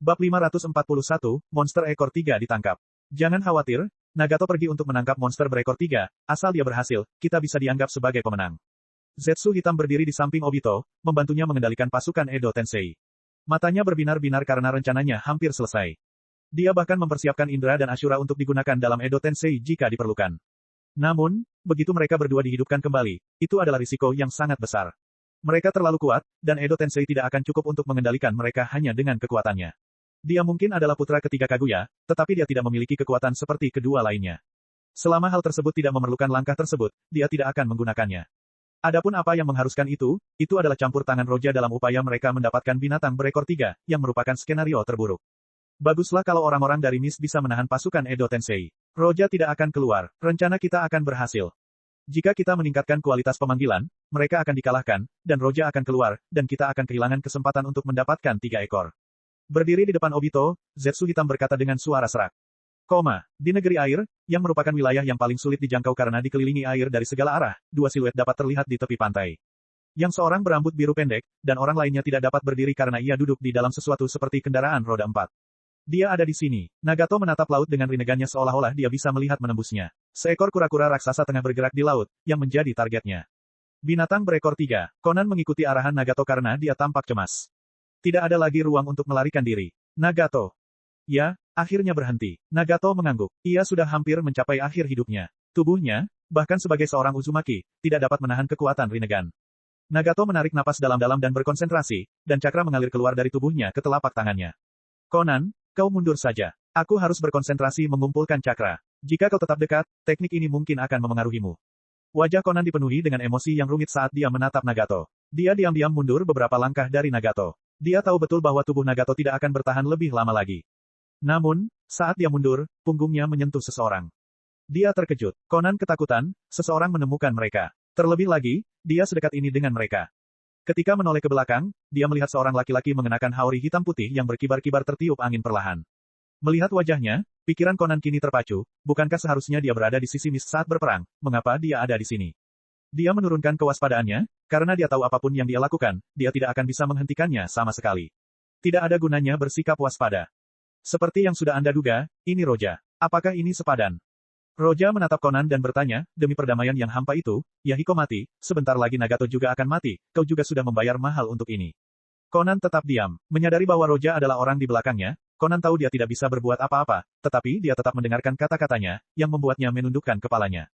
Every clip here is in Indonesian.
Bab 541, Monster Ekor 3 ditangkap. Jangan khawatir, Nagato pergi untuk menangkap monster berekor 3, asal dia berhasil, kita bisa dianggap sebagai pemenang. Zetsu hitam berdiri di samping Obito, membantunya mengendalikan pasukan Edo Tensei. Matanya berbinar-binar karena rencananya hampir selesai. Dia bahkan mempersiapkan Indra dan Ashura untuk digunakan dalam Edo Tensei jika diperlukan. Namun, begitu mereka berdua dihidupkan kembali, itu adalah risiko yang sangat besar. Mereka terlalu kuat, dan Edo Tensei tidak akan cukup untuk mengendalikan mereka hanya dengan kekuatannya. Dia mungkin adalah putra ketiga Kaguya, tetapi dia tidak memiliki kekuatan seperti kedua lainnya. Selama hal tersebut tidak memerlukan langkah tersebut, dia tidak akan menggunakannya. Adapun apa yang mengharuskan itu adalah campur tangan Roja dalam upaya mereka mendapatkan binatang berekor 3, yang merupakan skenario terburuk. Baguslah kalau orang-orang dari Mist bisa menahan pasukan Edo Tensei. Roja tidak akan keluar, rencana kita akan berhasil. Jika kita meningkatkan kualitas pemanggilan, mereka akan dikalahkan, dan Roja akan keluar, dan kita akan kehilangan kesempatan untuk mendapatkan 3 ekor. Berdiri di depan Obito, Zetsu hitam berkata dengan suara serak. Di negeri air, yang merupakan wilayah yang paling sulit dijangkau karena dikelilingi air dari segala arah, 2 siluet dapat terlihat di tepi pantai. Yang seorang berambut biru pendek, dan orang lainnya tidak dapat berdiri karena ia duduk di dalam sesuatu seperti kendaraan roda 4. Dia ada di sini. Nagato menatap laut dengan rinegannya seolah-olah dia bisa melihat menembusnya. Seekor kura-kura raksasa tengah bergerak di laut, yang menjadi targetnya. Binatang berekor 3, Conan mengikuti arahan Nagato karena dia tampak cemas. Tidak ada lagi ruang untuk melarikan diri. Nagato. Ya, akhirnya berhenti. Nagato mengangguk. Ia sudah hampir mencapai akhir hidupnya. Tubuhnya, bahkan sebagai seorang Uzumaki, tidak dapat menahan kekuatan Rinnegan. Nagato menarik napas dalam-dalam dan berkonsentrasi, dan cakra mengalir keluar dari tubuhnya ke telapak tangannya. Conan, kau mundur saja. Aku harus berkonsentrasi mengumpulkan cakra. Jika kau tetap dekat, teknik ini mungkin akan memengaruhimu. Wajah Conan dipenuhi dengan emosi yang rumit saat dia menatap Nagato. Dia diam-diam mundur beberapa langkah dari Nagato. Dia tahu betul bahwa tubuh Nagato tidak akan bertahan lebih lama lagi. Namun, saat dia mundur, punggungnya menyentuh seseorang. Dia terkejut. Conan ketakutan, seseorang menemukan mereka. Terlebih lagi, dia sedekat ini dengan mereka. Ketika menoleh ke belakang, dia melihat seorang laki-laki mengenakan haori hitam putih yang berkibar-kibar tertiup angin perlahan. Melihat wajahnya, pikiran Conan kini terpacu, bukankah seharusnya dia berada di sisi Mist saat berperang, mengapa dia ada di sini? Dia menurunkan kewaspadaannya, karena dia tahu apapun yang dia lakukan, dia tidak akan bisa menghentikannya sama sekali. Tidak ada gunanya bersikap waspada. Seperti yang sudah Anda duga, ini Roja. Apakah ini sepadan? Roja menatap Conan dan bertanya, demi perdamaian yang hampa itu, Yahiko mati, sebentar lagi Nagato juga akan mati, kau juga sudah membayar mahal untuk ini. Conan tetap diam. Menyadari bahwa Roja adalah orang di belakangnya, Conan tahu dia tidak bisa berbuat apa-apa, tetapi dia tetap mendengarkan kata-katanya, yang membuatnya menundukkan kepalanya.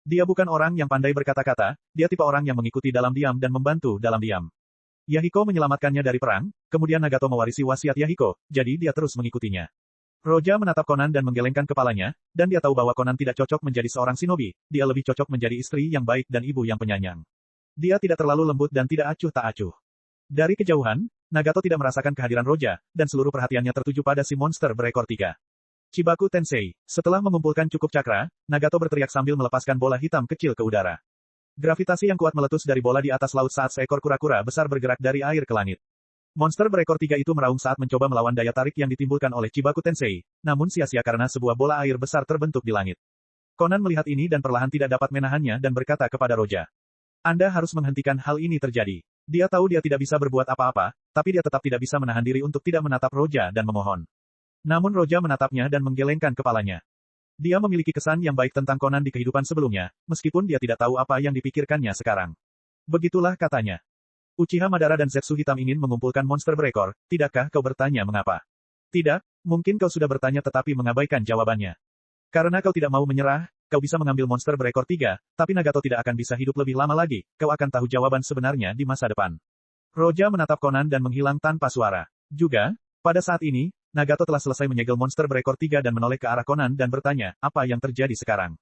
Dia bukan orang yang pandai berkata-kata, dia tipe orang yang mengikuti dalam diam dan membantu dalam diam. Yahiko menyelamatkannya dari perang, kemudian Nagato mewarisi wasiat Yahiko, jadi dia terus mengikutinya. Roja menatap Conan dan menggelengkan kepalanya, dan dia tahu bahwa Conan tidak cocok menjadi seorang shinobi, dia lebih cocok menjadi istri yang baik dan ibu yang penyayang. Dia tidak terlalu lembut dan tidak acuh tak acuh. Dari kejauhan, Nagato tidak merasakan kehadiran Roja, dan seluruh perhatiannya tertuju pada si monster berekor 3. Chibaku Tensei. Setelah mengumpulkan cukup cakra, Nagato berteriak sambil melepaskan bola hitam kecil ke udara. Gravitasi yang kuat meletus dari bola di atas laut saat seekor kura-kura besar bergerak dari air ke langit. Monster berekor 3 itu meraung saat mencoba melawan daya tarik yang ditimbulkan oleh Chibaku Tensei, namun sia-sia karena sebuah bola air besar terbentuk di langit. Conan melihat ini dan perlahan tidak dapat menahannya dan berkata kepada Roja. Anda harus menghentikan hal ini terjadi. Dia tahu dia tidak bisa berbuat apa-apa, tapi dia tetap tidak bisa menahan diri untuk tidak menatap Roja dan memohon. Namun Roja menatapnya dan menggelengkan kepalanya. Dia memiliki kesan yang baik tentang Conan di kehidupan sebelumnya, meskipun dia tidak tahu apa yang dipikirkannya sekarang. Begitulah katanya. Uchiha Madara dan Zetsu hitam ingin mengumpulkan monster berekor, tidakkah kau bertanya mengapa? Tidak, mungkin kau sudah bertanya tetapi mengabaikan jawabannya. Karena kau tidak mau menyerah, kau bisa mengambil monster berekor 3, tapi Nagato tidak akan bisa hidup lebih lama lagi, kau akan tahu jawaban sebenarnya di masa depan. Roja menatap Conan dan menghilang tanpa suara. Juga, pada saat ini, Nagato telah selesai menyegel monster berekor 3 dan menoleh ke arah Conan dan bertanya, apa yang terjadi sekarang?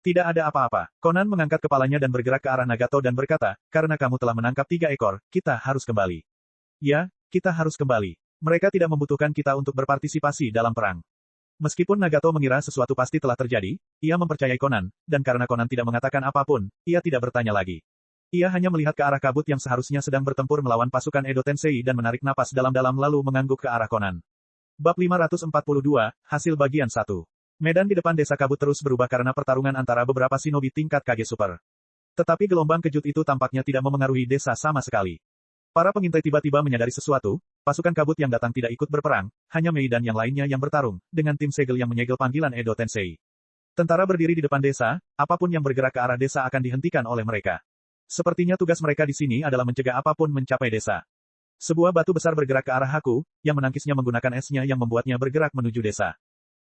Tidak ada apa-apa. Conan mengangkat kepalanya dan bergerak ke arah Nagato dan berkata, karena kamu telah menangkap 3 ekor, kita harus kembali. Ya, kita harus kembali. Mereka tidak membutuhkan kita untuk berpartisipasi dalam perang. Meskipun Nagato mengira sesuatu pasti telah terjadi, ia mempercayai Conan, dan karena Conan tidak mengatakan apapun, ia tidak bertanya lagi. Ia hanya melihat ke arah kabut yang seharusnya sedang bertempur melawan pasukan Edo Tensei dan menarik napas dalam-dalam lalu mengangguk ke arah Conan. Bab 542, Hasil Bagian 1. Medan di depan desa kabut terus berubah karena pertarungan antara beberapa shinobi tingkat Kage Super. Tetapi gelombang kejut itu tampaknya tidak memengaruhi desa sama sekali. Para pengintai tiba-tiba menyadari sesuatu, pasukan kabut yang datang tidak ikut berperang, hanya Mei dan yang lainnya yang bertarung, dengan tim segel yang menyegel panggilan Edo Tensei. Tentara berdiri di depan desa, apapun yang bergerak ke arah desa akan dihentikan oleh mereka. Sepertinya tugas mereka di sini adalah mencegah apapun mencapai desa. Sebuah batu besar bergerak ke arah Haku, yang menangkisnya menggunakan esnya yang membuatnya bergerak menuju desa.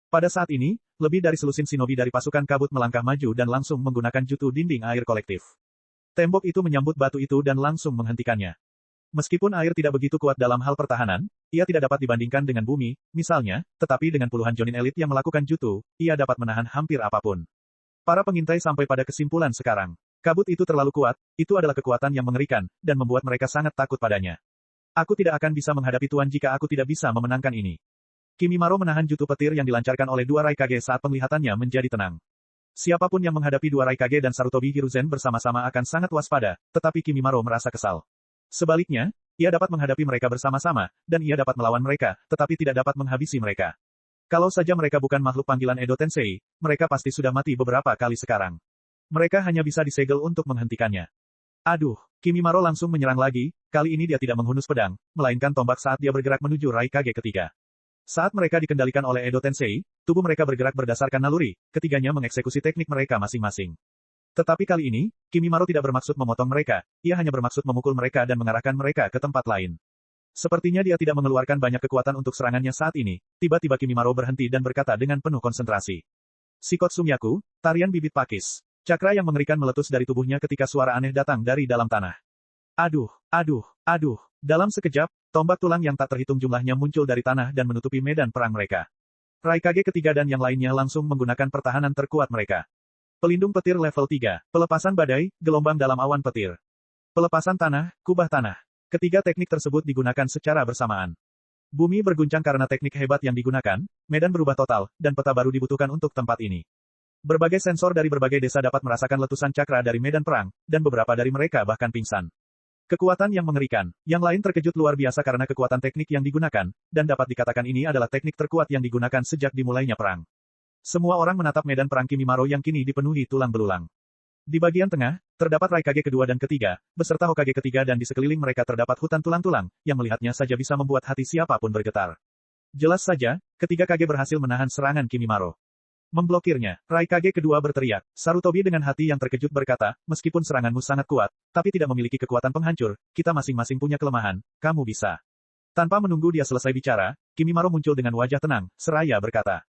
Pada saat ini, lebih dari selusin shinobi dari pasukan kabut melangkah maju dan langsung menggunakan jutsu dinding air kolektif. Tembok itu menyambut batu itu dan langsung menghentikannya. Meskipun air tidak begitu kuat dalam hal pertahanan, ia tidak dapat dibandingkan dengan bumi, misalnya, tetapi dengan puluhan jonin elit yang melakukan jutsu, ia dapat menahan hampir apapun. Para pengintai sampai pada kesimpulan sekarang. Kabut itu terlalu kuat, itu adalah kekuatan yang mengerikan, dan membuat mereka sangat takut padanya. Aku tidak akan bisa menghadapi Tuan jika aku tidak bisa memenangkan ini. Kimimaro menahan jutsu petir yang dilancarkan oleh dua Raikage saat penglihatannya menjadi tenang. Siapapun yang menghadapi dua Raikage dan Sarutobi Hiruzen bersama-sama akan sangat waspada, tetapi Kimimaro merasa kesal. Sebaliknya, ia dapat menghadapi mereka bersama-sama, dan ia dapat melawan mereka, tetapi tidak dapat menghabisi mereka. Kalau saja mereka bukan makhluk panggilan Edo Tensei, mereka pasti sudah mati beberapa kali sekarang. Mereka hanya bisa disegel untuk menghentikannya. Aduh, Kimimaro langsung menyerang lagi, kali ini dia tidak menghunus pedang, melainkan tombak saat dia bergerak menuju Raikage ketiga. Saat mereka dikendalikan oleh Edo Tensei, tubuh mereka bergerak berdasarkan naluri, ketiganya mengeksekusi teknik mereka masing-masing. Tetapi kali ini, Kimimaro tidak bermaksud memotong mereka, ia hanya bermaksud memukul mereka dan mengarahkan mereka ke tempat lain. Sepertinya dia tidak mengeluarkan banyak kekuatan untuk serangannya saat ini, tiba-tiba Kimimaro berhenti dan berkata dengan penuh konsentrasi. Sikot Sumyaku, tarian bibit pakis. Cakra yang mengerikan meletus dari tubuhnya ketika suara aneh datang dari dalam tanah. Aduh, aduh, aduh. Dalam sekejap, tombak tulang yang tak terhitung jumlahnya muncul dari tanah dan menutupi medan perang mereka. Raikage ketiga dan yang lainnya langsung menggunakan pertahanan terkuat mereka. Pelindung petir level 3, pelepasan badai, gelombang dalam awan petir. Pelepasan tanah, kubah tanah. Ketiga teknik tersebut digunakan secara bersamaan. Bumi berguncang karena teknik hebat yang digunakan, medan berubah total, dan peta baru dibutuhkan untuk tempat ini. Berbagai sensor dari berbagai desa dapat merasakan letusan cakra dari medan perang, dan beberapa dari mereka bahkan pingsan. Kekuatan yang mengerikan. Yang lain terkejut luar biasa karena kekuatan teknik yang digunakan, dan dapat dikatakan ini adalah teknik terkuat yang digunakan sejak dimulainya perang. Semua orang menatap medan perang Kimimaro yang kini dipenuhi tulang belulang. Di bagian tengah, terdapat Raikage kedua dan ketiga, beserta Hokage ketiga dan di sekeliling mereka terdapat hutan tulang-tulang, yang melihatnya saja bisa membuat hati siapapun bergetar. Jelas saja, ketiga Kage berhasil menahan serangan Kimimaro. Memblokirnya, Raikage kedua berteriak. Sarutobi dengan hati yang terkejut berkata, meskipun seranganmu sangat kuat, tapi tidak memiliki kekuatan penghancur, kita masing-masing punya kelemahan, kamu bisa. Tanpa menunggu dia selesai bicara, Kimimaro muncul dengan wajah tenang, seraya berkata.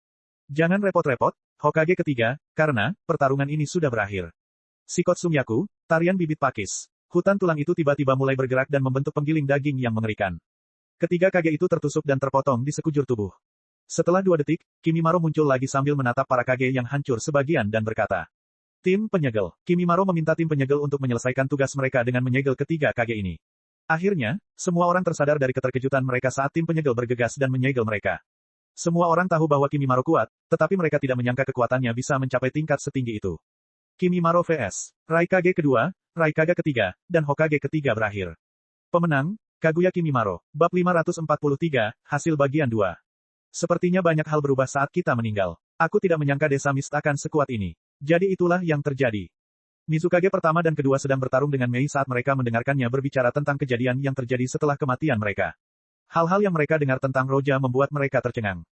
Jangan repot-repot, Hokage ketiga, karena, pertarungan ini sudah berakhir. Sikot Sumyaku, tarian bibit pakis. Hutan tulang itu tiba-tiba mulai bergerak dan membentuk penggiling daging yang mengerikan. Ketiga Kage itu tertusuk dan terpotong di sekujur tubuh. Setelah 2 detik, Kimimaro muncul lagi sambil menatap para Kage yang hancur sebagian dan berkata. Tim penyegel. Kimimaro meminta tim penyegel untuk menyelesaikan tugas mereka dengan menyegel ketiga Kage ini. Akhirnya, semua orang tersadar dari keterkejutan mereka saat tim penyegel bergegas dan menyegel mereka. Semua orang tahu bahwa Kimimaro kuat, tetapi mereka tidak menyangka kekuatannya bisa mencapai tingkat setinggi itu. Kimimaro vs. Raikage kedua, Raikage ketiga, dan Hokage ketiga berakhir. Pemenang, Kaguya Kimimaro. Bab 543, hasil bagian 2. Sepertinya banyak hal berubah saat kita meninggal. Aku tidak menyangka desa Mist akan sekuat ini. Jadi itulah yang terjadi. Mizukage pertama dan kedua sedang bertarung dengan Mei saat mereka mendengarkannya berbicara tentang kejadian yang terjadi setelah kematian mereka. Hal-hal yang mereka dengar tentang Roja membuat mereka tercengang.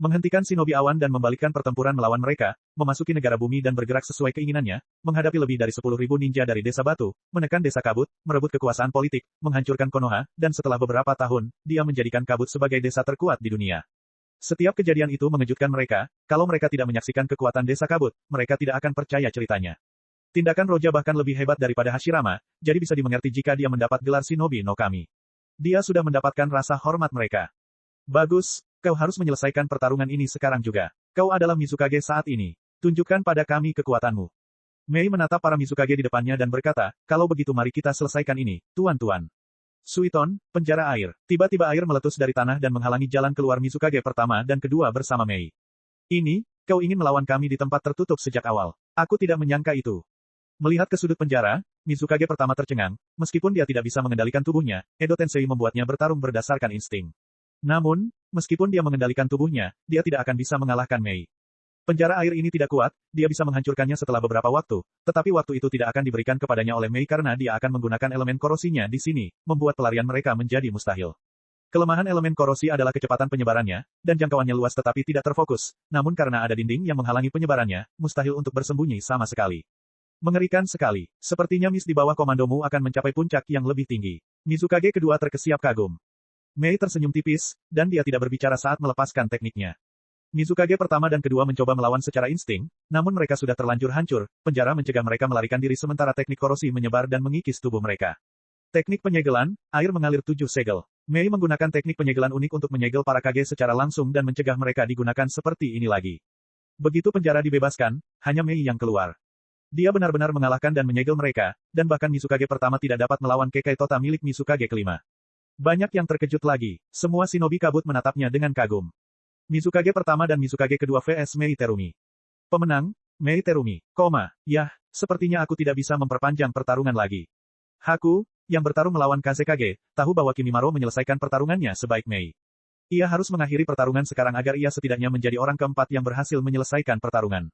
Menghentikan shinobi awan dan membalikkan pertempuran melawan mereka, memasuki negara bumi dan bergerak sesuai keinginannya, menghadapi lebih dari 10.000 ninja dari desa batu, menekan desa kabut, merebut kekuasaan politik, menghancurkan Konoha, dan setelah beberapa tahun, dia menjadikan kabut sebagai desa terkuat di dunia. Setiap kejadian itu mengejutkan mereka, kalau mereka tidak menyaksikan kekuatan desa kabut, mereka tidak akan percaya ceritanya. Tindakan Roja bahkan lebih hebat daripada Hashirama, jadi bisa dimengerti jika dia mendapat gelar Shinobi no Kami. Dia sudah mendapatkan rasa hormat mereka. Bagus, kau harus menyelesaikan pertarungan ini sekarang juga. Kau adalah Mizukage saat ini. Tunjukkan pada kami kekuatanmu. Mei menatap para Mizukage di depannya dan berkata, kalau begitu mari kita selesaikan ini, tuan-tuan. Suiton, penjara air. Tiba-tiba air meletus dari tanah dan menghalangi jalan keluar Mizukage pertama dan kedua bersama Mei. Ini, kau ingin melawan kami di tempat tertutup sejak awal. Aku tidak menyangka itu. Melihat ke sudut penjara, Mizukage pertama tercengang, meskipun dia tidak bisa mengendalikan tubuhnya, Edo Tensei membuatnya bertarung berdasarkan insting. Namun, meskipun dia mengendalikan tubuhnya, dia tidak akan bisa mengalahkan Mei. Penjara air ini tidak kuat, dia bisa menghancurkannya setelah beberapa waktu, tetapi waktu itu tidak akan diberikan kepadanya oleh Mei karena dia akan menggunakan elemen korosinya di sini, membuat pelarian mereka menjadi mustahil. Kelemahan elemen korosi adalah kecepatan penyebarannya, dan jangkauannya luas tetapi tidak terfokus, namun karena ada dinding yang menghalangi penyebarannya, mustahil untuk bersembunyi sama sekali. Mengerikan sekali. Sepertinya Miss di bawah komandomu akan mencapai puncak yang lebih tinggi. Mizukage kedua terkesiap kagum. Mei tersenyum tipis, dan dia tidak berbicara saat melepaskan tekniknya. Mizukage pertama dan kedua mencoba melawan secara insting, namun mereka sudah terlanjur hancur, penjara mencegah mereka melarikan diri sementara teknik korosi menyebar dan mengikis tubuh mereka. Teknik penyegelan, air mengalir 7 segel. Mei menggunakan teknik penyegelan unik untuk menyegel para kage secara langsung dan mencegah mereka digunakan seperti ini lagi. Begitu penjara dibebaskan, hanya Mei yang keluar. Dia benar-benar mengalahkan dan menyegel mereka, dan bahkan Mizukage pertama tidak dapat melawan Kekai Tota milik Mizukage kelima. Banyak yang terkejut lagi. Semua shinobi kabut menatapnya dengan kagum. Mizukage pertama dan Mizukage kedua vs Mei Terumi. Pemenang, Mei Terumi, yah, sepertinya aku tidak bisa memperpanjang pertarungan lagi. Haku, yang bertarung melawan Kazekage, tahu bahwa Kimimaro menyelesaikan pertarungannya sebaik Mei. Ia harus mengakhiri pertarungan sekarang agar ia setidaknya menjadi orang keempat yang berhasil menyelesaikan pertarungan.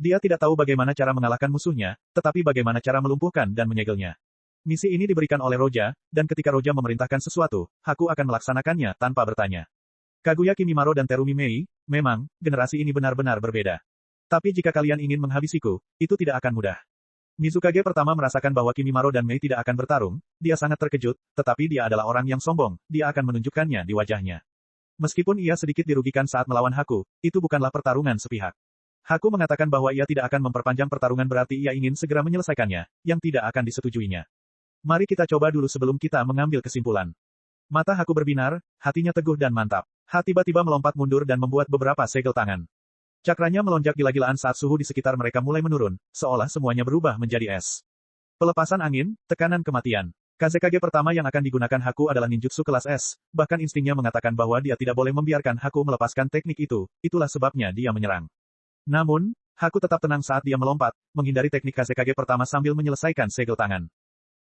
Dia tidak tahu bagaimana cara mengalahkan musuhnya, tetapi bagaimana cara melumpuhkan dan menyegelnya. Misi ini diberikan oleh Roja, dan ketika Roja memerintahkan sesuatu, Haku akan melaksanakannya tanpa bertanya. Kaguya Kimimaro dan Terumi Mei, memang, generasi ini benar-benar berbeda. Tapi jika kalian ingin menghabisiku, itu tidak akan mudah. Mizukage pertama merasakan bahwa Kimimaro dan Mei tidak akan bertarung, dia sangat terkejut, tetapi dia adalah orang yang sombong, dia akan menunjukkannya di wajahnya. Meskipun ia sedikit dirugikan saat melawan Haku, itu bukanlah pertarungan sepihak. Haku mengatakan bahwa ia tidak akan memperpanjang pertarungan berarti ia ingin segera menyelesaikannya, yang tidak akan disetujuinya. Mari kita coba dulu sebelum kita mengambil kesimpulan. Mata Haku berbinar, hatinya teguh dan mantap. Tiba-tiba melompat mundur dan membuat beberapa segel tangan. Cakranya melonjak gila-gilaan saat suhu di sekitar mereka mulai menurun, seolah semuanya berubah menjadi es. Pelepasan angin, tekanan kematian. Kazekage pertama yang akan digunakan Haku adalah ninjutsu kelas S, bahkan instingnya mengatakan bahwa dia tidak boleh membiarkan Haku melepaskan teknik itu, itulah sebabnya dia menyerang. Namun, Haku tetap tenang saat dia melompat, menghindari teknik Kazekage pertama sambil menyelesaikan segel tangan.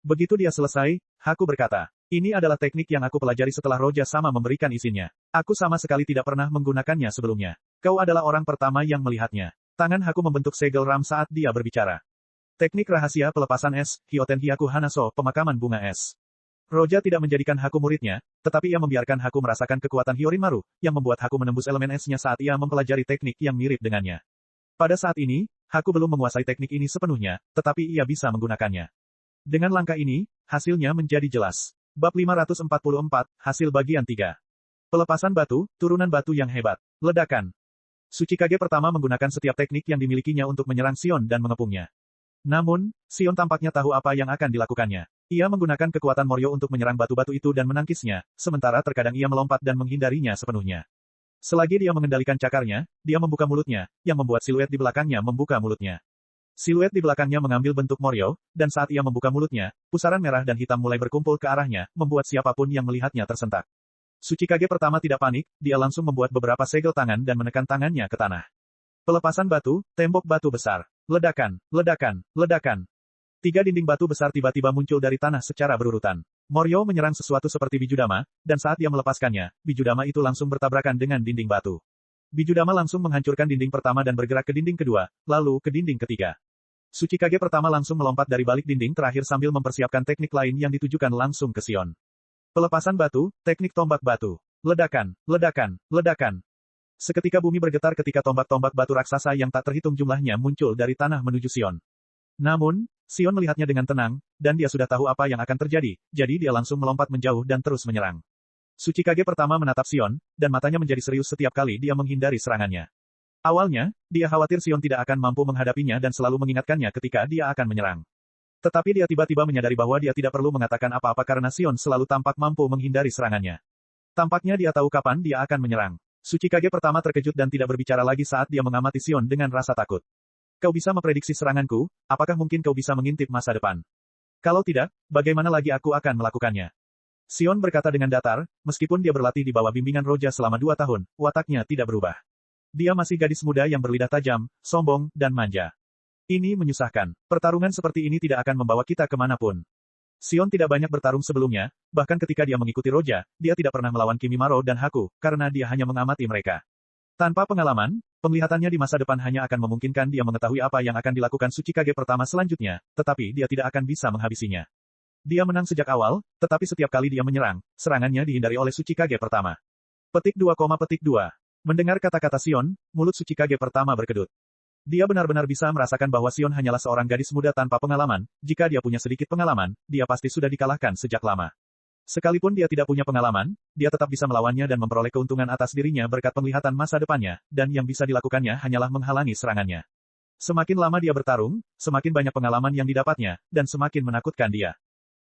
Begitu dia selesai, Haku berkata, ini adalah teknik yang aku pelajari setelah Roja sama memberikan izinnya. Aku sama sekali tidak pernah menggunakannya sebelumnya. Kau adalah orang pertama yang melihatnya. Tangan Haku membentuk segel ram saat dia berbicara. Teknik rahasia pelepasan es, Hyoten Hyaku Hanaso, pemakaman bunga es. Roja tidak menjadikan Haku muridnya, tetapi ia membiarkan Haku merasakan kekuatan Hyorinmaru, yang membuat Haku menembus elemen esnya saat ia mempelajari teknik yang mirip dengannya. Pada saat ini, Haku belum menguasai teknik ini sepenuhnya, tetapi ia bisa menggunakannya. Dengan langkah ini, hasilnya menjadi jelas. Bab 544, hasil bagian 3. Pelepasan batu, turunan batu yang hebat. Ledakan. Tsuchikage pertama menggunakan setiap teknik yang dimilikinya untuk menyerang Sion dan mengepungnya. Namun, Sion tampaknya tahu apa yang akan dilakukannya. Ia menggunakan kekuatan Moryo untuk menyerang batu-batu itu dan menangkisnya, sementara terkadang ia melompat dan menghindarinya sepenuhnya. Selagi dia mengendalikan cakarnya, dia membuka mulutnya, yang membuat siluet di belakangnya membuka mulutnya. Siluet di belakangnya mengambil bentuk Moryo, dan saat ia membuka mulutnya, pusaran merah dan hitam mulai berkumpul ke arahnya, membuat siapapun yang melihatnya tersentak. Tsuchikage pertama tidak panik, dia langsung membuat beberapa segel tangan dan menekan tangannya ke tanah. Pelepasan batu, tembok batu besar. Ledakan, ledakan, ledakan. 3 dinding batu besar tiba-tiba muncul dari tanah secara berurutan. Moryo menyerang sesuatu seperti Bijudama, dan saat dia melepaskannya, Bijudama itu langsung bertabrakan dengan dinding batu. Bijudama langsung menghancurkan dinding pertama dan bergerak ke dinding kedua, lalu ke dinding ketiga. Tsuchikage pertama langsung melompat dari balik dinding terakhir sambil mempersiapkan teknik lain yang ditujukan langsung ke Sion. Pelepasan batu, teknik tombak batu. Ledakan, ledakan, ledakan. Seketika bumi bergetar ketika tombak-tombak batu raksasa yang tak terhitung jumlahnya muncul dari tanah menuju Sion. Namun, Sion melihatnya dengan tenang, dan dia sudah tahu apa yang akan terjadi, jadi dia langsung melompat menjauh dan terus menyerang. Tsuchikage pertama menatap Sion, dan matanya menjadi serius setiap kali dia menghindari serangannya. Awalnya, dia khawatir Sion tidak akan mampu menghadapinya dan selalu mengingatkannya ketika dia akan menyerang. Tetapi dia tiba-tiba menyadari bahwa dia tidak perlu mengatakan apa-apa karena Sion selalu tampak mampu menghindari serangannya. Tampaknya dia tahu kapan dia akan menyerang. Tsuchikage pertama terkejut dan tidak berbicara lagi saat dia mengamati Sion dengan rasa takut. Kau bisa memprediksi seranganku, apakah mungkin kau bisa mengintip masa depan? Kalau tidak, bagaimana lagi aku akan melakukannya? Sion berkata dengan datar, meskipun dia berlatih di bawah bimbingan Roja selama 2 tahun, wataknya tidak berubah. Dia masih gadis muda yang berlidah tajam, sombong, dan manja. Ini menyusahkan. Pertarungan seperti ini tidak akan membawa kita kemanapun. Sion tidak banyak bertarung sebelumnya, bahkan ketika dia mengikuti Roja, dia tidak pernah melawan Kimimaro dan Haku, karena dia hanya mengamati mereka. Tanpa pengalaman, penglihatannya di masa depan hanya akan memungkinkan dia mengetahui apa yang akan dilakukan Tsuchikage pertama selanjutnya, tetapi dia tidak akan bisa menghabisinya. Dia menang sejak awal, tetapi setiap kali dia menyerang, serangannya dihindari oleh Tsuchikage pertama. Petik 2, petik 2. Mendengar kata-kata Sion, mulut Tsuchikage pertama berkedut. Dia benar-benar bisa merasakan bahwa Sion hanyalah seorang gadis muda tanpa pengalaman, jika dia punya sedikit pengalaman, dia pasti sudah dikalahkan sejak lama. Sekalipun dia tidak punya pengalaman, dia tetap bisa melawannya dan memperoleh keuntungan atas dirinya berkat penglihatan masa depannya, dan yang bisa dilakukannya hanyalah menghalangi serangannya. Semakin lama dia bertarung, semakin banyak pengalaman yang didapatnya, dan semakin menakutkan dia.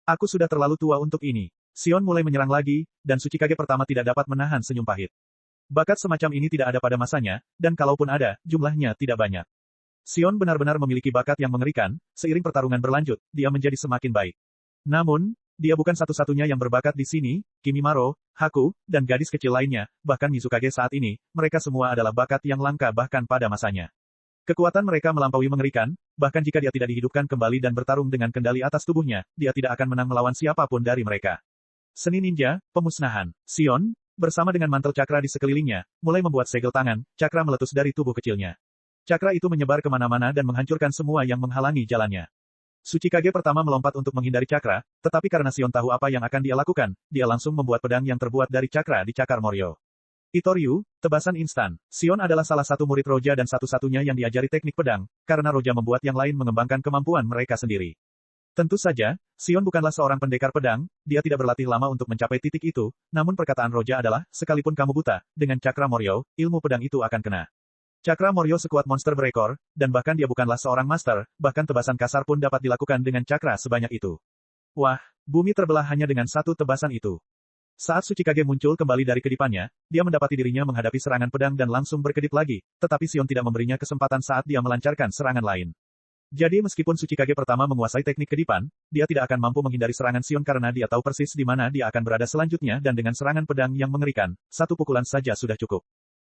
Aku sudah terlalu tua untuk ini. Sion mulai menyerang lagi, dan Tsuchikage pertama tidak dapat menahan senyum pahit. Bakat semacam ini tidak ada pada masanya, dan kalaupun ada, jumlahnya tidak banyak. Sion benar-benar memiliki bakat yang mengerikan, seiring pertarungan berlanjut, dia menjadi semakin baik. Namun, dia bukan satu-satunya yang berbakat di sini, Kimimaro, Haku, dan gadis kecil lainnya, bahkan Mizukage saat ini, mereka semua adalah bakat yang langka bahkan pada masanya. Kekuatan mereka melampaui mengerikan, bahkan jika dia tidak dihidupkan kembali dan bertarung dengan kendali atas tubuhnya, dia tidak akan menang melawan siapapun dari mereka. Seni ninja, pemusnahan. Sion, bersama dengan mantel cakra di sekelilingnya, mulai membuat segel tangan, cakra meletus dari tubuh kecilnya. Cakra itu menyebar kemana-mana dan menghancurkan semua yang menghalangi jalannya. Tsuchikage pertama melompat untuk menghindari cakra, tetapi karena Sion tahu apa yang akan dia lakukan, dia langsung membuat pedang yang terbuat dari cakra dicakar Moryo. Itoryu, tebasan instan. Sion adalah salah satu murid Roja dan satu-satunya yang diajari teknik pedang, karena Roja membuat yang lain mengembangkan kemampuan mereka sendiri. Tentu saja, Sion bukanlah seorang pendekar pedang, dia tidak berlatih lama untuk mencapai titik itu, namun perkataan Roja adalah, sekalipun kamu buta, dengan cakra Moryo, ilmu pedang itu akan kena. Cakra Moryo sekuat monster berekor, dan bahkan dia bukanlah seorang master, bahkan tebasan kasar pun dapat dilakukan dengan cakra sebanyak itu. Wah, bumi terbelah hanya dengan satu tebasan itu. Saat Tsuchikage muncul kembali dari kedipannya, dia mendapati dirinya menghadapi serangan pedang dan langsung berkedip lagi, tetapi Sion tidak memberinya kesempatan saat dia melancarkan serangan lain. Jadi meskipun Tsuchikage pertama menguasai teknik kedipan, dia tidak akan mampu menghindari serangan Sion karena dia tahu persis di mana dia akan berada selanjutnya dan dengan serangan pedang yang mengerikan, satu pukulan saja sudah cukup.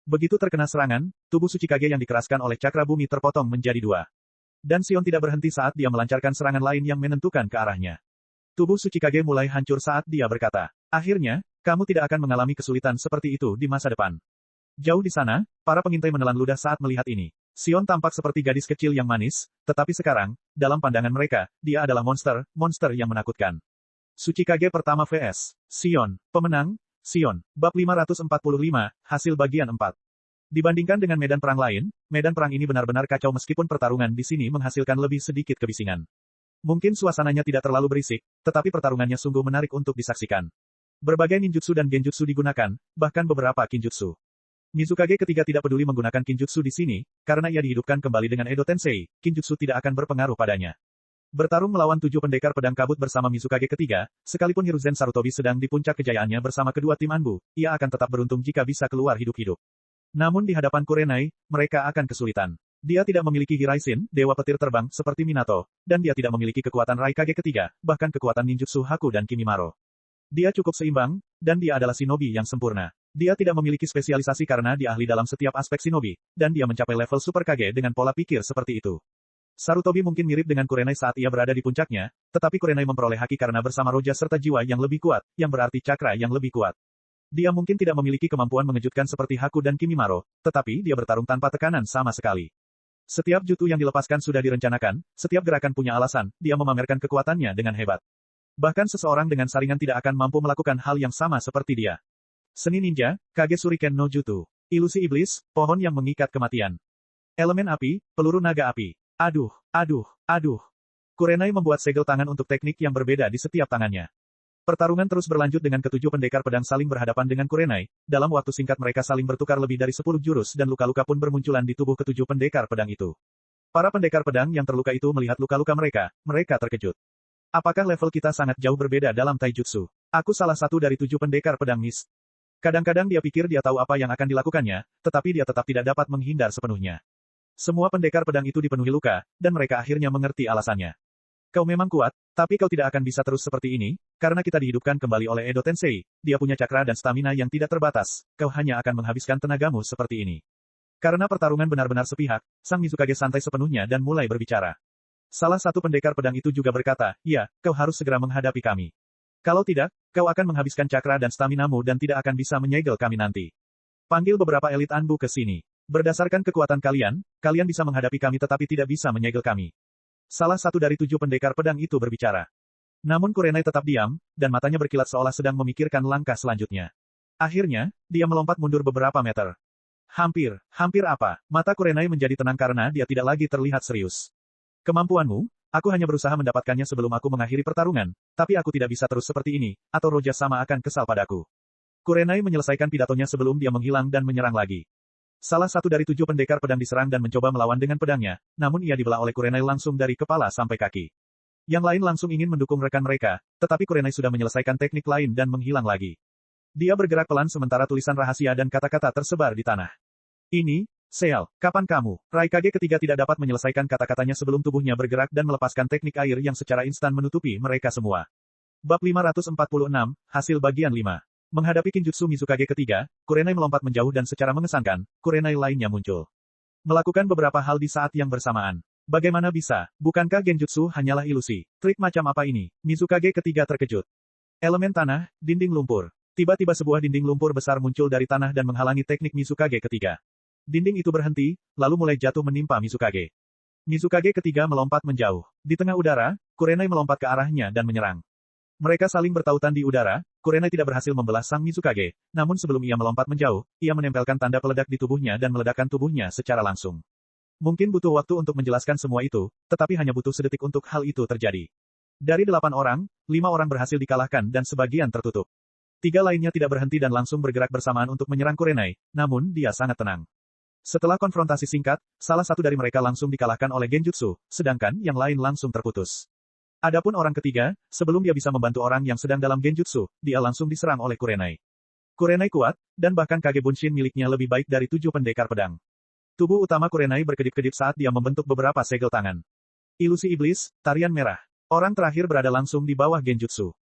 Begitu terkena serangan, tubuh Tsuchikage yang dikeraskan oleh cakra bumi terpotong menjadi dua. Dan Sion tidak berhenti saat dia melancarkan serangan lain yang menentukan ke arahnya. Tubuh Tsuchikage mulai hancur saat dia berkata, akhirnya, kamu tidak akan mengalami kesulitan seperti itu di masa depan. Jauh di sana, para pengintai menelan ludah saat melihat ini. Sion tampak seperti gadis kecil yang manis, tetapi sekarang, dalam pandangan mereka, dia adalah monster yang menakutkan. Tsuchikage pertama vs. Sion, pemenang, Sion, bab 545, hasil bagian 4. Dibandingkan dengan medan perang lain, medan perang ini benar-benar kacau meskipun pertarungan di sini menghasilkan lebih sedikit kebisingan. Mungkin suasananya tidak terlalu berisik, tetapi pertarungannya sungguh menarik untuk disaksikan. Berbagai ninjutsu dan genjutsu digunakan, bahkan beberapa kinjutsu. Mizukage ketiga tidak peduli menggunakan kinjutsu di sini, karena ia dihidupkan kembali dengan Edo Tensei, kinjutsu tidak akan berpengaruh padanya. Bertarung melawan 7 pendekar pedang kabut bersama Mizukage ketiga, sekalipun Hiruzen Sarutobi sedang di puncak kejayaannya bersama kedua tim Anbu, ia akan tetap beruntung jika bisa keluar hidup-hidup. Namun di hadapan Kurenai, mereka akan kesulitan. Dia tidak memiliki Hiraisin, dewa petir terbang, seperti Minato, dan dia tidak memiliki kekuatan Raikage ketiga, bahkan kekuatan ninjutsu Haku dan Kimimaro. Dia cukup seimbang, dan dia adalah shinobi yang sempurna. Dia tidak memiliki spesialisasi karena dia ahli dalam setiap aspek shinobi, dan dia mencapai level Super Kage dengan pola pikir seperti itu. Sarutobi mungkin mirip dengan Kurenai saat ia berada di puncaknya, tetapi Kurenai memperoleh haki karena bersama Roja serta jiwa yang lebih kuat, yang berarti cakra yang lebih kuat. Dia mungkin tidak memiliki kemampuan mengejutkan seperti Haku dan Kimimaro, tetapi dia bertarung tanpa tekanan sama sekali. Setiap jutsu yang dilepaskan sudah direncanakan, setiap gerakan punya alasan, dia memamerkan kekuatannya dengan hebat. Bahkan seseorang dengan saringan tidak akan mampu melakukan hal yang sama seperti dia. Seni ninja, Kage Shuriken no Jutsu. Ilusi iblis, pohon yang mengikat kematian. Elemen api, peluru naga api. Aduh. Kurenai membuat segel tangan untuk teknik yang berbeda di setiap tangannya. Pertarungan terus berlanjut dengan ketujuh pendekar pedang saling berhadapan dengan Kurenai. Dalam waktu singkat mereka saling bertukar lebih dari 10 jurus dan luka-luka pun bermunculan di tubuh ketujuh pendekar pedang itu. Para pendekar pedang yang terluka itu melihat luka-luka mereka terkejut. Apakah level kita sangat jauh berbeda dalam taijutsu? Aku salah satu dari 7 pendekar pedang mist. Kadang-kadang dia pikir dia tahu apa yang akan dilakukannya, tetapi dia tetap tidak dapat menghindar sepenuhnya. Semua pendekar pedang itu dipenuhi luka, dan mereka akhirnya mengerti alasannya. Kau memang kuat, tapi kau tidak akan bisa terus seperti ini, karena kita dihidupkan kembali oleh Edo Tensei, dia punya cakra dan stamina yang tidak terbatas, kau hanya akan menghabiskan tenagamu seperti ini. Karena pertarungan benar-benar sepihak, Sang Mizukage santai sepenuhnya dan mulai berbicara. Salah satu pendekar pedang itu juga berkata, ya, kau harus segera menghadapi kami. Kalau tidak, kau akan menghabiskan cakra dan staminamu dan tidak akan bisa menyegel kami nanti. Panggil beberapa elit Anbu ke sini. Berdasarkan kekuatan kalian, kalian bisa menghadapi kami tetapi tidak bisa menyegel kami. Salah satu dari 7 pendekar pedang itu berbicara. Namun Kurenai tetap diam, dan matanya berkilat seolah sedang memikirkan langkah selanjutnya. Akhirnya, dia melompat mundur beberapa meter. Hampir apa? Mata Kurenai menjadi tenang karena dia tidak lagi terlihat serius. Kemampuanmu, aku hanya berusaha mendapatkannya sebelum aku mengakhiri pertarungan, tapi aku tidak bisa terus seperti ini, atau Roja sama akan kesal padaku. Kurenai menyelesaikan pidatonya sebelum dia menghilang dan menyerang lagi. Salah satu dari 7 pendekar pedang diserang dan mencoba melawan dengan pedangnya, namun ia dibelah oleh Kurenai langsung dari kepala sampai kaki. Yang lain langsung ingin mendukung rekan mereka, tetapi Kurenai sudah menyelesaikan teknik lain dan menghilang lagi. Dia bergerak pelan sementara tulisan rahasia dan kata-kata tersebar di tanah. Ini, Seal, kapan kamu? Raikage ketiga tidak dapat menyelesaikan kata-katanya sebelum tubuhnya bergerak dan melepaskan teknik air yang secara instan menutupi mereka semua. Bab 546, Hasil Bagian 5. Menghadapi Kinjutsu Mizukage ketiga, Kurenai melompat menjauh dan secara mengesankan, Kurenai lainnya muncul. Melakukan beberapa hal di saat yang bersamaan. Bagaimana bisa? Bukankah Genjutsu hanyalah ilusi? Trik macam apa ini? Mizukage ketiga terkejut. Elemen tanah, dinding lumpur. Tiba-tiba sebuah dinding lumpur besar muncul dari tanah dan menghalangi teknik Mizukage ketiga. Dinding itu berhenti, lalu mulai jatuh menimpa Mizukage. Mizukage ketiga melompat menjauh. Di tengah udara, Kurenai melompat ke arahnya dan menyerang. Mereka saling bertautan di udara, Kurenai tidak berhasil membelah sang Mizukage, namun sebelum ia melompat menjauh, ia menempelkan tanda peledak di tubuhnya dan meledakkan tubuhnya secara langsung. Mungkin butuh waktu untuk menjelaskan semua itu, tetapi hanya butuh sedetik untuk hal itu terjadi. Dari 8 orang, 5 orang berhasil dikalahkan dan sebagian tertutup. 3 lainnya tidak berhenti dan langsung bergerak bersamaan untuk menyerang Kurenai, namun dia sangat tenang. Setelah konfrontasi singkat, salah satu dari mereka langsung dikalahkan oleh Genjutsu, sedangkan yang lain langsung terputus. Adapun orang ketiga, sebelum dia bisa membantu orang yang sedang dalam Genjutsu, dia langsung diserang oleh Kurenai. Kurenai kuat, dan bahkan Kage Bunshin miliknya lebih baik dari 7 pendekar pedang. Tubuh utama Kurenai berkedip-kedip saat dia membentuk beberapa segel tangan. Ilusi iblis, tarian merah. Orang terakhir berada langsung di bawah Genjutsu.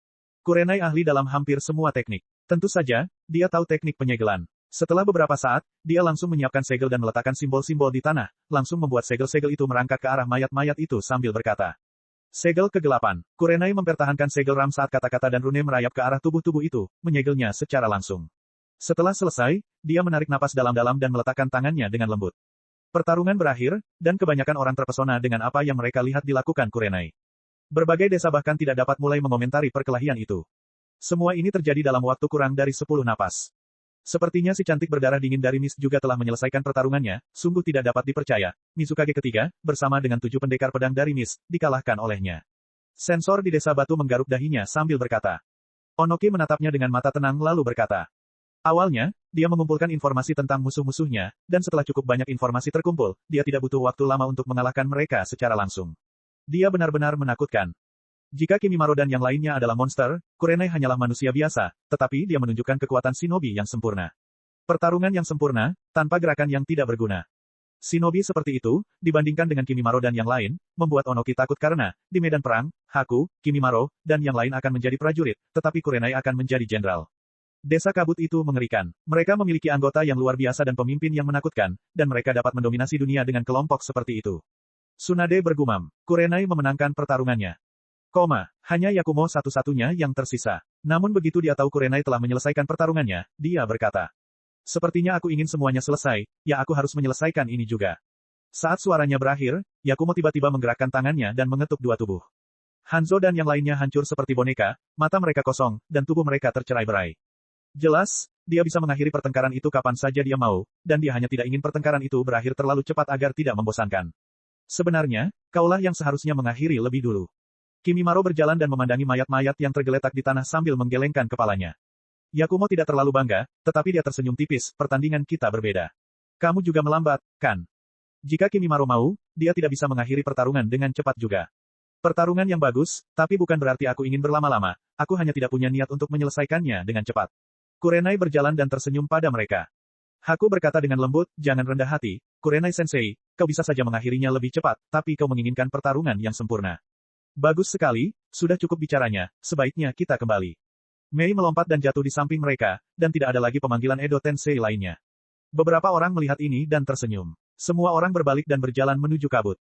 Kurenai ahli dalam hampir semua teknik. Tentu saja, dia tahu teknik penyegelan. Setelah beberapa saat, dia langsung menyiapkan segel dan meletakkan simbol-simbol di tanah, langsung membuat segel-segel itu merangkak ke arah mayat-mayat itu sambil berkata. Segel kegelapan. Kurenai mempertahankan segel ram saat kata-kata dan rune merayap ke arah tubuh-tubuh itu, menyegelnya secara langsung. Setelah selesai, dia menarik napas dalam-dalam dan meletakkan tangannya dengan lembut. Pertarungan berakhir, dan kebanyakan orang terpesona dengan apa yang mereka lihat dilakukan Kurenai. Berbagai desa bahkan tidak dapat mulai mengomentari perkelahian itu. Semua ini terjadi dalam waktu kurang dari 10 napas. Sepertinya si cantik berdarah dingin dari Mist juga telah menyelesaikan pertarungannya, sungguh tidak dapat dipercaya. Mizukage ketiga, bersama dengan 7 pendekar pedang dari Mist, dikalahkan olehnya. Sensor di desa batu menggaruk dahinya sambil berkata. Onoki menatapnya dengan mata tenang lalu berkata. Awalnya, dia mengumpulkan informasi tentang musuh-musuhnya, dan setelah cukup banyak informasi terkumpul, dia tidak butuh waktu lama untuk mengalahkan mereka secara langsung. Dia benar-benar menakutkan. Jika Kimimaro dan yang lainnya adalah monster, Kurenai hanyalah manusia biasa, tetapi dia menunjukkan kekuatan shinobi yang sempurna. Pertarungan yang sempurna, tanpa gerakan yang tidak berguna. Shinobi seperti itu, dibandingkan dengan Kimimaro dan yang lain, membuat Onoki takut karena, di medan perang, Haku, Kimimaro, dan yang lain akan menjadi prajurit, tetapi Kurenai akan menjadi jenderal. Desa kabut itu mengerikan. Mereka memiliki anggota yang luar biasa dan pemimpin yang menakutkan, dan mereka dapat mendominasi dunia dengan kelompok seperti itu. Tsunade bergumam. Kurenai memenangkan pertarungannya. Hanya Yakumo satu-satunya yang tersisa. Namun begitu dia tahu Kurenai telah menyelesaikan pertarungannya, dia berkata. Sepertinya aku ingin semuanya selesai, ya aku harus menyelesaikan ini juga. Saat suaranya berakhir, Yakumo tiba-tiba menggerakkan tangannya dan mengetuk 2 tubuh. Hanzo dan yang lainnya hancur seperti boneka, mata mereka kosong, dan tubuh mereka tercerai-berai. Jelas, dia bisa mengakhiri pertengkaran itu kapan saja dia mau, dan dia hanya tidak ingin pertengkaran itu berakhir terlalu cepat agar tidak membosankan. Sebenarnya, kaulah yang seharusnya mengakhiri lebih dulu. Kimimaro berjalan dan memandangi mayat-mayat yang tergeletak di tanah sambil menggelengkan kepalanya. Yakumo tidak terlalu bangga, tetapi dia tersenyum tipis, pertandingan kita berbeda. Kamu juga melambat, kan? Jika Kimimaro mau, dia tidak bisa mengakhiri pertarungan dengan cepat juga. Pertarungan yang bagus, tapi bukan berarti aku ingin berlama-lama, aku hanya tidak punya niat untuk menyelesaikannya dengan cepat. Kurenai berjalan dan tersenyum pada mereka. Haku berkata dengan lembut, jangan rendah hati, Kurenai-sensei, kau bisa saja mengakhirinya lebih cepat, tapi kau menginginkan pertarungan yang sempurna. Bagus sekali, sudah cukup bicaranya, sebaiknya kita kembali. Mei melompat dan jatuh di samping mereka, dan tidak ada lagi pemanggilan Edo Tensei lainnya. Beberapa orang melihat ini dan tersenyum. Semua orang berbalik dan berjalan menuju kabut.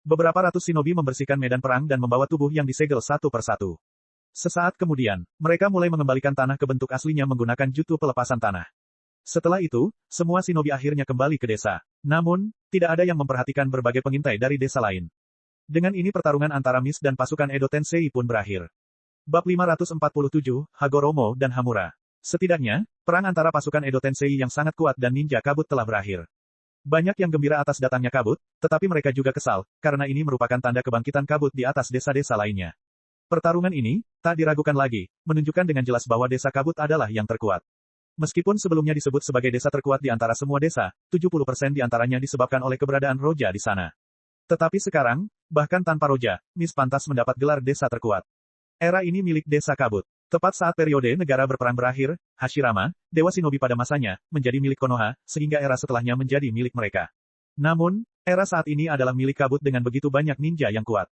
Beberapa ratus shinobi membersihkan medan perang dan membawa tubuh yang disegel satu persatu. Sesaat kemudian, mereka mulai mengembalikan tanah ke bentuk aslinya menggunakan jutsu pelepasan tanah. Setelah itu, semua shinobi akhirnya kembali ke desa. Namun, tidak ada yang memperhatikan berbagai pengintai dari desa lain. Dengan ini pertarungan antara Mist dan pasukan Edo Tensei pun berakhir. Bab 547, Hagoromo dan Hamura. Setidaknya, perang antara pasukan Edo Tensei yang sangat kuat dan ninja kabut telah berakhir. Banyak yang gembira atas datangnya kabut, tetapi mereka juga kesal, karena ini merupakan tanda kebangkitan kabut di atas desa-desa lainnya. Pertarungan ini, tak diragukan lagi, menunjukkan dengan jelas bahwa desa kabut adalah yang terkuat. Meskipun sebelumnya disebut sebagai desa terkuat di antara semua desa, 70% di antaranya disebabkan oleh keberadaan Roja di sana. Tetapi sekarang, bahkan tanpa Roja, Nis pantas mendapat gelar desa terkuat. Era ini milik desa kabut. Tepat saat periode negara berperang berakhir, Hashirama, Dewa Shinobi pada masanya, menjadi milik Konoha, sehingga era setelahnya menjadi milik mereka. Namun, era saat ini adalah milik kabut dengan begitu banyak ninja yang kuat.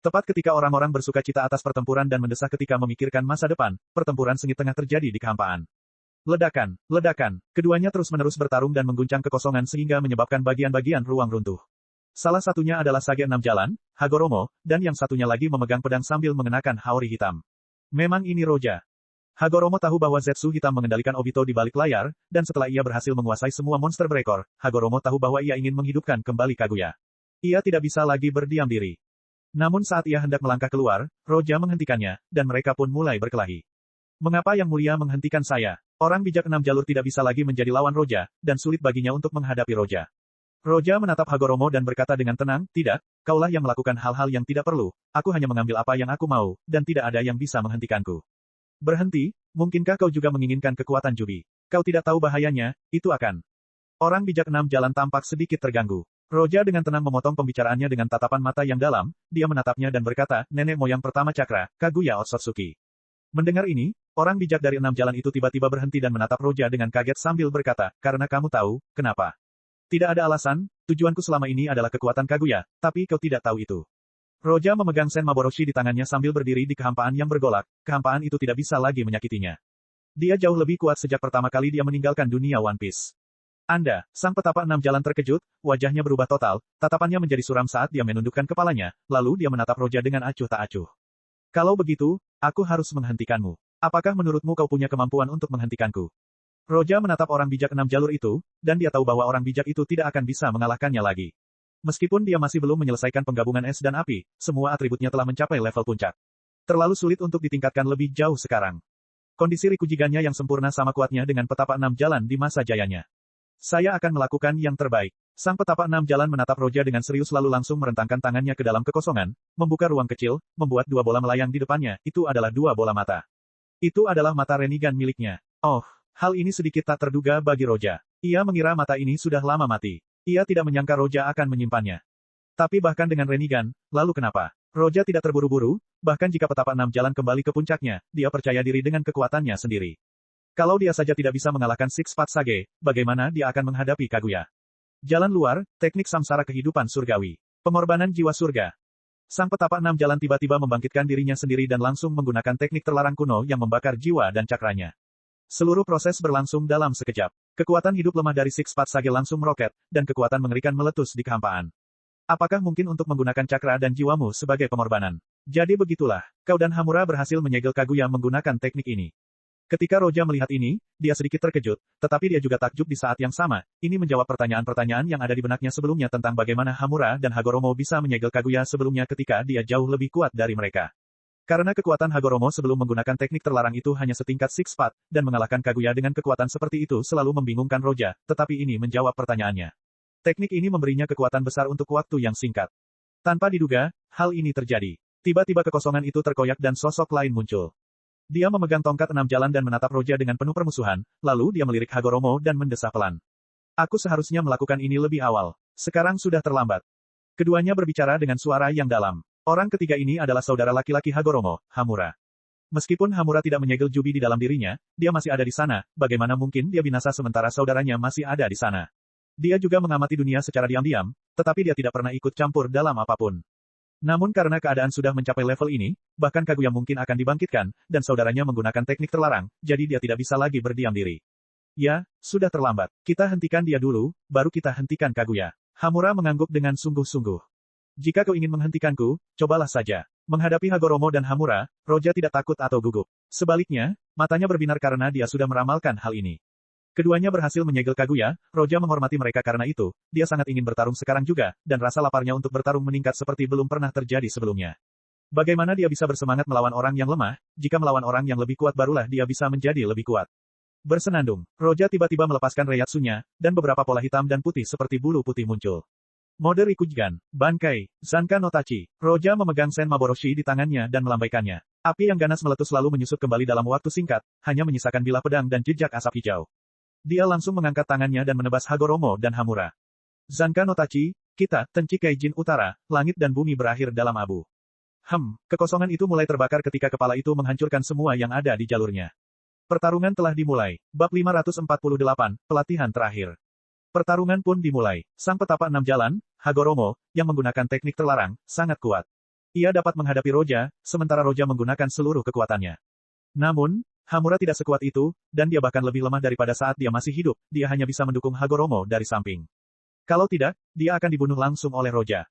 Tepat ketika orang-orang bersuka cita atas pertempuran dan mendesah ketika memikirkan masa depan, pertempuran sengit tengah terjadi di kehampaan. Ledakan, ledakan, keduanya terus-menerus bertarung dan mengguncang kekosongan sehingga menyebabkan bagian-bagian ruang runtuh. Salah satunya adalah Sage 6 Jalan, Hagoromo, dan yang satunya lagi memegang pedang sambil mengenakan haori hitam. Memang ini Roja. Hagoromo tahu bahwa Zetsu hitam mengendalikan Obito di balik layar, dan setelah ia berhasil menguasai semua monster berekor, Hagoromo tahu bahwa ia ingin menghidupkan kembali Kaguya. Ia tidak bisa lagi berdiam diri. Namun saat ia hendak melangkah keluar, Roja menghentikannya, dan mereka pun mulai berkelahi. Mengapa Yang Mulia menghentikan saya? Orang bijak 6 jalur tidak bisa lagi menjadi lawan Roja, dan sulit baginya untuk menghadapi Roja. Roja menatap Hagoromo dan berkata dengan tenang, tidak, kaulah yang melakukan hal-hal yang tidak perlu, aku hanya mengambil apa yang aku mau, dan tidak ada yang bisa menghentikanku. Berhenti, mungkinkah kau juga menginginkan kekuatan Jubi? Kau tidak tahu bahayanya, itu akan. Orang bijak 6 jalan tampak sedikit terganggu. Roja dengan tenang memotong pembicaraannya dengan tatapan mata yang dalam, dia menatapnya dan berkata, nenek moyang pertama Cakra, Kaguya Otsutsuki. Mendengar ini, orang bijak dari 6 jalan itu tiba-tiba berhenti dan menatap Roja dengan kaget sambil berkata, karena kamu tahu, kenapa? Tidak ada alasan, tujuanku selama ini adalah kekuatan Kaguya, tapi kau tidak tahu itu. Roja memegang Sen Maboroshi di tangannya sambil berdiri di kehampaan yang bergolak, kehampaan itu tidak bisa lagi menyakitinya. Dia jauh lebih kuat sejak pertama kali dia meninggalkan dunia One Piece. Anda, sang petapa 6 jalan terkejut, wajahnya berubah total, tatapannya menjadi suram saat dia menundukkan kepalanya, lalu dia menatap Roja dengan acuh tak acuh. Kalau begitu, aku harus menghentikanmu. Apakah menurutmu kau punya kemampuan untuk menghentikanku? Roja menatap orang bijak 6 jalur itu, dan dia tahu bahwa orang bijak itu tidak akan bisa mengalahkannya lagi. Meskipun dia masih belum menyelesaikan penggabungan es dan api, semua atributnya telah mencapai level puncak. Terlalu sulit untuk ditingkatkan lebih jauh sekarang. Kondisi Rikujigannya yang sempurna sama kuatnya dengan petapa 6 jalan di masa jayanya. Saya akan melakukan yang terbaik. Sang petapa 6 jalan menatap Roja dengan serius lalu langsung merentangkan tangannya ke dalam kekosongan, membuka ruang kecil, membuat 2 bola melayang di depannya, itu adalah 2 bola mata. Itu adalah mata Renigan miliknya. Oh. Hal ini sedikit tak terduga bagi Roja. Ia mengira mata ini sudah lama mati. Ia tidak menyangka Roja akan menyimpannya. Tapi bahkan dengan Renigan, lalu kenapa? Roja tidak terburu-buru, bahkan jika petapa 6 jalan kembali ke puncaknya, dia percaya diri dengan kekuatannya sendiri. Kalau dia saja tidak bisa mengalahkan Six Path Sage, bagaimana dia akan menghadapi Kaguya? Jalan luar, teknik samsara kehidupan surgawi. Pengorbanan jiwa surga. Sang petapa 6 jalan tiba-tiba membangkitkan dirinya sendiri dan langsung menggunakan teknik terlarang kuno yang membakar jiwa dan cakranya. Seluruh proses berlangsung dalam sekejap. Kekuatan hidup lemah dari Six Path Sage langsung meroket, dan kekuatan mengerikan meletus di kehampaan. Apakah mungkin untuk menggunakan cakra dan jiwamu sebagai pengorbanan? Jadi begitulah, kau dan Hamura berhasil menyegel Kaguya menggunakan teknik ini. Ketika Roja melihat ini, dia sedikit terkejut, tetapi dia juga takjub di saat yang sama. Ini menjawab pertanyaan-pertanyaan yang ada di benaknya sebelumnya tentang bagaimana Hamura dan Hagoromo bisa menyegel Kaguya sebelumnya ketika dia jauh lebih kuat dari mereka. Karena kekuatan Hagoromo sebelum menggunakan teknik terlarang itu hanya setingkat Six Path, dan mengalahkan Kaguya dengan kekuatan seperti itu selalu membingungkan Roja, tetapi ini menjawab pertanyaannya. Teknik ini memberinya kekuatan besar untuk waktu yang singkat. Tanpa diduga, hal ini terjadi. Tiba-tiba kekosongan itu terkoyak dan sosok lain muncul. Dia memegang tongkat 6 jalan dan menatap Roja dengan penuh permusuhan, lalu dia melirik Hagoromo dan mendesah pelan. Aku seharusnya melakukan ini lebih awal. Sekarang sudah terlambat. Keduanya berbicara dengan suara yang dalam. Orang ketiga ini adalah saudara laki-laki Hagoromo, Hamura. Meskipun Hamura tidak menyegel Jubi di dalam dirinya, dia masih ada di sana, bagaimana mungkin dia binasa sementara saudaranya masih ada di sana. Dia juga mengamati dunia secara diam-diam, tetapi dia tidak pernah ikut campur dalam apapun. Namun karena keadaan sudah mencapai level ini, bahkan Kaguya mungkin akan dibangkitkan, dan saudaranya menggunakan teknik terlarang, jadi dia tidak bisa lagi berdiam diri. Ya, sudah terlambat. Kita hentikan dia dulu, baru kita hentikan Kaguya. Hamura mengangguk dengan sungguh-sungguh. Jika kau ingin menghentikanku, cobalah saja. Menghadapi Hagoromo dan Hamura, Roja tidak takut atau gugup. Sebaliknya, matanya berbinar karena dia sudah meramalkan hal ini. Keduanya berhasil menyegel Kaguya, Roja menghormati mereka karena itu, dia sangat ingin bertarung sekarang juga, dan rasa laparnya untuk bertarung meningkat seperti belum pernah terjadi sebelumnya. Bagaimana dia bisa bersemangat melawan orang yang lemah, jika melawan orang yang lebih kuat barulah dia bisa menjadi lebih kuat. Bersenandung, Roja tiba-tiba melepaskan Reiatsunya, dan beberapa pola hitam dan putih seperti bulu putih muncul. Mode Rikujigan, Bankai, Zanka no Tachi. Roja memegang Sen Maboroshi di tangannya dan melambaikannya. Api yang ganas meletus lalu menyusut kembali dalam waktu singkat, hanya menyisakan bilah pedang dan jejak asap hijau. Dia langsung mengangkat tangannya dan menebas Hagoromo dan Hamura. Zanka no Tachi, kita, Tenchi Kaijin Utara, langit dan bumi berakhir dalam abu. Kekosongan itu mulai terbakar ketika kepala itu menghancurkan semua yang ada di jalurnya. Pertarungan telah dimulai. Bab 548, Pelatihan Terakhir. Pertarungan pun dimulai. Sang petapa 6 jalan, Hagoromo, yang menggunakan teknik terlarang, sangat kuat. Ia dapat menghadapi Roja, sementara Roja menggunakan seluruh kekuatannya. Namun, Hamura tidak sekuat itu, dan dia bahkan lebih lemah daripada saat dia masih hidup, dia hanya bisa mendukung Hagoromo dari samping. Kalau tidak, dia akan dibunuh langsung oleh Roja.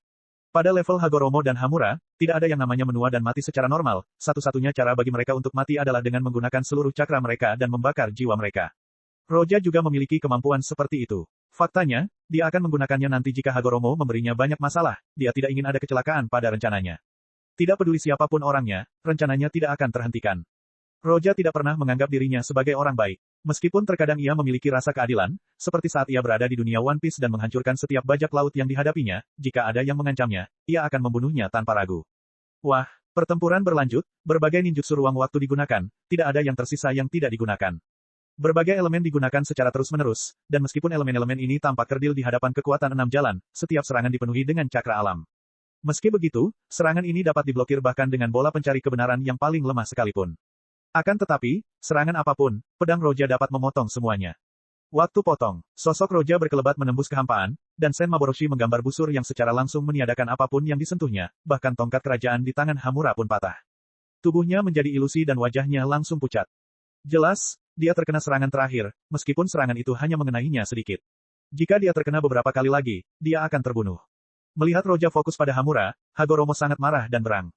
Pada level Hagoromo dan Hamura, tidak ada yang namanya menua dan mati secara normal, satu-satunya cara bagi mereka untuk mati adalah dengan menggunakan seluruh cakra mereka dan membakar jiwa mereka. Roja juga memiliki kemampuan seperti itu. Faktanya, dia akan menggunakannya nanti jika Hagoromo memberinya banyak masalah, dia tidak ingin ada kecelakaan pada rencananya. Tidak peduli siapapun orangnya, rencananya tidak akan terhentikan. Roja tidak pernah menganggap dirinya sebagai orang baik. Meskipun terkadang ia memiliki rasa keadilan, seperti saat ia berada di dunia One Piece dan menghancurkan setiap bajak laut yang dihadapinya, jika ada yang mengancamnya, ia akan membunuhnya tanpa ragu. Wah, pertempuran berlanjut, berbagai ninjutsu ruang waktu digunakan, tidak ada yang tersisa yang tidak digunakan. Berbagai elemen digunakan secara terus-menerus, dan meskipun elemen-elemen ini tampak kerdil di hadapan kekuatan 6 jalan, setiap serangan dipenuhi dengan cakra alam. Meski begitu, serangan ini dapat diblokir bahkan dengan bola pencari kebenaran yang paling lemah sekalipun. Akan tetapi, serangan apapun, pedang Roja dapat memotong semuanya. Waktu potong, sosok Roja berkelebat menembus kehampaan, dan Sen Maboroshi menggambar busur yang secara langsung meniadakan apapun yang disentuhnya, bahkan tongkat kerajaan di tangan Hamura pun patah. Tubuhnya menjadi ilusi dan wajahnya langsung pucat. Jelas, dia terkena serangan terakhir, meskipun serangan itu hanya mengenainya sedikit. Jika dia terkena beberapa kali lagi, dia akan terbunuh. Melihat Roja fokus pada Hamura, Hagoromo sangat marah dan berang.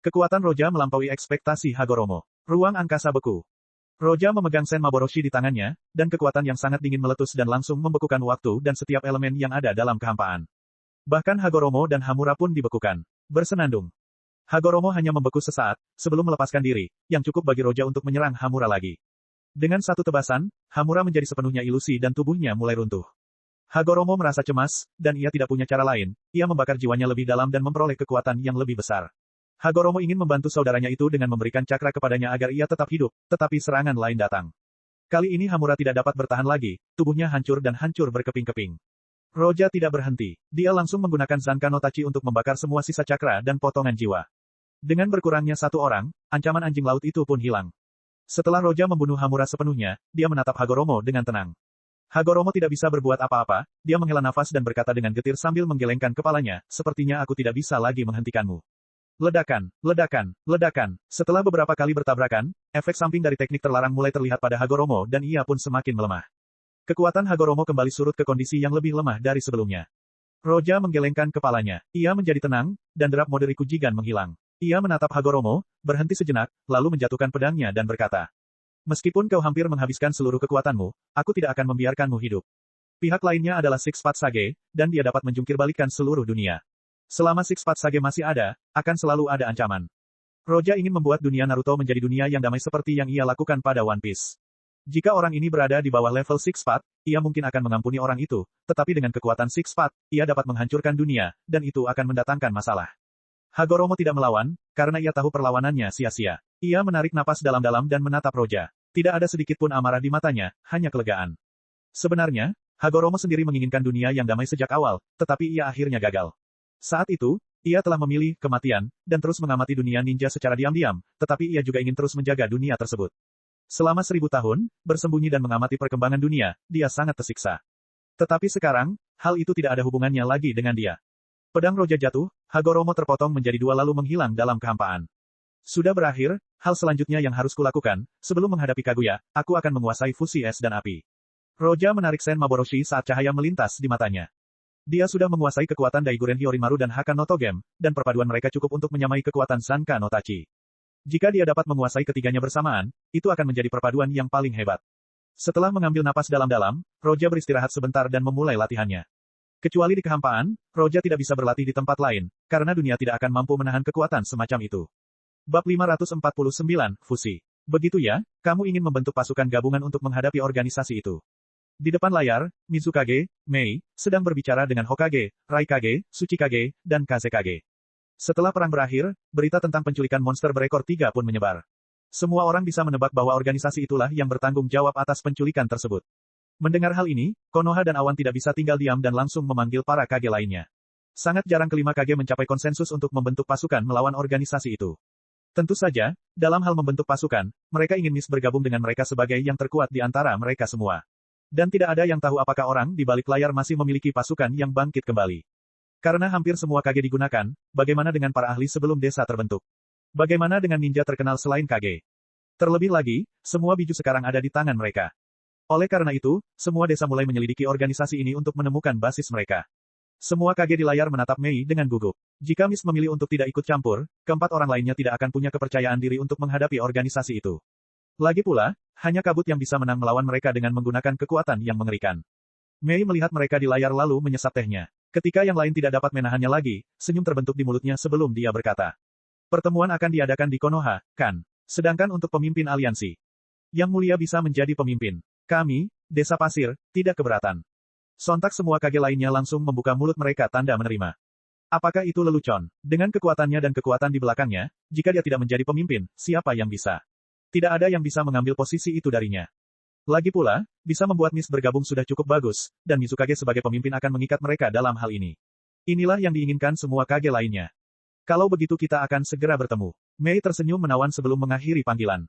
Kekuatan Roja melampaui ekspektasi Hagoromo. Ruang angkasa beku. Roja memegang Sen Maboroshi di tangannya, dan kekuatan yang sangat dingin meletus dan langsung membekukan waktu dan setiap elemen yang ada dalam kehampaan. Bahkan Hagoromo dan Hamura pun dibekukan. Bersenandung. Hagoromo hanya membeku sesaat, sebelum melepaskan diri, yang cukup bagi Roja untuk menyerang Hamura lagi. Dengan satu tebasan, Hamura menjadi sepenuhnya ilusi dan tubuhnya mulai runtuh. Hagoromo merasa cemas, dan ia tidak punya cara lain, ia membakar jiwanya lebih dalam dan memperoleh kekuatan yang lebih besar. Hagoromo ingin membantu saudaranya itu dengan memberikan cakra kepadanya agar ia tetap hidup, tetapi serangan lain datang. Kali ini Hamura tidak dapat bertahan lagi, tubuhnya hancur dan hancur berkeping-keping. Roja tidak berhenti, dia langsung menggunakan Zanka no Tachi untuk membakar semua sisa cakra dan potongan jiwa. Dengan berkurangnya satu orang, ancaman anjing laut itu pun hilang. Setelah Roja membunuh Hamura sepenuhnya, dia menatap Hagoromo dengan tenang. Hagoromo tidak bisa berbuat apa-apa, dia menghela nafas dan berkata dengan getir sambil menggelengkan kepalanya, sepertinya aku tidak bisa lagi menghentikanmu. Ledakan, ledakan, ledakan. Setelah beberapa kali bertabrakan, efek samping dari teknik terlarang mulai terlihat pada Hagoromo dan ia pun semakin melemah. Kekuatan Hagoromo kembali surut ke kondisi yang lebih lemah dari sebelumnya. Roja menggelengkan kepalanya. Ia menjadi tenang, dan derap mode Rikujigan menghilang. Ia menatap Hagoromo, berhenti sejenak, lalu menjatuhkan pedangnya dan berkata, "Meskipun kau hampir menghabiskan seluruh kekuatanmu, aku tidak akan membiarkanmu hidup." Pihak lainnya adalah Six Path Sage, dan dia dapat menjungkir balikan seluruh dunia. Selama Six Path Sage masih ada, akan selalu ada ancaman. Roja ingin membuat dunia Naruto menjadi dunia yang damai seperti yang ia lakukan pada One Piece. Jika orang ini berada di bawah level Six Path, ia mungkin akan mengampuni orang itu, tetapi dengan kekuatan Six Path, ia dapat menghancurkan dunia, dan itu akan mendatangkan masalah. Hagoromo tidak melawan, karena ia tahu perlawanannya sia-sia. Ia menarik napas dalam-dalam dan menatap Roja. Tidak ada sedikit pun amarah di matanya, hanya kelegaan. Sebenarnya, Hagoromo sendiri menginginkan dunia yang damai sejak awal, tetapi ia akhirnya gagal. Saat itu, ia telah memilih kematian, dan terus mengamati dunia ninja secara diam-diam, tetapi ia juga ingin terus menjaga dunia tersebut. Selama 1000 tahun, bersembunyi dan mengamati perkembangan dunia, dia sangat tersiksa. Tetapi sekarang, hal itu tidak ada hubungannya lagi dengan dia. Pedang Roja jatuh, Hagoromo terpotong menjadi dua lalu menghilang dalam kehampaan. Sudah berakhir, hal selanjutnya yang harus kulakukan, sebelum menghadapi Kaguya, aku akan menguasai fusi es dan api. Roja menarik Sen Maboroshi saat cahaya melintas di matanya. Dia sudah menguasai kekuatan Daiguren Hyorimaru dan Hakan no Togem, dan perpaduan mereka cukup untuk menyamai kekuatan Zanka no Tachi. Jika dia dapat menguasai ketiganya bersamaan, itu akan menjadi perpaduan yang paling hebat. Setelah mengambil napas dalam-dalam, Roja beristirahat sebentar dan memulai latihannya. Kecuali di kehampaan, Roja tidak bisa berlatih di tempat lain, karena dunia tidak akan mampu menahan kekuatan semacam itu. Bab 549, Fusi. Begitu ya, kamu ingin membentuk pasukan gabungan untuk menghadapi organisasi itu. Di depan layar, Mizukage, Mei, sedang berbicara dengan Hokage, Raikage, Tsuchikage, dan Kazekage. Setelah perang berakhir, berita tentang penculikan monster berekor 3 pun menyebar. Semua orang bisa menebak bahwa organisasi itulah yang bertanggung jawab atas penculikan tersebut. Mendengar hal ini, Konoha dan Awan tidak bisa tinggal diam dan langsung memanggil para kage lainnya. Sangat jarang kelima kage mencapai konsensus untuk membentuk pasukan melawan organisasi itu. Tentu saja, dalam hal membentuk pasukan, mereka ingin Mist bergabung dengan mereka sebagai yang terkuat di antara mereka semua. Dan tidak ada yang tahu apakah orang di balik layar masih memiliki pasukan yang bangkit kembali. Karena hampir semua kage digunakan, bagaimana dengan para ahli sebelum desa terbentuk? Bagaimana dengan ninja terkenal selain kage? Terlebih lagi, semua biju sekarang ada di tangan mereka. Oleh karena itu, semua desa mulai menyelidiki organisasi ini untuk menemukan basis mereka. Semua kage di layar menatap Mei dengan gugup. Jika Mist memilih untuk tidak ikut campur, keempat orang lainnya tidak akan punya kepercayaan diri untuk menghadapi organisasi itu. Lagi pula, hanya kabut yang bisa menang melawan mereka dengan menggunakan kekuatan yang mengerikan. Mei melihat mereka di layar lalu menyesap tehnya. Ketika yang lain tidak dapat menahannya lagi, senyum terbentuk di mulutnya sebelum dia berkata. Pertemuan akan diadakan di Konoha, kan? Sedangkan untuk pemimpin aliansi, Yang Mulia bisa menjadi pemimpin. Kami, Desa Pasir, tidak keberatan. Sontak semua kage lainnya langsung membuka mulut mereka tanda menerima. Apakah itu lelucon? Dengan kekuatannya dan kekuatan di belakangnya, jika dia tidak menjadi pemimpin, siapa yang bisa? Tidak ada yang bisa mengambil posisi itu darinya. Lagi pula, bisa membuat Mist bergabung sudah cukup bagus, dan Mizukage sebagai pemimpin akan mengikat mereka dalam hal ini. Inilah yang diinginkan semua kage lainnya. Kalau begitu kita akan segera bertemu. Mei tersenyum menawan sebelum mengakhiri panggilan.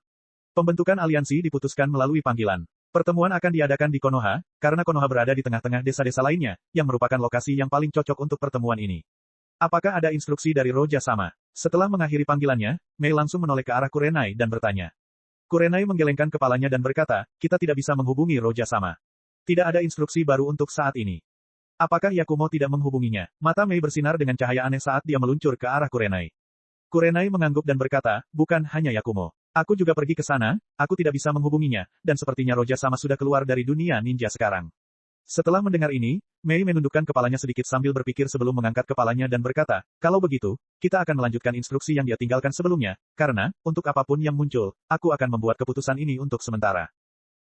Pembentukan aliansi diputuskan melalui panggilan. Pertemuan akan diadakan di Konoha, karena Konoha berada di tengah-tengah desa-desa lainnya, yang merupakan lokasi yang paling cocok untuk pertemuan ini. Apakah ada instruksi dari Roja Sama? Setelah mengakhiri panggilannya, Mei langsung menoleh ke arah Kurenai dan bertanya. Kurenai menggelengkan kepalanya dan berkata, kita tidak bisa menghubungi Roja Sama. Tidak ada instruksi baru untuk saat ini. Apakah Yakumo tidak menghubunginya? Mata Mei bersinar dengan cahaya aneh saat dia meluncur ke arah Kurenai. Kurenai mengangguk dan berkata, bukan hanya Yakumo. Aku juga pergi ke sana, aku tidak bisa menghubunginya, dan sepertinya Roja Sama sudah keluar dari dunia ninja sekarang. Setelah mendengar ini, Mei menundukkan kepalanya sedikit sambil berpikir sebelum mengangkat kepalanya dan berkata, kalau begitu, kita akan melanjutkan instruksi yang dia tinggalkan sebelumnya, karena, untuk apapun yang muncul, aku akan membuat keputusan ini untuk sementara.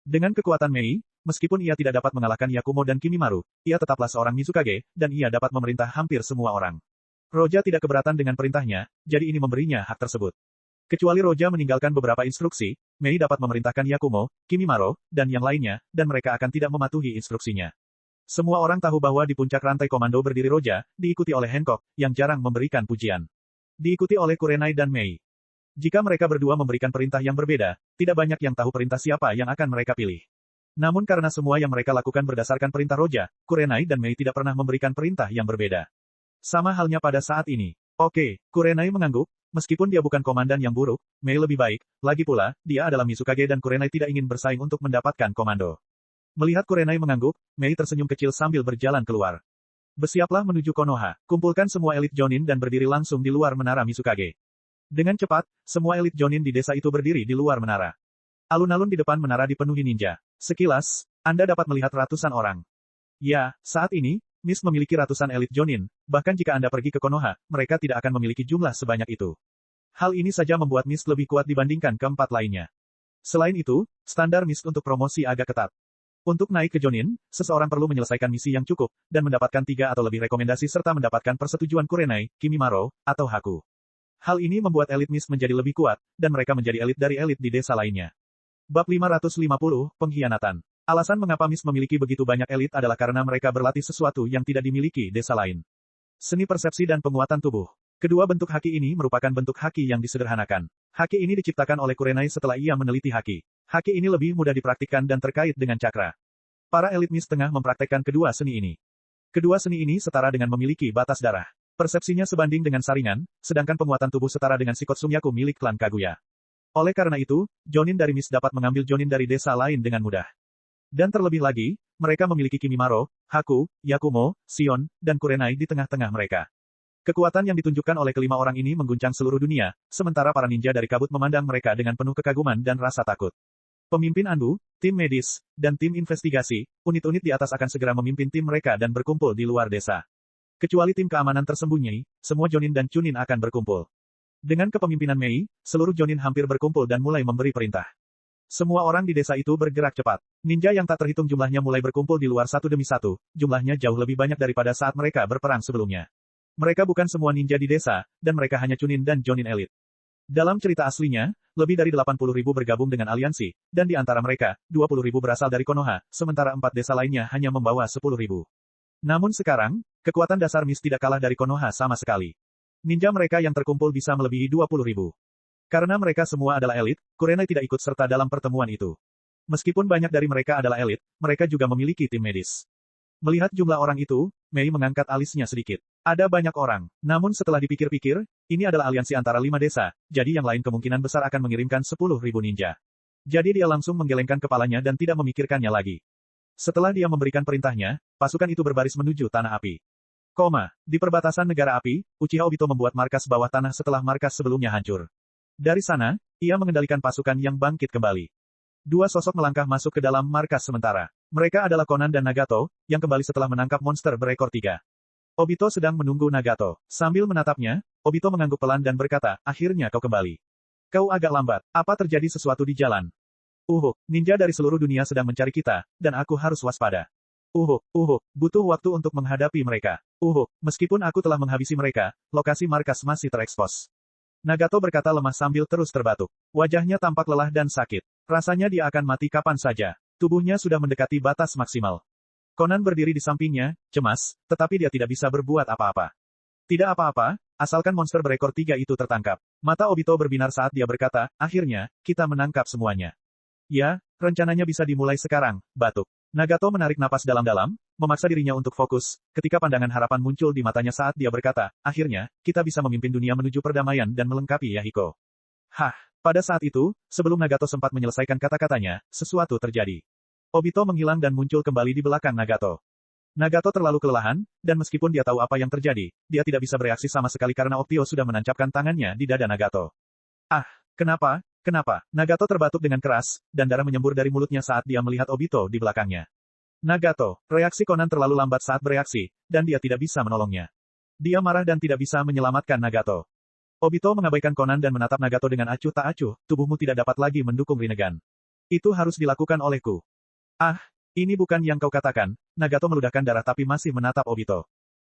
Dengan kekuatan Mei, meskipun ia tidak dapat mengalahkan Yakumo dan Kimimaru, ia tetaplah seorang Mizukage, dan ia dapat memerintah hampir semua orang. Roja tidak keberatan dengan perintahnya, jadi ini memberinya hak tersebut. Kecuali Roja meninggalkan beberapa instruksi, Mei dapat memerintahkan Yakumo, Kimimaro, dan yang lainnya, dan mereka akan tidak mematuhi instruksinya. Semua orang tahu bahwa di puncak rantai komando berdiri Roja, diikuti oleh Hancock, yang jarang memberikan pujian. Diikuti oleh Kurenai dan Mei. Jika mereka berdua memberikan perintah yang berbeda, tidak banyak yang tahu perintah siapa yang akan mereka pilih. Namun karena semua yang mereka lakukan berdasarkan perintah Roja, Kurenai dan Mei tidak pernah memberikan perintah yang berbeda. Sama halnya pada saat ini. Oke, Kurenai mengangguk. Meskipun dia bukan komandan yang buruk, Mei lebih baik, lagi pula, dia adalah Mizukage dan Kurenai tidak ingin bersaing untuk mendapatkan komando. Melihat Kurenai mengangguk, Mei tersenyum kecil sambil berjalan keluar. Bersiaplah menuju Konoha, kumpulkan semua elit Jonin dan berdiri langsung di luar menara Mizukage. Dengan cepat, semua elit Jonin di desa itu berdiri di luar menara. Alun-alun di depan menara dipenuhi ninja. Sekilas, Anda dapat melihat ratusan orang. Ya, saat ini, Mist memiliki ratusan elit Jonin, bahkan jika Anda pergi ke Konoha, mereka tidak akan memiliki jumlah sebanyak itu. Hal ini saja membuat Mist lebih kuat dibandingkan keempat lainnya. Selain itu, standar Mist untuk promosi agak ketat. Untuk naik ke Jonin, seseorang perlu menyelesaikan misi yang cukup, dan mendapatkan 3 atau lebih rekomendasi serta mendapatkan persetujuan Kurenai, Kimimaro, atau Haku. Hal ini membuat elit Mist menjadi lebih kuat, dan mereka menjadi elit dari elit di desa lainnya. Bab 550, Pengkhianatan. Alasan mengapa Mist memiliki begitu banyak elit adalah karena mereka berlatih sesuatu yang tidak dimiliki desa lain. Seni persepsi dan penguatan tubuh. Kedua bentuk haki ini merupakan bentuk haki yang disederhanakan. Haki ini diciptakan oleh Kurenai setelah ia meneliti haki. Haki ini lebih mudah dipraktikkan dan terkait dengan cakra. Para elit Mist tengah mempraktekkan kedua seni ini. Kedua seni ini setara dengan memiliki batas darah. Persepsinya sebanding dengan saringan, sedangkan penguatan tubuh setara dengan sikot Sumyaku milik klan Kaguya. Oleh karena itu, Jonin dari Mist dapat mengambil Jonin dari desa lain dengan mudah. Dan terlebih lagi, mereka memiliki Kimimaro, Haku, Yakumo, Sion, dan Kurenai di tengah-tengah mereka. Kekuatan yang ditunjukkan oleh kelima orang ini mengguncang seluruh dunia, sementara para ninja dari kabut memandang mereka dengan penuh kekaguman dan rasa takut. Pemimpin Andu, tim medis, dan tim investigasi, unit-unit di atas akan segera memimpin tim mereka dan berkumpul di luar desa. Kecuali tim keamanan tersembunyi, semua Jonin dan Chunin akan berkumpul. Dengan kepemimpinan Mei, seluruh Jonin hampir berkumpul dan mulai memberi perintah. Semua orang di desa itu bergerak cepat. Ninja yang tak terhitung jumlahnya mulai berkumpul di luar satu demi satu, jumlahnya jauh lebih banyak daripada saat mereka berperang sebelumnya. Mereka bukan semua ninja di desa, dan mereka hanya Chunin dan Jonin elit. Dalam cerita aslinya, lebih dari 80.000 bergabung dengan aliansi, dan di antara mereka, 20.000 berasal dari Konoha, sementara 4 desa lainnya hanya membawa 10.000. Namun sekarang, kekuatan dasar Mist tidak kalah dari Konoha sama sekali. Ninja mereka yang terkumpul bisa melebihi 20.000. Karena mereka semua adalah elit, Kurenai tidak ikut serta dalam pertemuan itu. Meskipun banyak dari mereka adalah elit, mereka juga memiliki tim medis. Melihat jumlah orang itu, Mei mengangkat alisnya sedikit. Ada banyak orang. Namun setelah dipikir-pikir, ini adalah aliansi antara 5 desa, jadi yang lain kemungkinan besar akan mengirimkan 10.000 ninja. Jadi dia langsung menggelengkan kepalanya dan tidak memikirkannya lagi. Setelah dia memberikan perintahnya, pasukan itu berbaris menuju tanah api. Di perbatasan negara api, Uchiha Obito membuat markas bawah tanah setelah markas sebelumnya hancur. Dari sana, ia mengendalikan pasukan yang bangkit kembali. Dua sosok melangkah masuk ke dalam markas sementara. Mereka adalah Conan dan Nagato, yang kembali setelah menangkap monster berekor 3. Obito sedang menunggu Nagato. Sambil menatapnya, Obito mengangguk pelan dan berkata, akhirnya kau kembali. Kau agak lambat. Apa terjadi sesuatu di jalan? Ninja dari seluruh dunia sedang mencari kita, dan aku harus waspada. Butuh waktu untuk menghadapi mereka. Meskipun aku telah menghabisi mereka, lokasi markas masih terekspos. Nagato berkata lemah sambil terus terbatuk. Wajahnya tampak lelah dan sakit. Rasanya dia akan mati kapan saja. Tubuhnya sudah mendekati batas maksimal. Conan berdiri di sampingnya, cemas, tetapi dia tidak bisa berbuat apa-apa. Tidak apa-apa, asalkan monster berekor 3 itu tertangkap. Mata Obito berbinar saat dia berkata, akhirnya, kita menangkap semuanya. Ya, rencananya bisa dimulai sekarang, batuk. Nagato menarik napas dalam-dalam, memaksa dirinya untuk fokus, ketika pandangan harapan muncul di matanya saat dia berkata, akhirnya, kita bisa memimpin dunia menuju perdamaian dan melengkapi Yahiko. Pada saat itu, sebelum Nagato sempat menyelesaikan kata-katanya, sesuatu terjadi. Obito menghilang dan muncul kembali di belakang Nagato. Nagato terlalu kelelahan, dan meskipun dia tahu apa yang terjadi, dia tidak bisa bereaksi sama sekali karena Optio sudah menancapkan tangannya di dada Nagato. Kenapa? Nagato terbatuk dengan keras, dan darah menyembur dari mulutnya saat dia melihat Obito di belakangnya. Nagato, reaksi Conan terlalu lambat saat bereaksi, dan dia tidak bisa menolongnya. Dia marah dan tidak bisa menyelamatkan Nagato. Obito mengabaikan Conan dan menatap Nagato dengan acuh tak acuh, tubuhmu tidak dapat lagi mendukung Rinnegan. Itu harus dilakukan olehku. Ini bukan yang kau katakan, Nagato meludahkan darah tapi masih menatap Obito.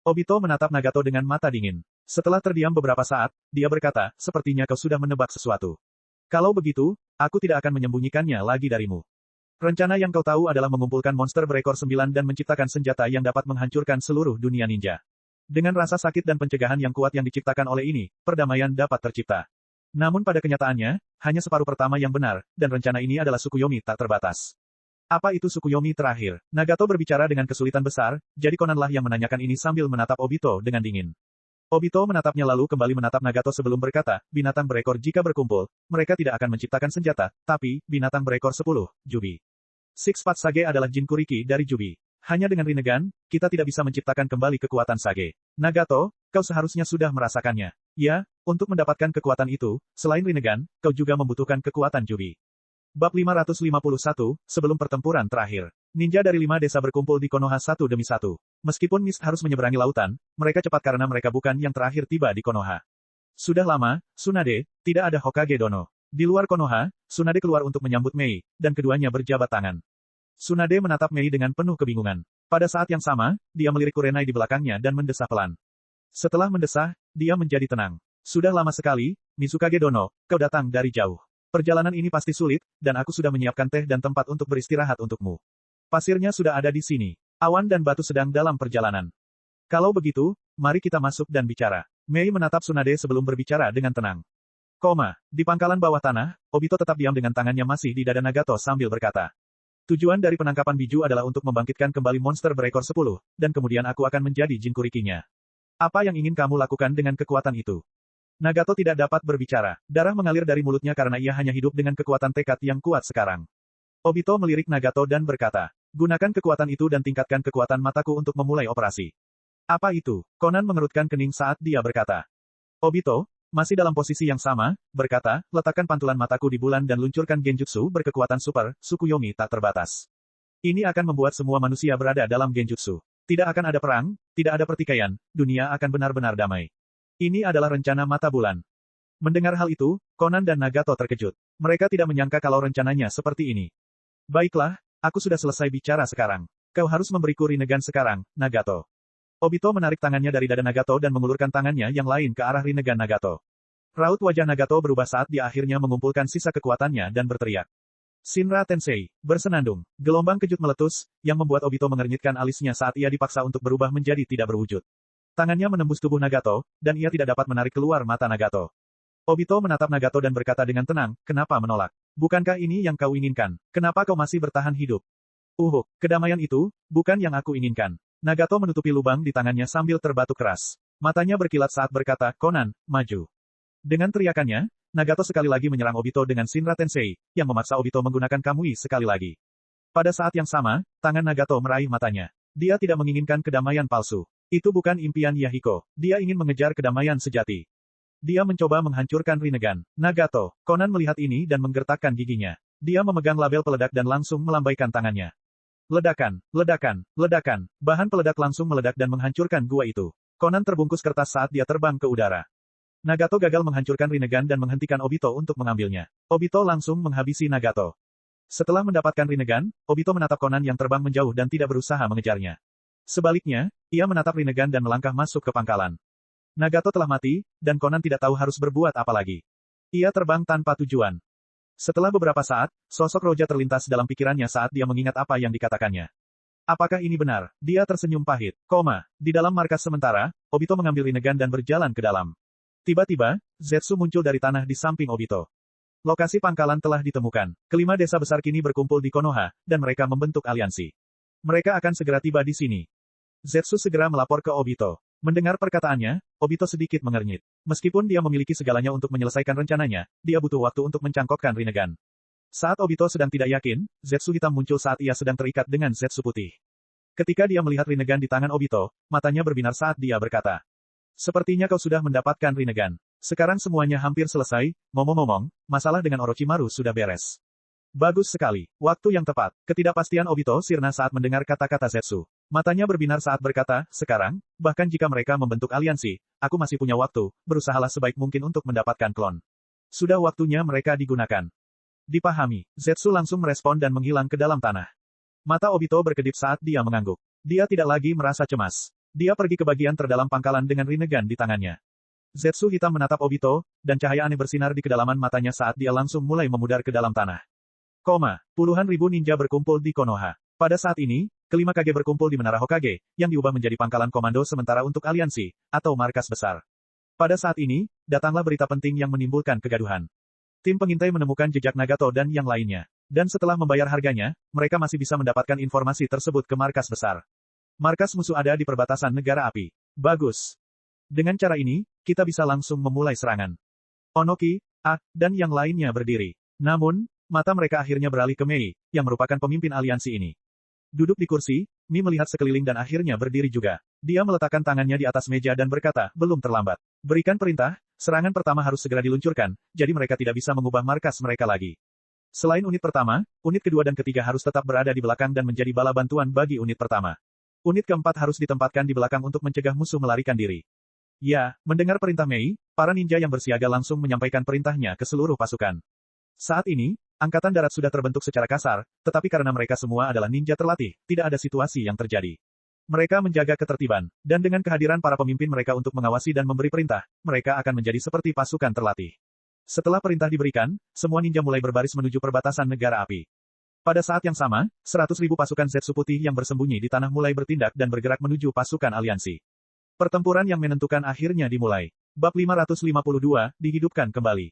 Obito menatap Nagato dengan mata dingin. Setelah terdiam beberapa saat, dia berkata, sepertinya kau sudah menebak sesuatu. Kalau begitu, aku tidak akan menyembunyikannya lagi darimu. Rencana yang kau tahu adalah mengumpulkan monster berekor 9 dan menciptakan senjata yang dapat menghancurkan seluruh dunia ninja. Dengan rasa sakit dan pencegahan yang kuat yang diciptakan oleh ini, perdamaian dapat tercipta. Namun pada kenyataannya, hanya separuh pertama yang benar, dan rencana ini adalah Tsukuyomi tak terbatas. Apa itu Tsukuyomi terakhir? Nagato berbicara dengan kesulitan besar, jadi Conanlah yang menanyakan ini sambil menatap Obito dengan dingin. Obito menatapnya lalu kembali menatap Nagato sebelum berkata, binatang berekor jika berkumpul, mereka tidak akan menciptakan senjata, tapi, binatang berekor 10, Jubi. Six Path Sage adalah Jin Kuriki dari Jubi. Hanya dengan Rinnegan, kita tidak bisa menciptakan kembali kekuatan Sage. Nagato, kau seharusnya sudah merasakannya. Ya, untuk mendapatkan kekuatan itu, selain Rinnegan, kau juga membutuhkan kekuatan Jubi. Bab 551, sebelum pertempuran terakhir. Ninja dari 5 desa berkumpul di Konoha satu demi satu. Meskipun Mist harus menyeberangi lautan, mereka cepat karena mereka bukan yang terakhir tiba di Konoha. Sudah lama, Tsunade, tidak ada Hokage Dono. Di luar Konoha, Tsunade keluar untuk menyambut Mei, dan keduanya berjabat tangan. Tsunade menatap Mei dengan penuh kebingungan. Pada saat yang sama, dia melirik Kurenai di belakangnya dan mendesah pelan. Setelah mendesah, dia menjadi tenang. Sudah lama sekali, Mizukage Dono, kau datang dari jauh. Perjalanan ini pasti sulit, dan aku sudah menyiapkan teh dan tempat untuk beristirahat untukmu. Pasirnya sudah ada di sini. Awan dan batu sedang dalam perjalanan. Kalau begitu, mari kita masuk dan bicara. Mei menatap Tsunade sebelum berbicara dengan tenang. Di pangkalan bawah tanah, Obito tetap diam dengan tangannya masih di dada Nagato sambil berkata. Tujuan dari penangkapan Biju adalah untuk membangkitkan kembali monster berekor 10, dan kemudian aku akan menjadi Jin Kurikinya. Apa yang ingin kamu lakukan dengan kekuatan itu? Nagato tidak dapat berbicara. Darah mengalir dari mulutnya karena ia hanya hidup dengan kekuatan tekad yang kuat sekarang. Obito melirik Nagato dan berkata, gunakan kekuatan itu dan tingkatkan kekuatan mataku untuk memulai operasi. Apa itu? Conan mengerutkan kening saat dia berkata. Obito, masih dalam posisi yang sama, berkata, letakkan pantulan mataku di bulan dan luncurkan genjutsu berkekuatan super, Tsukuyomi tak terbatas. Ini akan membuat semua manusia berada dalam genjutsu. Tidak akan ada perang, tidak ada pertikaian, dunia akan benar-benar damai. Ini adalah rencana mata bulan. Mendengar hal itu, Conan dan Nagato terkejut. Mereka tidak menyangka kalau rencananya seperti ini. Baiklah, aku sudah selesai bicara sekarang. Kau harus memberiku Rinnegan sekarang, Nagato. Obito menarik tangannya dari dada Nagato dan mengulurkan tangannya yang lain ke arah Rinnegan Nagato. Raut wajah Nagato berubah saat dia akhirnya mengumpulkan sisa kekuatannya dan berteriak. Shinra Tensei, bersenandung. Gelombang kejut meletus, yang membuat Obito mengernyitkan alisnya saat ia dipaksa untuk berubah menjadi tidak berwujud. Tangannya menembus tubuh Nagato, dan ia tidak dapat menarik keluar mata Nagato. Obito menatap Nagato dan berkata dengan tenang, kenapa menolak? Bukankah ini yang kau inginkan? Kenapa kau masih bertahan hidup? Kedamaian itu, bukan yang aku inginkan. Nagato menutupi lubang di tangannya sambil terbatuk keras. Matanya berkilat saat berkata, Conan, maju. Dengan teriakannya, Nagato sekali lagi menyerang Obito dengan Shinra Tensei, yang memaksa Obito menggunakan Kamui sekali lagi. Pada saat yang sama, tangan Nagato meraih matanya. Dia tidak menginginkan kedamaian palsu. Itu bukan impian Yahiko. Dia ingin mengejar kedamaian sejati. Dia mencoba menghancurkan Rinnegan. Nagato. Conan melihat ini dan menggertakkan giginya. Dia memegang label peledak dan langsung melambaikan tangannya. Ledakan, ledakan, ledakan. Bahan peledak langsung meledak dan menghancurkan gua itu. Conan terbungkus kertas saat dia terbang ke udara. Nagato gagal menghancurkan Rinnegan dan menghentikan Obito untuk mengambilnya. Obito langsung menghabisi Nagato. Setelah mendapatkan Rinnegan, Obito menatap Conan yang terbang menjauh dan tidak berusaha mengejarnya. Sebaliknya, ia menatap Rinnegan dan melangkah masuk ke pangkalan. Nagato telah mati, dan Conan tidak tahu harus berbuat apa lagi. Ia terbang tanpa tujuan. Setelah beberapa saat, sosok Roja terlintas dalam pikirannya saat dia mengingat apa yang dikatakannya. Apakah ini benar? Dia tersenyum pahit. Di dalam markas sementara, Obito mengambil Rinnegan dan berjalan ke dalam. Tiba-tiba, Zetsu muncul dari tanah di samping Obito. Lokasi pangkalan telah ditemukan. Kelima desa besar kini berkumpul di Konoha, dan mereka membentuk aliansi. Mereka akan segera tiba di sini. Zetsu segera melapor ke Obito. Mendengar perkataannya, Obito sedikit mengernyit. Meskipun dia memiliki segalanya untuk menyelesaikan rencananya, dia butuh waktu untuk mencangkokkan Rinnegan. Saat Obito sedang tidak yakin, Zetsu hitam muncul saat ia sedang terikat dengan Zetsu putih. Ketika dia melihat Rinnegan di tangan Obito, matanya berbinar saat dia berkata. Sepertinya kau sudah mendapatkan Rinnegan. Sekarang semuanya hampir selesai, ngomong-ngomong, masalah dengan Orochimaru sudah beres. Bagus sekali. Waktu yang tepat. Ketidakpastian Obito sirna saat mendengar kata-kata Zetsu. Matanya berbinar saat berkata, sekarang, bahkan jika mereka membentuk aliansi, aku masih punya waktu, berusahalah sebaik mungkin untuk mendapatkan klon. Sudah waktunya mereka digunakan. Dipahami. Zetsu langsung merespon dan menghilang ke dalam tanah. Mata Obito berkedip saat dia mengangguk. Dia tidak lagi merasa cemas. Dia pergi ke bagian terdalam pangkalan dengan Rinnegan di tangannya. Zetsu hitam menatap Obito, dan cahaya aneh bersinar di kedalaman matanya saat dia langsung mulai memudar ke dalam tanah. Puluhan ribu ninja berkumpul di Konoha. Pada saat ini, kelima Kage berkumpul di Menara Hokage, yang diubah menjadi pangkalan komando sementara untuk aliansi, atau markas besar. Pada saat ini, datanglah berita penting yang menimbulkan kegaduhan. Tim pengintai menemukan jejak Nagato dan yang lainnya. Dan setelah membayar harganya, mereka masih bisa mendapatkan informasi tersebut ke markas besar. Markas musuh ada di perbatasan negara api. Bagus. Dengan cara ini, kita bisa langsung memulai serangan. Onoki, dan yang lainnya berdiri. Namun, mata mereka akhirnya beralih ke Mei, yang merupakan pemimpin aliansi ini. Duduk di kursi, Mi melihat sekeliling dan akhirnya berdiri juga. Dia meletakkan tangannya di atas meja dan berkata, belum terlambat. Berikan perintah, serangan pertama harus segera diluncurkan, jadi mereka tidak bisa mengubah markas mereka lagi. Selain unit pertama, unit kedua dan ketiga harus tetap berada di belakang dan menjadi bala bantuan bagi unit pertama. Unit keempat harus ditempatkan di belakang untuk mencegah musuh melarikan diri. Ya, mendengar perintah Mei, para ninja yang bersiaga langsung menyampaikan perintahnya ke seluruh pasukan. Saat ini, Angkatan Darat sudah terbentuk secara kasar, tetapi karena mereka semua adalah ninja terlatih, tidak ada situasi yang terjadi. Mereka menjaga ketertiban, dan dengan kehadiran para pemimpin mereka untuk mengawasi dan memberi perintah, mereka akan menjadi seperti pasukan terlatih. Setelah perintah diberikan, semua ninja mulai berbaris menuju perbatasan negara api. Pada saat yang sama, 100.000 pasukan Zetsu putih yang bersembunyi di tanah mulai bertindak dan bergerak menuju pasukan aliansi. Pertempuran yang menentukan akhirnya dimulai. Bab 552, dihidupkan kembali.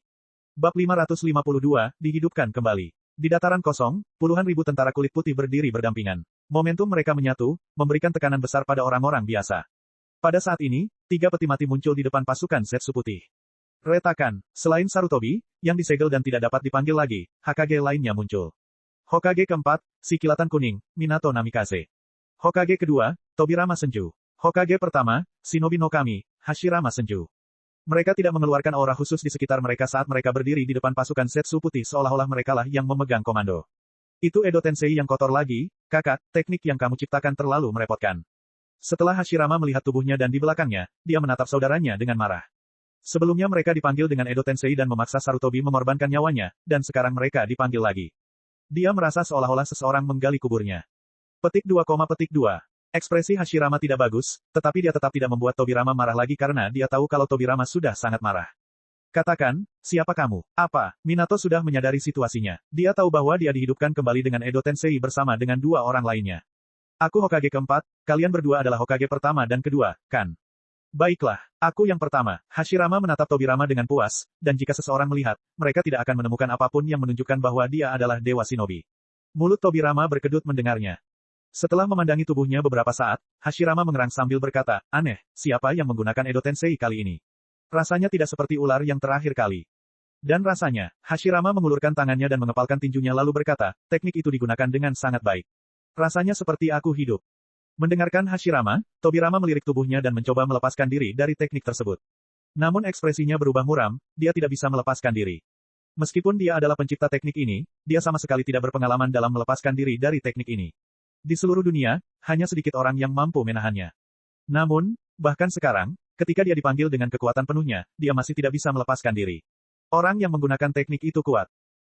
Bab 552, dihidupkan kembali. Di dataran kosong, puluhan ribu tentara kulit putih berdiri berdampingan. Momentum mereka menyatu, memberikan tekanan besar pada orang-orang biasa. Pada saat ini, 3 peti mati muncul di depan pasukan Zetsu putih. Retakan, selain Sarutobi, yang disegel dan tidak dapat dipanggil lagi, Hokage lainnya muncul. Hokage keempat, si kilatan kuning, Minato Namikaze. Hokage kedua, Tobirama Senju. Hokage pertama, Shinobi no Kami, Hashirama Senju. Mereka tidak mengeluarkan aura khusus di sekitar mereka saat mereka berdiri di depan pasukan Zetsu putih seolah-olah merekalah yang memegang komando. Itu Edo Tensei yang kotor lagi, kakak, teknik yang kamu ciptakan terlalu merepotkan. Setelah Hashirama melihat tubuhnya dan di belakangnya, dia menatap saudaranya dengan marah. Sebelumnya mereka dipanggil dengan Edo Tensei dan memaksa Sarutobi mengorbankan nyawanya, dan sekarang mereka dipanggil lagi. Dia merasa seolah-olah seseorang menggali kuburnya. Petik 2, petik 2. Ekspresi Hashirama tidak bagus, tetapi dia tetap tidak membuat Tobirama marah lagi karena dia tahu kalau Tobirama sudah sangat marah. Katakan, siapa kamu? Apa? Minato sudah menyadari situasinya. Dia tahu bahwa dia dihidupkan kembali dengan Edo Tensei bersama dengan dua orang lainnya. Aku Hokage keempat, kalian berdua adalah Hokage pertama dan kedua, kan? Baiklah, aku yang pertama. Hashirama menatap Tobirama dengan puas, dan jika seseorang melihat, mereka tidak akan menemukan apapun yang menunjukkan bahwa dia adalah Dewa Shinobi. Mulut Tobirama berkedut mendengarnya. Setelah memandangi tubuhnya beberapa saat, Hashirama mengerang sambil berkata, aneh, siapa yang menggunakan Edo Tensei kali ini? Rasanya tidak seperti ular yang terakhir kali. Dan rasanya, Hashirama mengulurkan tangannya dan mengepalkan tinjunya lalu berkata, teknik itu digunakan dengan sangat baik. Rasanya seperti aku hidup. Mendengarkan Hashirama, Tobirama melirik tubuhnya dan mencoba melepaskan diri dari teknik tersebut. Namun ekspresinya berubah muram, dia tidak bisa melepaskan diri. Meskipun dia adalah pencipta teknik ini, dia sama sekali tidak berpengalaman dalam melepaskan diri dari teknik ini. Di seluruh dunia, hanya sedikit orang yang mampu menahannya. Namun, bahkan sekarang, ketika dia dipanggil dengan kekuatan penuhnya, dia masih tidak bisa melepaskan diri. Orang yang menggunakan teknik itu kuat.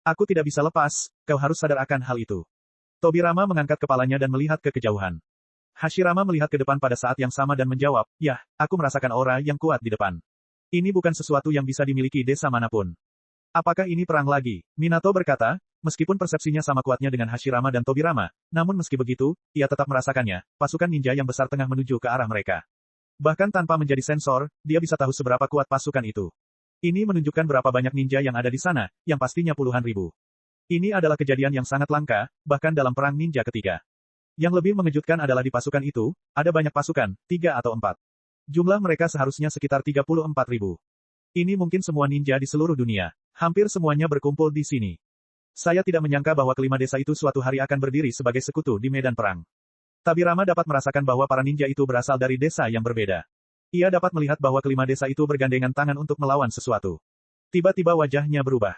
Aku tidak bisa lepas, kau harus sadar akan hal itu. Tobirama mengangkat kepalanya dan melihat ke kejauhan. Hashirama melihat ke depan pada saat yang sama dan menjawab, yah, aku merasakan aura yang kuat di depan. Ini bukan sesuatu yang bisa dimiliki desa manapun. Apakah ini perang lagi? Minato berkata, meskipun persepsinya sama kuatnya dengan Hashirama dan Tobirama, namun meski begitu, ia tetap merasakannya, pasukan ninja yang besar tengah menuju ke arah mereka. Bahkan tanpa menjadi sensor, dia bisa tahu seberapa kuat pasukan itu. Ini menunjukkan berapa banyak ninja yang ada di sana, yang pastinya puluhan ribu. Ini adalah kejadian yang sangat langka, bahkan dalam perang ninja ketiga. Yang lebih mengejutkan adalah di pasukan itu, ada banyak pasukan, 3 atau 4. Jumlah mereka seharusnya sekitar 34 ribu. Ini mungkin semua ninja di seluruh dunia. Hampir semuanya berkumpul di sini. Saya tidak menyangka bahwa kelima desa itu suatu hari akan berdiri sebagai sekutu di medan perang. Tobirama dapat merasakan bahwa para ninja itu berasal dari desa yang berbeda. Ia dapat melihat bahwa kelima desa itu bergandengan tangan untuk melawan sesuatu. Tiba-tiba wajahnya berubah.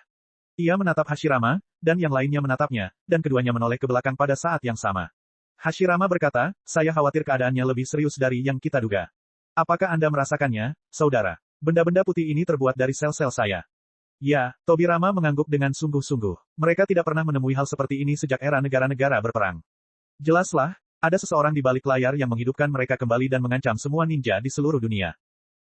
Ia menatap Hashirama, dan yang lainnya menatapnya, dan keduanya menoleh ke belakang pada saat yang sama. Hashirama berkata, saya khawatir keadaannya lebih serius dari yang kita duga. Apakah Anda merasakannya, saudara? Benda-benda putih ini terbuat dari sel-sel saya. Ya, Tobirama mengangguk dengan sungguh-sungguh. Mereka tidak pernah menemui hal seperti ini sejak era negara-negara berperang. Jelaslah, ada seseorang di balik layar yang menghidupkan mereka kembali dan mengancam semua ninja di seluruh dunia.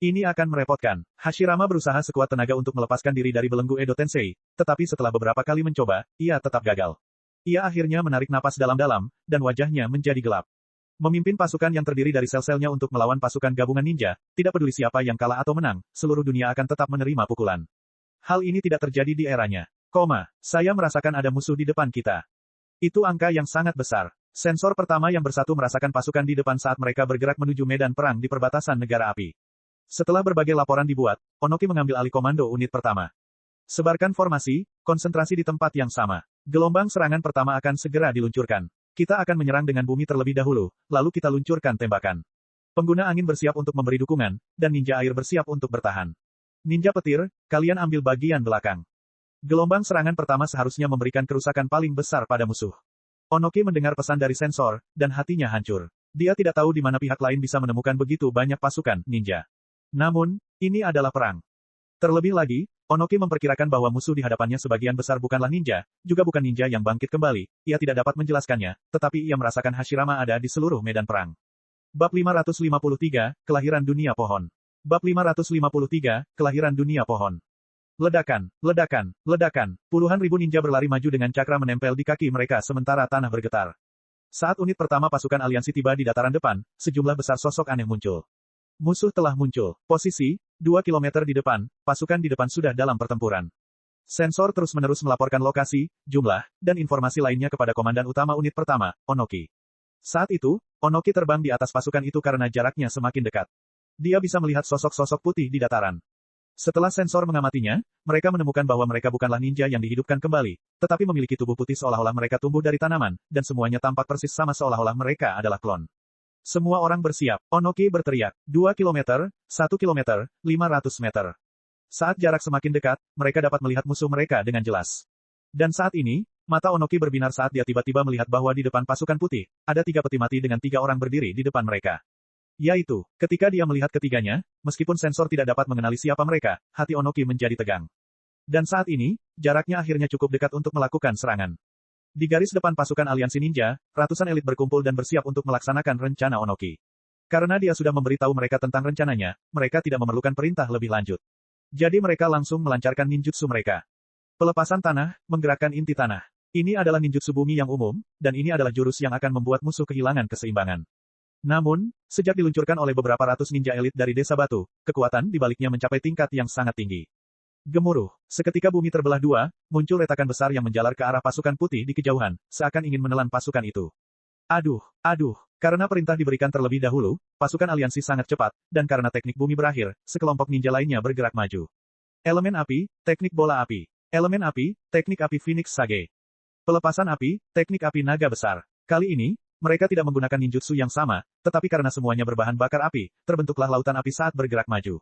Ini akan merepotkan. Hashirama berusaha sekuat tenaga untuk melepaskan diri dari belenggu Edo Tensei, tetapi setelah beberapa kali mencoba, ia tetap gagal. Ia akhirnya menarik napas dalam-dalam, dan wajahnya menjadi gelap. Memimpin pasukan yang terdiri dari sel-selnya untuk melawan pasukan gabungan ninja, tidak peduli siapa yang kalah atau menang, seluruh dunia akan tetap menerima pukulan. Hal ini tidak terjadi di eranya. Saya merasakan ada musuh di depan kita. Itu angka yang sangat besar. Sensor pertama yang bersatu merasakan pasukan di depan saat mereka bergerak menuju medan perang di perbatasan negara api. Setelah berbagai laporan dibuat, Onoki mengambil alih komando unit pertama. Sebarkan formasi, konsentrasi di tempat yang sama. Gelombang serangan pertama akan segera diluncurkan. Kita akan menyerang dengan bumi terlebih dahulu, lalu kita luncurkan tembakan. Pengguna angin bersiap untuk memberi dukungan, dan ninja air bersiap untuk bertahan. Ninja petir, kalian ambil bagian belakang. Gelombang serangan pertama seharusnya memberikan kerusakan paling besar pada musuh. Onoki mendengar pesan dari sensor, dan hatinya hancur. Dia tidak tahu di mana pihak lain bisa menemukan begitu banyak pasukan ninja. Namun, ini adalah perang. Terlebih lagi, Onoki memperkirakan bahwa musuh di hadapannya sebagian besar bukanlah ninja, juga bukan ninja yang bangkit kembali. Ia tidak dapat menjelaskannya, tetapi ia merasakan Hashirama ada di seluruh medan perang. Bab 553, Kelahiran Dunia Pohon. Bab 553, Kelahiran Dunia Pohon. Ledakan, ledakan, ledakan. Puluhan ribu ninja berlari maju dengan cakra menempel di kaki mereka sementara tanah bergetar. Saat unit pertama pasukan aliansi tiba di dataran depan, sejumlah besar sosok aneh muncul. Musuh telah muncul. Posisi, 2 kilometer di depan, pasukan di depan sudah dalam pertempuran. Sensor terus-menerus melaporkan lokasi, jumlah, dan informasi lainnya kepada komandan utama unit pertama, Onoki. Saat itu, Onoki terbang di atas pasukan itu karena jaraknya semakin dekat. Dia bisa melihat sosok-sosok putih di dataran. Setelah sensor mengamatinya, mereka menemukan bahwa mereka bukanlah ninja yang dihidupkan kembali, tetapi memiliki tubuh putih seolah-olah mereka tumbuh dari tanaman, dan semuanya tampak persis sama seolah-olah mereka adalah klon. Semua orang bersiap. Onoki berteriak. 2 kilometer, 1 kilometer, 500 meter. Saat jarak semakin dekat, mereka dapat melihat musuh mereka dengan jelas. Dan saat ini, mata Onoki berbinar saat dia tiba-tiba melihat bahwa di depan pasukan putih, ada 3 peti mati dengan 3 orang berdiri di depan mereka. Yaitu, ketika dia melihat ketiganya, meskipun sensor tidak dapat mengenali siapa mereka, hati Onoki menjadi tegang. Dan saat ini, jaraknya akhirnya cukup dekat untuk melakukan serangan. Di garis depan pasukan aliansi ninja, ratusan elit berkumpul dan bersiap untuk melaksanakan rencana Onoki. Karena dia sudah memberitahu mereka tentang rencananya, mereka tidak memerlukan perintah lebih lanjut. Jadi mereka langsung melancarkan ninjutsu mereka. Pelepasan tanah, menggerakkan inti tanah. Ini adalah ninjutsu bumi yang umum, dan ini adalah jurus yang akan membuat musuh kehilangan keseimbangan. Namun, sejak diluncurkan oleh beberapa ratus ninja elit dari Desa Batu, kekuatan di baliknya mencapai tingkat yang sangat tinggi. Gemuruh. Seketika bumi terbelah dua, muncul retakan besar yang menjalar ke arah pasukan putih di kejauhan, seakan ingin menelan pasukan itu. Aduh, karena perintah diberikan terlebih dahulu, pasukan aliansi sangat cepat, dan karena teknik bumi berakhir, sekelompok ninja lainnya bergerak maju. Elemen api, teknik bola api. Elemen api, teknik api Phoenix Sage. Pelepasan api, teknik api naga besar. Kali ini, mereka tidak menggunakan ninjutsu yang sama, tetapi karena semuanya berbahan bakar api, terbentuklah lautan api saat bergerak maju.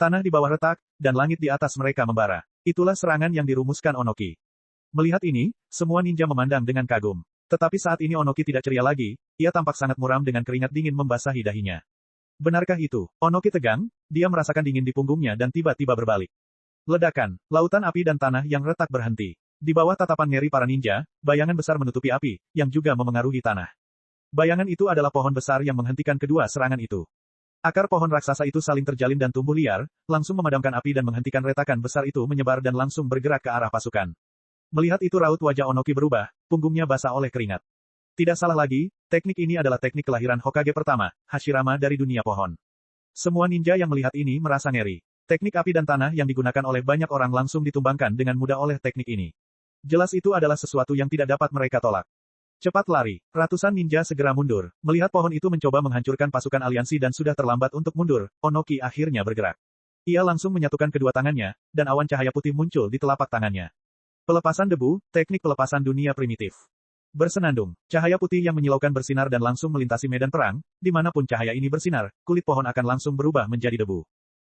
Tanah di bawah retak, dan langit di atas mereka membara. Itulah serangan yang dirumuskan Onoki. Melihat ini, semua ninja memandang dengan kagum. Tetapi saat ini Onoki tidak ceria lagi, ia tampak sangat muram dengan keringat dingin membasahi dahinya. Benarkah itu? Onoki tegang, dia merasakan dingin di punggungnya dan tiba-tiba berbalik. Ledakan, lautan api dan tanah yang retak berhenti. Di bawah tatapan ngeri para ninja, bayangan besar menutupi api, yang juga memengaruhi tanah. Bayangan itu adalah pohon besar yang menghentikan kedua serangan itu. Akar pohon raksasa itu saling terjalin dan tumbuh liar, langsung memadamkan api dan menghentikan retakan besar itu menyebar dan langsung bergerak ke arah pasukan. Melihat itu raut wajah Onoki berubah, punggungnya basah oleh keringat. Tidak salah lagi, teknik ini adalah teknik kelahiran Hokage pertama, Hashirama dari dunia pohon. Semua ninja yang melihat ini merasa ngeri. Teknik api dan tanah yang digunakan oleh banyak orang langsung ditumbangkan dengan mudah oleh teknik ini. Jelas itu adalah sesuatu yang tidak dapat mereka tolak. Cepat lari. Ratusan ninja segera mundur. Melihat pohon itu mencoba menghancurkan pasukan aliansi dan sudah terlambat untuk mundur, Onoki akhirnya bergerak. Ia langsung menyatukan kedua tangannya, dan awan cahaya putih muncul di telapak tangannya. Pelepasan debu, teknik pelepasan dunia primitif. Bersenandung, cahaya putih yang menyilaukan bersinar dan langsung melintasi medan perang, dimanapun cahaya ini bersinar, kulit pohon akan langsung berubah menjadi debu.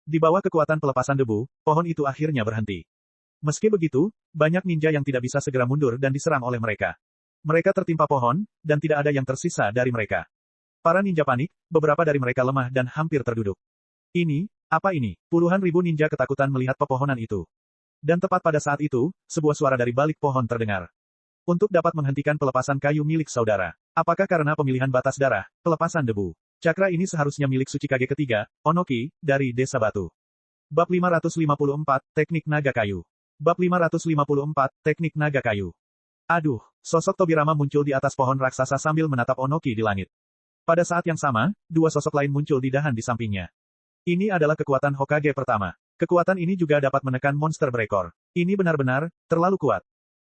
Di bawah kekuatan pelepasan debu, pohon itu akhirnya berhenti. Meski begitu, banyak ninja yang tidak bisa segera mundur dan diserang oleh mereka. Mereka tertimpa pohon, dan tidak ada yang tersisa dari mereka. Para ninja panik, beberapa dari mereka lemah dan hampir terduduk. Ini, apa ini? Puluhan ribu ninja ketakutan melihat pepohonan itu. Dan tepat pada saat itu, sebuah suara dari balik pohon terdengar. Untuk dapat menghentikan pelepasan kayu milik saudara. Apakah karena pemilihan batas darah, pelepasan debu? Cakra ini seharusnya milik Tsuchikage ketiga, Onoki, dari Desa Batu. Bab 554, Teknik Naga Kayu. Bab 554, Teknik Naga Kayu. Aduh, sosok Tobirama muncul di atas pohon raksasa sambil menatap Onoki di langit. Pada saat yang sama, dua sosok lain muncul di dahan di sampingnya. Ini adalah kekuatan Hokage pertama. Kekuatan ini juga dapat menekan monster berekor. Ini benar-benar terlalu kuat.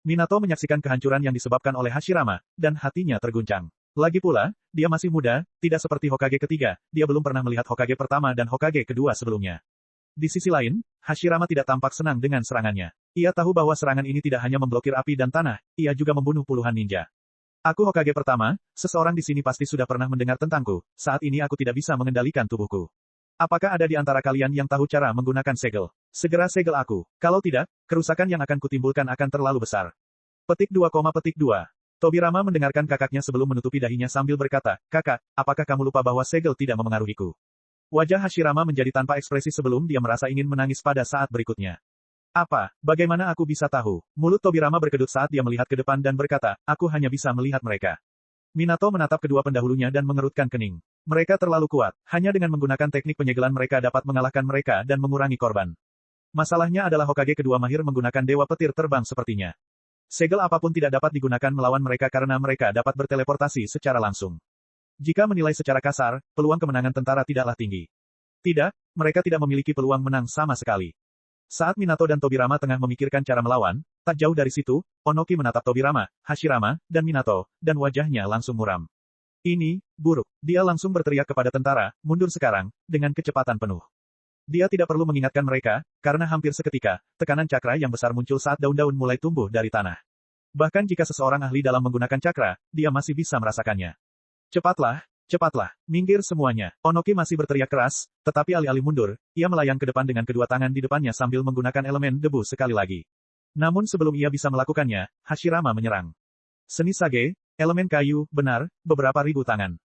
Minato menyaksikan kehancuran yang disebabkan oleh Hashirama, dan hatinya terguncang. Lagi pula, dia masih muda, tidak seperti Hokage ketiga, dia belum pernah melihat Hokage pertama dan Hokage kedua sebelumnya. Di sisi lain, Hashirama tidak tampak senang dengan serangannya. Ia tahu bahwa serangan ini tidak hanya memblokir api dan tanah, ia juga membunuh puluhan ninja. Aku Hokage pertama, seseorang di sini pasti sudah pernah mendengar tentangku, saat ini aku tidak bisa mengendalikan tubuhku. Apakah ada di antara kalian yang tahu cara menggunakan segel? Segera segel aku. Kalau tidak, kerusakan yang akan kutimbulkan akan terlalu besar. Petik 2, petik 2. Tobirama mendengarkan kakaknya sebelum menutupi dahinya sambil berkata, "Kakak, apakah kamu lupa bahwa segel tidak memengaruhiku?" Wajah Hashirama menjadi tanpa ekspresi sebelum dia merasa ingin menangis pada saat berikutnya. Apa? Bagaimana aku bisa tahu? Mulut Tobirama berkedut saat dia melihat ke depan dan berkata, "Aku hanya bisa melihat mereka." Minato menatap kedua pendahulunya dan mengerutkan kening. Mereka terlalu kuat. Hanya dengan menggunakan teknik penyegelan mereka dapat mengalahkan mereka dan mengurangi korban. Masalahnya adalah Hokage kedua mahir menggunakan dewa petir terbang sepertinya. Segel apapun tidak dapat digunakan melawan mereka karena mereka dapat berteleportasi secara langsung. Jika menilai secara kasar, peluang kemenangan tentara tidaklah tinggi. Tidak, mereka tidak memiliki peluang menang sama sekali. Saat Minato dan Tobirama tengah memikirkan cara melawan, tak jauh dari situ, Onoki menatap Tobirama, Hashirama, dan Minato, dan wajahnya langsung muram. Ini, buruk. Dia langsung berteriak kepada tentara, "Mundur sekarang," dengan kecepatan penuh. Dia tidak perlu mengingatkan mereka, karena hampir seketika, tekanan cakra yang besar muncul saat daun-daun mulai tumbuh dari tanah. Bahkan jika seseorang ahli dalam menggunakan cakra, dia masih bisa merasakannya. Cepatlah, Cepatlah, minggir semuanya. Onoki masih berteriak keras, tetapi alih-alih mundur, ia melayang ke depan dengan kedua tangan di depannya sambil menggunakan elemen debu sekali lagi. Namun sebelum ia bisa melakukannya, Hashirama menyerang. Seni Sage, elemen kayu, benar, beberapa ribu tangan.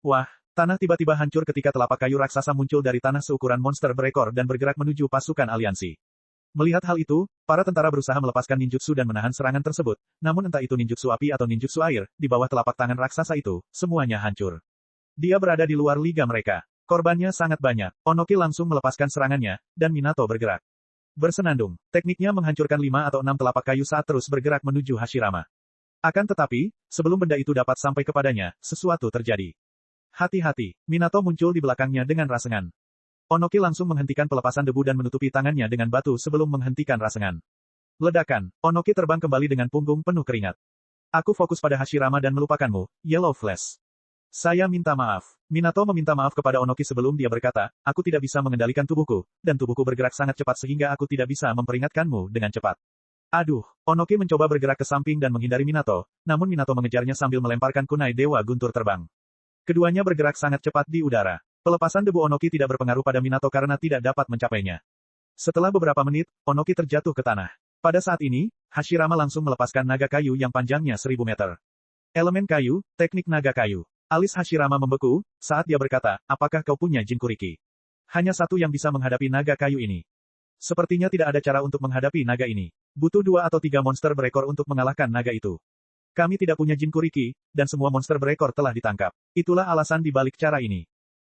Wah, tanah tiba-tiba hancur ketika telapak kayu raksasa muncul dari tanah seukuran monster berekor dan bergerak menuju pasukan aliansi. Melihat hal itu, para tentara berusaha melepaskan ninjutsu dan menahan serangan tersebut, namun entah itu ninjutsu api atau ninjutsu air, di bawah telapak tangan raksasa itu, semuanya hancur. Dia berada di luar liga mereka. Korbannya sangat banyak. Onoki langsung melepaskan serangannya, dan Minato bergerak. Bersenandung, tekniknya menghancurkan 5 atau 6 telapak kayu saat terus bergerak menuju Hashirama. Akan tetapi, sebelum benda itu dapat sampai kepadanya, sesuatu terjadi. Hati-hati, Minato muncul di belakangnya dengan rasengan. Onoki langsung menghentikan pelepasan debu dan menutupi tangannya dengan batu sebelum menghentikan rasengan. Ledakan, Onoki terbang kembali dengan punggung penuh keringat. Aku fokus pada Hashirama dan melupakanmu, Yellow Flash. Saya minta maaf. Minato meminta maaf kepada Onoki sebelum dia berkata, aku tidak bisa mengendalikan tubuhku, dan tubuhku bergerak sangat cepat sehingga aku tidak bisa memperingatkanmu dengan cepat. Aduh, Onoki mencoba bergerak ke samping dan menghindari Minato, namun Minato mengejarnya sambil melemparkan kunai Dewa Guntur terbang. Keduanya bergerak sangat cepat di udara. Pelepasan debu Onoki tidak berpengaruh pada Minato karena tidak dapat mencapainya. Setelah beberapa menit, Onoki terjatuh ke tanah. Pada saat ini, Hashirama langsung melepaskan naga kayu yang panjangnya 1000 meter. Elemen kayu, teknik naga kayu. Alis Hashirama membeku, saat dia berkata, apakah kau punya Jinkuriki? Hanya satu yang bisa menghadapi naga kayu ini. Sepertinya tidak ada cara untuk menghadapi naga ini. Butuh 2 atau 3 monster berekor untuk mengalahkan naga itu. Kami tidak punya Jinkuriki, dan semua monster berekor telah ditangkap. Itulah alasan di balik cara ini.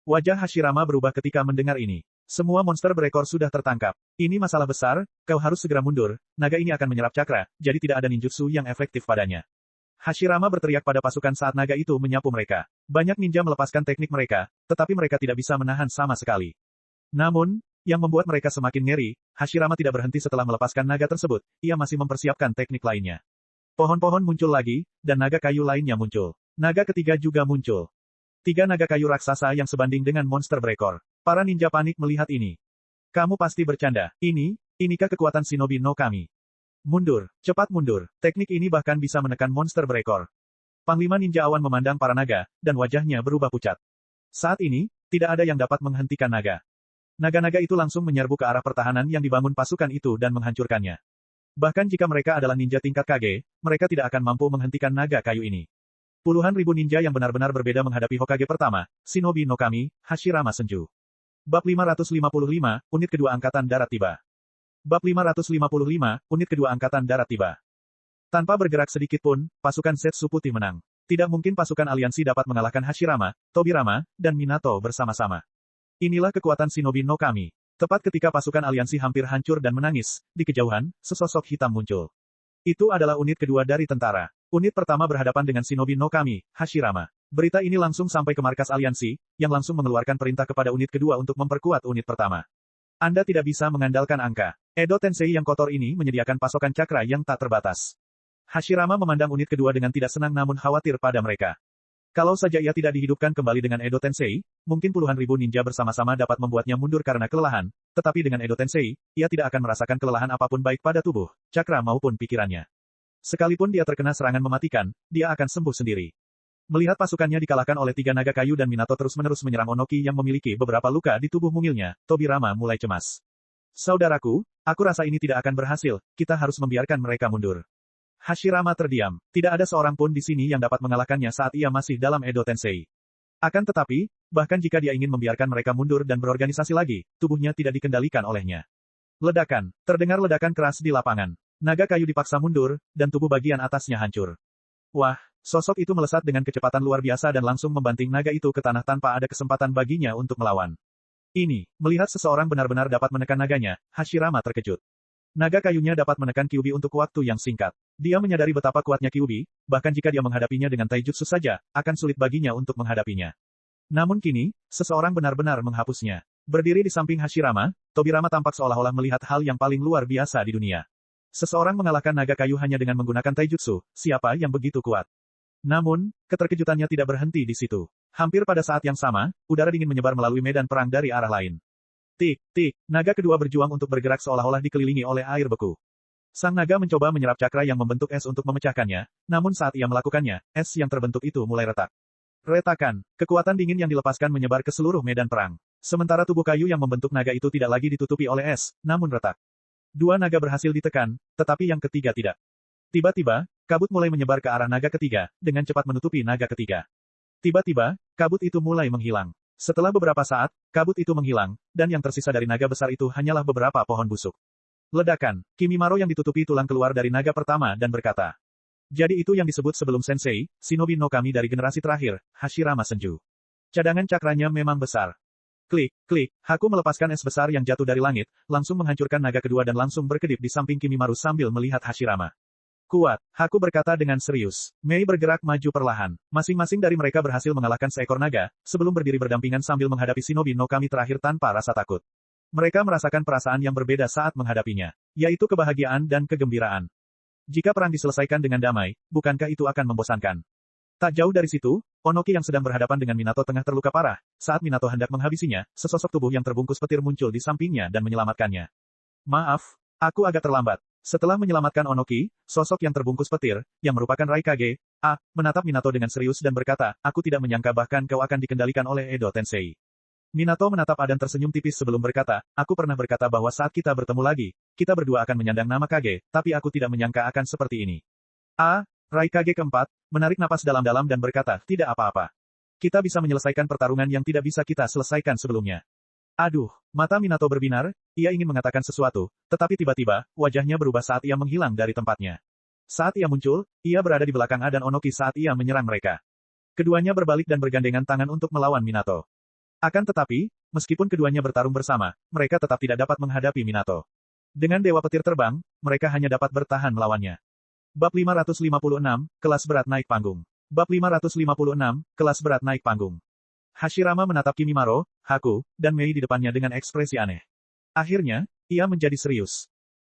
Wajah Hashirama berubah ketika mendengar ini. Semua monster berekor sudah tertangkap. Ini masalah besar, kau harus segera mundur, naga ini akan menyerap cakra, jadi tidak ada ninjutsu yang efektif padanya. Hashirama berteriak pada pasukan saat naga itu menyapu mereka. Banyak ninja melepaskan teknik mereka, tetapi mereka tidak bisa menahan sama sekali. Namun, yang membuat mereka semakin ngeri, Hashirama tidak berhenti setelah melepaskan naga tersebut, ia masih mempersiapkan teknik lainnya. Pohon-pohon muncul lagi, dan naga kayu lainnya muncul. Naga ketiga juga muncul. 3 naga kayu raksasa yang sebanding dengan monster berekor. Para ninja panik melihat ini. Kamu pasti bercanda. Inikah kekuatan shinobi no kami? Mundur, cepat mundur. Teknik ini bahkan bisa menekan monster berekor. Panglima Ninja Awan memandang para naga, dan wajahnya berubah pucat. Saat ini, tidak ada yang dapat menghentikan naga. Naga-naga itu langsung menyerbu ke arah pertahanan yang dibangun pasukan itu dan menghancurkannya. Bahkan jika mereka adalah ninja tingkat Kage, mereka tidak akan mampu menghentikan naga kayu ini. Puluhan ribu ninja yang benar-benar berbeda menghadapi Hokage pertama, Shinobi no Kami, Hashirama Senju. Bab 555, Unit Kedua Angkatan Darat tiba. Bab 555, Unit Kedua Angkatan Darat tiba. Tanpa bergerak sedikit pun, pasukan Zetsu Putih menang. Tidak mungkin pasukan aliansi dapat mengalahkan Hashirama, Tobirama, dan Minato bersama-sama. Inilah kekuatan Shinobi no Kami. Tepat ketika pasukan aliansi hampir hancur dan menangis, di kejauhan, sesosok hitam muncul. Itu adalah unit kedua dari tentara. Unit pertama berhadapan dengan Shinobi no Kami, Hashirama. Berita ini langsung sampai ke markas aliansi, yang langsung mengeluarkan perintah kepada unit kedua untuk memperkuat unit pertama. Anda tidak bisa mengandalkan angka. Edo Tensei yang kotor ini menyediakan pasokan cakra yang tak terbatas. Hashirama memandang unit kedua dengan tidak senang namun khawatir pada mereka. Kalau saja ia tidak dihidupkan kembali dengan Edo Tensei, mungkin puluhan ribu ninja bersama-sama dapat membuatnya mundur karena kelelahan, tetapi dengan Edo Tensei, ia tidak akan merasakan kelelahan apapun baik pada tubuh, cakra maupun pikirannya. Sekalipun dia terkena serangan mematikan, dia akan sembuh sendiri. Melihat pasukannya dikalahkan oleh 3 naga kayu dan Minato terus-menerus menyerang Onoki yang memiliki beberapa luka di tubuh mungilnya, Tobirama mulai cemas. Saudaraku, aku rasa ini tidak akan berhasil, kita harus membiarkan mereka mundur. Hashirama terdiam. Tidak ada seorang pun di sini yang dapat mengalahkannya saat ia masih dalam Edo Tensei. Akan tetapi, bahkan jika dia ingin membiarkan mereka mundur dan berorganisasi lagi, tubuhnya tidak dikendalikan olehnya. Ledakan. Terdengar ledakan keras di lapangan. Naga kayu dipaksa mundur, dan tubuh bagian atasnya hancur. Wah, sosok itu melesat dengan kecepatan luar biasa dan langsung membanting naga itu ke tanah tanpa ada kesempatan baginya untuk melawan. Melihat seseorang benar-benar dapat menekan naganya, Hashirama terkejut. Naga kayunya dapat menekan Kyuubi untuk waktu yang singkat. Dia menyadari betapa kuatnya Kyuubi, bahkan jika dia menghadapinya dengan taijutsu saja, akan sulit baginya untuk menghadapinya. Namun kini, seseorang benar-benar menghapusnya. Berdiri di samping Hashirama, Tobirama tampak seolah-olah melihat hal yang paling luar biasa di dunia. Seseorang mengalahkan naga kayu hanya dengan menggunakan taijutsu, siapa yang begitu kuat? Namun, keterkejutannya tidak berhenti di situ. Hampir pada saat yang sama, udara dingin menyebar melalui medan perang dari arah lain. Tik, tik, naga kedua berjuang untuk bergerak seolah-olah dikelilingi oleh air beku. Sang naga mencoba menyerap cakra yang membentuk es untuk memecahkannya, namun saat ia melakukannya, es yang terbentuk itu mulai retak. Retakan, kekuatan dingin yang dilepaskan menyebar ke seluruh medan perang. Sementara tubuh kayu yang membentuk naga itu tidak lagi ditutupi oleh es, namun retak. Dua naga berhasil ditekan, tetapi yang ketiga tidak. Tiba-tiba, kabut mulai menyebar ke arah naga ketiga, dengan cepat menutupi naga ketiga. Tiba-tiba, kabut itu mulai menghilang. Setelah beberapa saat, kabut itu menghilang, dan yang tersisa dari naga besar itu hanyalah beberapa pohon busuk. Ledakan, Kimimaro yang ditutupi tulang keluar dari naga pertama dan berkata. Jadi itu yang disebut sebelum Sensei, Shinobi no Kami dari generasi terakhir, Hashirama Senju. Cadangan cakranya memang besar. Klik, klik, Haku melepaskan es besar yang jatuh dari langit, langsung menghancurkan naga kedua dan langsung berkedip di samping Kimimaro sambil melihat Hashirama. Kuat, Haku berkata dengan serius. Mei bergerak maju perlahan. Masing-masing dari mereka berhasil mengalahkan seekor naga, sebelum berdiri berdampingan sambil menghadapi Shinobi no Kami terakhir tanpa rasa takut. Mereka merasakan perasaan yang berbeda saat menghadapinya, yaitu kebahagiaan dan kegembiraan. Jika perang diselesaikan dengan damai, bukankah itu akan membosankan? Tak jauh dari situ, Onoki yang sedang berhadapan dengan Minato tengah terluka parah. Saat Minato hendak menghabisinya, sesosok tubuh yang terbungkus petir muncul di sampingnya dan menyelamatkannya. Maaf, aku agak terlambat. Setelah menyelamatkan Onoki, sosok yang terbungkus petir, yang merupakan Raikage, menatap Minato dengan serius dan berkata, aku tidak menyangka bahkan kau akan dikendalikan oleh Edo Tensei. Minato menatap Adan tersenyum tipis sebelum berkata, aku pernah berkata bahwa saat kita bertemu lagi, kita berdua akan menyandang nama Kage, tapi aku tidak menyangka akan seperti ini. Raikage keempat, menarik napas dalam-dalam dan berkata, tidak apa-apa. Kita bisa menyelesaikan pertarungan yang tidak bisa kita selesaikan sebelumnya. Aduh, mata Minato berbinar, ia ingin mengatakan sesuatu, tetapi tiba-tiba, wajahnya berubah saat ia menghilang dari tempatnya. Saat ia muncul, ia berada di belakang Adan Onoki saat ia menyerang mereka. Keduanya berbalik dan bergandengan tangan untuk melawan Minato. Akan tetapi, meskipun keduanya bertarung bersama, mereka tetap tidak dapat menghadapi Minato. Dengan Dewa Petir terbang, mereka hanya dapat bertahan melawannya. Bab 556, kelas berat naik panggung. Bab 556, kelas berat naik panggung. Hashirama menatap Kimimaro, Haku, dan Mei di depannya dengan ekspresi aneh. Akhirnya, ia menjadi serius.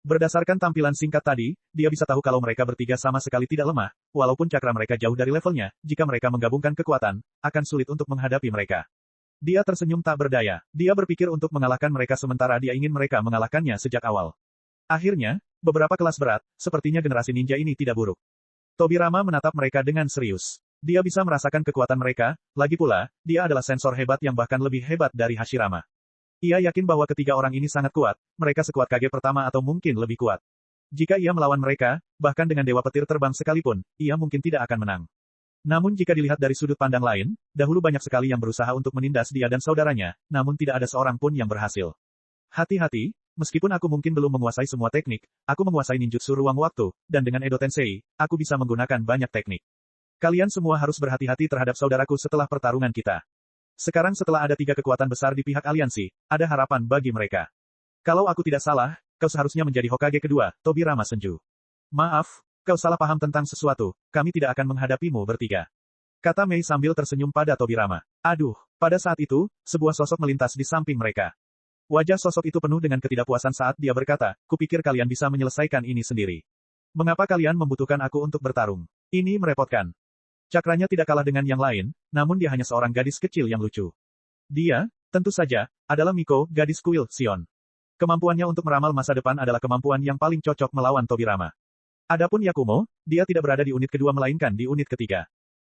Berdasarkan tampilan singkat tadi, dia bisa tahu kalau mereka bertiga sama sekali tidak lemah, walaupun cakra mereka jauh dari levelnya, jika mereka menggabungkan kekuatan, akan sulit untuk menghadapi mereka. Dia tersenyum tak berdaya. Dia berpikir untuk mengalahkan mereka sementara dia ingin mereka mengalahkannya sejak awal. Akhirnya, beberapa kelas berat, sepertinya generasi ninja ini tidak buruk. Tobirama menatap mereka dengan serius. Dia bisa merasakan kekuatan mereka, lagi pula, dia adalah sensor hebat yang bahkan lebih hebat dari Hashirama. Ia yakin bahwa ketiga orang ini sangat kuat, mereka sekuat Kage pertama atau mungkin lebih kuat. Jika ia melawan mereka, bahkan dengan Dewa Petir terbang sekalipun, ia mungkin tidak akan menang. Namun jika dilihat dari sudut pandang lain, dahulu banyak sekali yang berusaha untuk menindas dia dan saudaranya, namun tidak ada seorang pun yang berhasil. Hati-hati, meskipun aku mungkin belum menguasai semua teknik, aku menguasai ninjutsu ruang waktu, dan dengan Edo Tensei, aku bisa menggunakan banyak teknik. Kalian semua harus berhati-hati terhadap saudaraku setelah pertarungan kita. Sekarang setelah ada 3 kekuatan besar di pihak aliansi, ada harapan bagi mereka. Kalau aku tidak salah, kau seharusnya menjadi Hokage kedua, Tobirama Senju. Maaf, kau salah paham tentang sesuatu, kami tidak akan menghadapimu bertiga. Kata Mei sambil tersenyum pada Tobirama. Aduh, pada saat itu, sebuah sosok melintas di samping mereka. Wajah sosok itu penuh dengan ketidakpuasan saat dia berkata, kupikir kalian bisa menyelesaikan ini sendiri. Mengapa kalian membutuhkan aku untuk bertarung? Ini merepotkan. Cakranya tidak kalah dengan yang lain, namun dia hanya seorang gadis kecil yang lucu. Dia, tentu saja, adalah Miko, gadis kuil, Sion. Kemampuannya untuk meramal masa depan adalah kemampuan yang paling cocok melawan Tobirama. Adapun Yakumo, dia tidak berada di unit kedua melainkan di unit ketiga.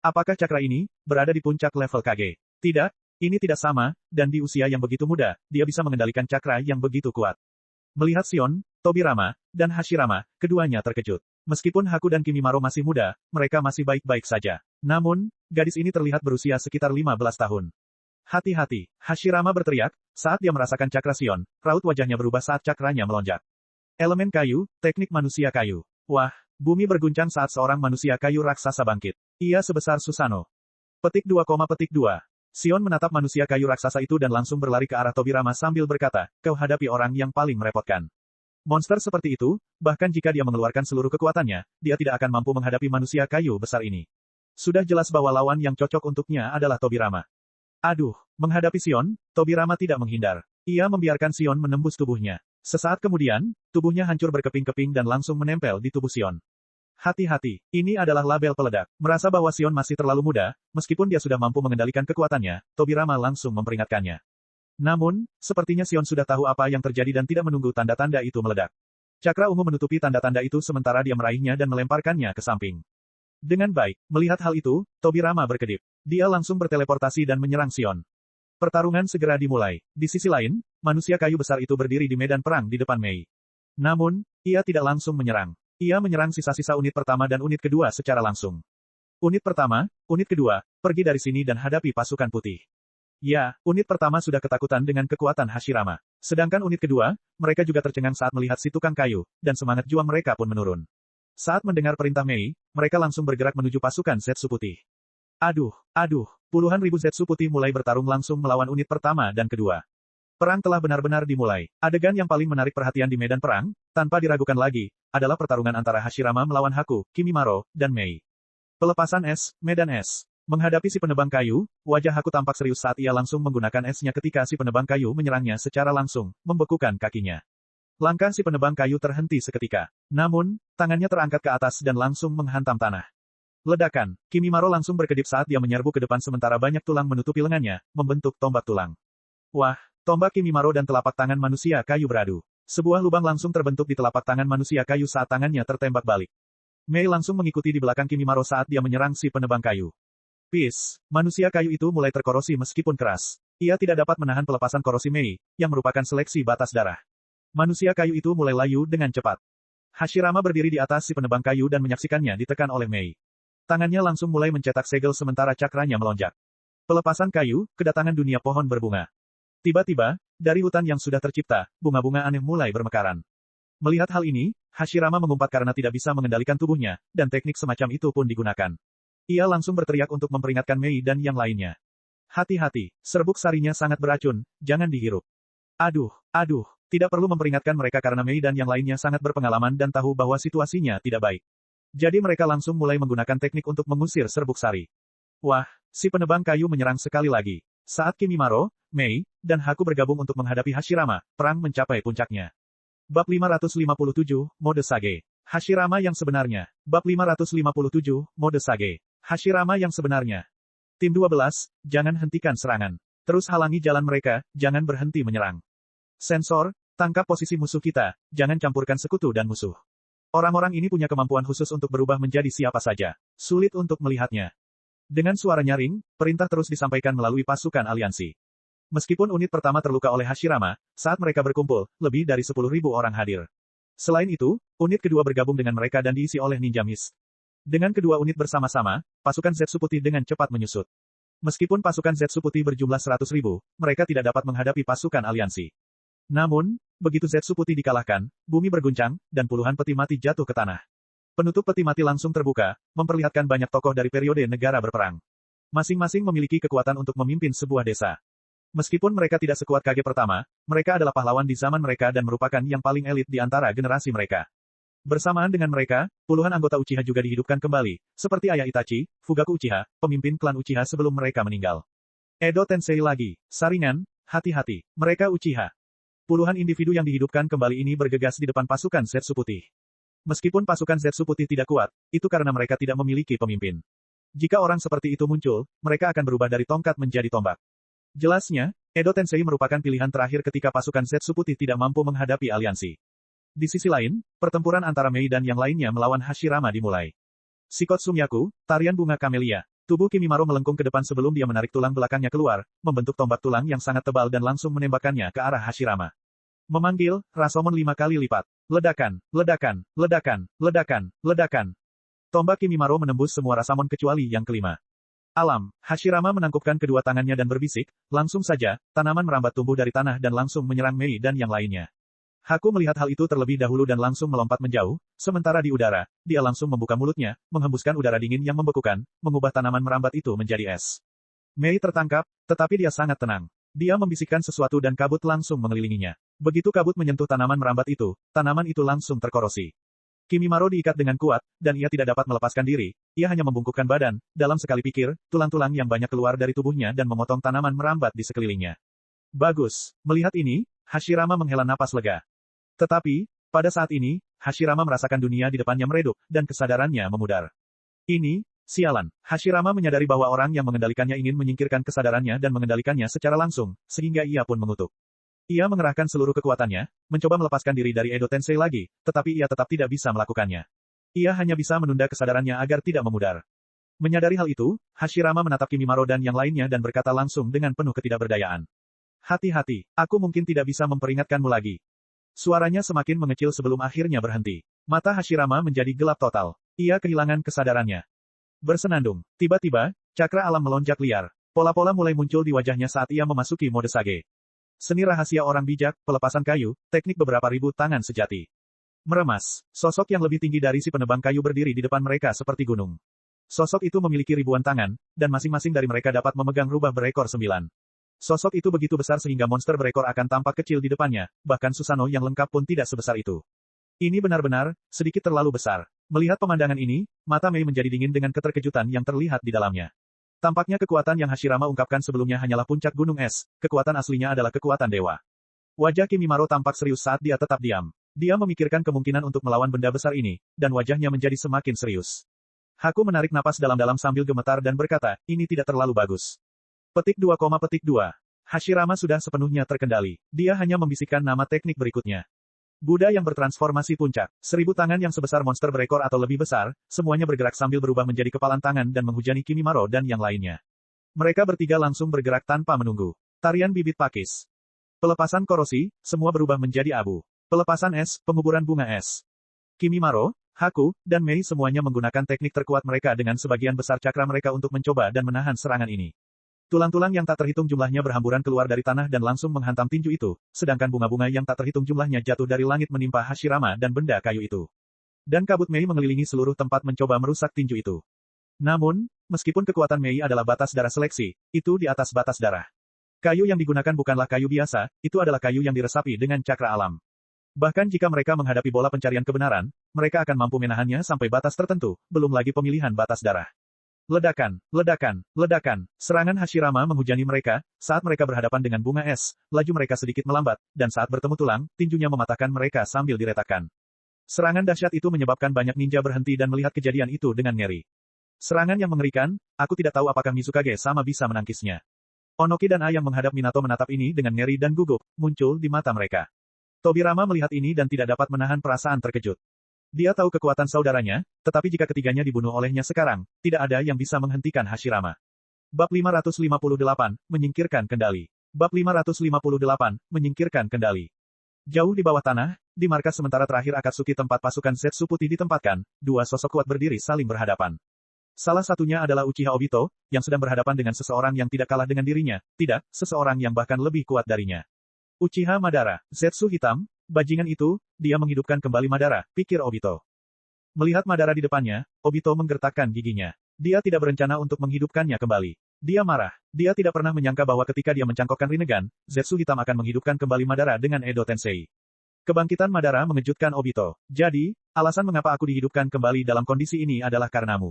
Apakah cakra ini berada di puncak level Kage? Tidak, ini tidak sama, dan di usia yang begitu muda, dia bisa mengendalikan cakra yang begitu kuat. Melihat Sion, Tobirama, dan Hashirama, keduanya terkejut. Meskipun Haku dan Kimimaro masih muda, mereka masih baik-baik saja. Namun, gadis ini terlihat berusia sekitar 15 tahun. Hati-hati, Hashirama berteriak, saat dia merasakan cakra Sion, raut wajahnya berubah saat cakranya melonjak. Elemen kayu, teknik manusia kayu. Wah, bumi berguncang saat seorang manusia kayu raksasa bangkit. Ia sebesar Susanoo. Petik 2, petik 2. Sion menatap manusia kayu raksasa itu dan langsung berlari ke arah Tobirama sambil berkata, kau hadapi orang yang paling merepotkan. Monster seperti itu, bahkan jika dia mengeluarkan seluruh kekuatannya, dia tidak akan mampu menghadapi manusia kayu besar ini. Sudah jelas bahwa lawan yang cocok untuknya adalah Tobirama. Aduh, menghadapi Sion, Tobirama tidak menghindar. Ia membiarkan Sion menembus tubuhnya. Sesaat kemudian, tubuhnya hancur berkeping-keping dan langsung menempel di tubuh Sion. Hati-hati, ini adalah label peledak. Merasa bahwa Sion masih terlalu muda, meskipun dia sudah mampu mengendalikan kekuatannya, Tobirama langsung memperingatkannya. Namun, sepertinya Sion sudah tahu apa yang terjadi dan tidak menunggu tanda-tanda itu meledak. Cakra ungu menutupi tanda-tanda itu sementara dia meraihnya dan melemparkannya ke samping. Dengan baik, melihat hal itu, Tobirama berkedip. Dia langsung berteleportasi dan menyerang Xion. Pertarungan segera dimulai. Di sisi lain, manusia kayu besar itu berdiri di medan perang di depan Mei. Namun, ia tidak langsung menyerang. Ia menyerang sisa-sisa unit pertama dan unit kedua secara langsung. Unit pertama, unit kedua, pergi dari sini dan hadapi pasukan putih. Ya, unit pertama sudah ketakutan dengan kekuatan Hashirama. Sedangkan unit kedua, mereka juga tercengang saat melihat si tukang kayu, dan semangat juang mereka pun menurun. Saat mendengar perintah Mei, mereka langsung bergerak menuju pasukan Zetsu putih. Aduh, puluhan ribu Zetsu putih mulai bertarung langsung melawan unit pertama dan kedua. Perang telah benar-benar dimulai. Adegan yang paling menarik perhatian di medan perang, tanpa diragukan lagi, adalah pertarungan antara Hashirama melawan Haku, Kimimaro, dan Mei. Pelepasan es, medan es. Menghadapi si penebang kayu, wajah Haku tampak serius saat ia langsung menggunakan esnya ketika si penebang kayu menyerangnya secara langsung, membekukan kakinya. Langkah si penebang kayu terhenti seketika. Namun, tangannya terangkat ke atas dan langsung menghantam tanah. Ledakan, Kimimaro langsung berkedip saat dia menyerbu ke depan sementara banyak tulang menutupi lengannya, membentuk tombak tulang. Wah, tombak Kimimaro dan telapak tangan manusia kayu beradu. Sebuah lubang langsung terbentuk di telapak tangan manusia kayu saat tangannya tertembak balik. Mei langsung mengikuti di belakang Kimimaro saat dia menyerang si penebang kayu. Pis, manusia kayu itu mulai terkorosi meskipun keras. Ia tidak dapat menahan pelepasan korosi Mei, yang merupakan seleksi batas darah. Manusia kayu itu mulai layu dengan cepat. Hashirama berdiri di atas si penebang kayu dan menyaksikannya ditekan oleh Mei. Tangannya langsung mulai mencetak segel sementara cakranya melonjak. Pelepasan kayu, kedatangan dunia pohon berbunga. Tiba-tiba, dari hutan yang sudah tercipta, bunga-bunga aneh mulai bermekaran. Melihat hal ini, Hashirama mengumpat karena tidak bisa mengendalikan tubuhnya, dan teknik semacam itu pun digunakan. Ia langsung berteriak untuk memperingatkan Mei dan yang lainnya. Hati-hati, serbuk sarinya sangat beracun, jangan dihirup. Aduh, tidak perlu memperingatkan mereka karena Mei dan yang lainnya sangat berpengalaman dan tahu bahwa situasinya tidak baik. Jadi mereka langsung mulai menggunakan teknik untuk mengusir serbuk sari. Wah, si penebang kayu menyerang sekali lagi. Saat Kimimaro, Mei, dan Haku bergabung untuk menghadapi Hashirama, perang mencapai puncaknya. Bab 557, Mode Sage. Hashirama yang sebenarnya. Bab 557, Mode Sage. Hashirama yang sebenarnya. Tim 12, jangan hentikan serangan. Terus halangi jalan mereka, jangan berhenti menyerang. Sensor, tangkap posisi musuh kita, jangan campurkan sekutu dan musuh. Orang-orang ini punya kemampuan khusus untuk berubah menjadi siapa saja. Sulit untuk melihatnya. Dengan suara nyaring, perintah terus disampaikan melalui pasukan aliansi. Meskipun unit pertama terluka oleh Hashirama, saat mereka berkumpul, lebih dari 10.000 orang hadir. Selain itu, unit kedua bergabung dengan mereka dan diisi oleh ninja mist. Dengan kedua unit bersama-sama, pasukan Zetsu putih dengan cepat menyusut. Meskipun pasukan Zetsu putih berjumlah 100.000, mereka tidak dapat menghadapi pasukan aliansi. Namun, begitu Zetsu putih dikalahkan, bumi berguncang, dan puluhan peti mati jatuh ke tanah. Penutup peti mati langsung terbuka, memperlihatkan banyak tokoh dari periode negara berperang. Masing-masing memiliki kekuatan untuk memimpin sebuah desa. Meskipun mereka tidak sekuat Kage pertama, mereka adalah pahlawan di zaman mereka dan merupakan yang paling elit di antara generasi mereka. Bersamaan dengan mereka, puluhan anggota Uchiha juga dihidupkan kembali, seperti Ayah Itachi, Fugaku Uchiha, pemimpin klan Uchiha sebelum mereka meninggal. Edo Tensei lagi, saringan, hati-hati, mereka Uchiha. Puluhan individu yang dihidupkan kembali ini bergegas di depan pasukan Zetsu putih. Meskipun pasukan Zetsu putih tidak kuat, itu karena mereka tidak memiliki pemimpin. Jika orang seperti itu muncul, mereka akan berubah dari tongkat menjadi tombak. Jelasnya, Edo Tensei merupakan pilihan terakhir ketika pasukan Zetsu putih tidak mampu menghadapi aliansi. Di sisi lain, pertempuran antara Mei dan yang lainnya melawan Hashirama dimulai. Sikot Sumyaku, tarian bunga kamelia. Tubuh Kimimaro melengkung ke depan sebelum dia menarik tulang belakangnya keluar, membentuk tombak tulang yang sangat tebal dan langsung menembakkannya ke arah Hashirama. Memanggil, Rasomon 5 kali lipat. Ledakan, ledakan, ledakan, ledakan, ledakan. Tombak Kimimaro menembus semua Rasomon kecuali yang kelima. Alam, Hashirama menangkupkan kedua tangannya dan berbisik, langsung saja, tanaman merambat tumbuh dari tanah dan langsung menyerang Mei dan yang lainnya. Haku melihat hal itu terlebih dahulu dan langsung melompat menjauh, sementara di udara, dia langsung membuka mulutnya, menghembuskan udara dingin yang membekukan, mengubah tanaman merambat itu menjadi es. Mei tertangkap, tetapi dia sangat tenang. Dia membisikkan sesuatu dan kabut langsung mengelilinginya. Begitu kabut menyentuh tanaman merambat itu, tanaman itu langsung terkorosi. Kimimaro diikat dengan kuat, dan ia tidak dapat melepaskan diri, ia hanya membungkukkan badan, dalam sekali pikir, tulang-tulang yang banyak keluar dari tubuhnya dan memotong tanaman merambat di sekelilingnya. Bagus, melihat ini, Hashirama menghela napas lega. Tetapi, pada saat ini, Hashirama merasakan dunia di depannya meredup, dan kesadarannya memudar. Ini, sialan. Hashirama menyadari bahwa orang yang mengendalikannya ingin menyingkirkan kesadarannya dan mengendalikannya secara langsung, sehingga ia pun mengutuk. Ia mengerahkan seluruh kekuatannya, mencoba melepaskan diri dari Edo Tensei lagi, tetapi ia tetap tidak bisa melakukannya. Ia hanya bisa menunda kesadarannya agar tidak memudar. Menyadari hal itu, Hashirama menatap Kimimaro dan yang lainnya dan berkata langsung dengan penuh ketidakberdayaan. Hati-hati, aku mungkin tidak bisa memperingatkanmu lagi. Suaranya semakin mengecil sebelum akhirnya berhenti. Mata Hashirama menjadi gelap total. Ia kehilangan kesadarannya. Bersenandung. Tiba-tiba, cakra alam melonjak liar. Pola-pola mulai muncul di wajahnya saat ia memasuki mode Sage. Seni rahasia orang bijak, pelepasan kayu, teknik beberapa ribu tangan sejati. Meremas. Sosok yang lebih tinggi dari si penebang kayu berdiri di depan mereka seperti gunung. Sosok itu memiliki ribuan tangan, dan masing-masing dari mereka dapat memegang rubah berekor 9. Sosok itu begitu besar sehingga monster berekor akan tampak kecil di depannya, bahkan Susanoo yang lengkap pun tidak sebesar itu. Ini benar-benar, sedikit terlalu besar. Melihat pemandangan ini, mata Mei menjadi dingin dengan keterkejutan yang terlihat di dalamnya. Tampaknya kekuatan yang Hashirama ungkapkan sebelumnya hanyalah puncak gunung es, kekuatan aslinya adalah kekuatan dewa. Wajah Kimimaro tampak serius saat dia tetap diam. Dia memikirkan kemungkinan untuk melawan benda besar ini, dan wajahnya menjadi semakin serius. Haku menarik napas dalam-dalam sambil gemetar dan berkata, ini tidak terlalu bagus. Petik 2, petik 2. Hashirama sudah sepenuhnya terkendali. Dia hanya membisikkan nama teknik berikutnya. Buddha yang bertransformasi puncak. 1000 tangan yang sebesar monster berekor atau lebih besar, semuanya bergerak sambil berubah menjadi kepalan tangan dan menghujani Kimimaro dan yang lainnya. Mereka bertiga langsung bergerak tanpa menunggu. Tarian bibit pakis. Pelepasan korosi, semua berubah menjadi abu. Pelepasan es, penguburan bunga es. Kimimaro, Haku, dan Mei semuanya menggunakan teknik terkuat mereka dengan sebagian besar cakra mereka untuk mencoba dan menahan serangan ini. Tulang-tulang yang tak terhitung jumlahnya berhamburan keluar dari tanah dan langsung menghantam tinju itu, sedangkan bunga-bunga yang tak terhitung jumlahnya jatuh dari langit menimpa Hashirama dan benda kayu itu. Dan kabut Mei mengelilingi seluruh tempat mencoba merusak tinju itu. Namun, meskipun kekuatan Mei adalah batas darah seleksi, itu di atas batas darah. Kayu yang digunakan bukanlah kayu biasa, itu adalah kayu yang diresapi dengan cakra alam. Bahkan jika mereka menghadapi bola pencarian kebenaran, mereka akan mampu menahannya sampai batas tertentu, belum lagi pemilihan batas darah. Ledakan, ledakan, ledakan. Serangan Hashirama menghujani mereka, saat mereka berhadapan dengan bunga es, laju mereka sedikit melambat, dan saat bertemu tulang, tinjunya mematahkan mereka sambil diretakkan. Serangan dahsyat itu menyebabkan banyak ninja berhenti dan melihat kejadian itu dengan ngeri. Serangan yang mengerikan, aku tidak tahu apakah Mizukage sama bisa menangkisnya. Onoki dan A yang menghadap Minato menatap ini dengan ngeri dan gugup, muncul di mata mereka. Tobirama melihat ini dan tidak dapat menahan perasaan terkejut. Dia tahu kekuatan saudaranya, tetapi jika ketiganya dibunuh olehnya sekarang, tidak ada yang bisa menghentikan Hashirama. Bab 558, menyingkirkan kendali. Bab 558, menyingkirkan kendali. Jauh di bawah tanah, di markas sementara terakhir Akatsuki tempat pasukan Zetsu Putih ditempatkan, dua sosok kuat berdiri saling berhadapan. Salah satunya adalah Uchiha Obito, yang sedang berhadapan dengan seseorang yang tidak kalah dengan dirinya, tidak, seseorang yang bahkan lebih kuat darinya. Uchiha Madara, Zetsu hitam, bajingan itu, dia menghidupkan kembali Madara, pikir Obito. Melihat Madara di depannya, Obito menggertakkan giginya. Dia tidak berencana untuk menghidupkannya kembali. Dia marah. Dia tidak pernah menyangka bahwa ketika dia mencangkokkan Rinnegan, Zetsu hitam akan menghidupkan kembali Madara dengan Edo Tensei. Kebangkitan Madara mengejutkan Obito. Jadi, alasan mengapa aku dihidupkan kembali dalam kondisi ini adalah karenamu.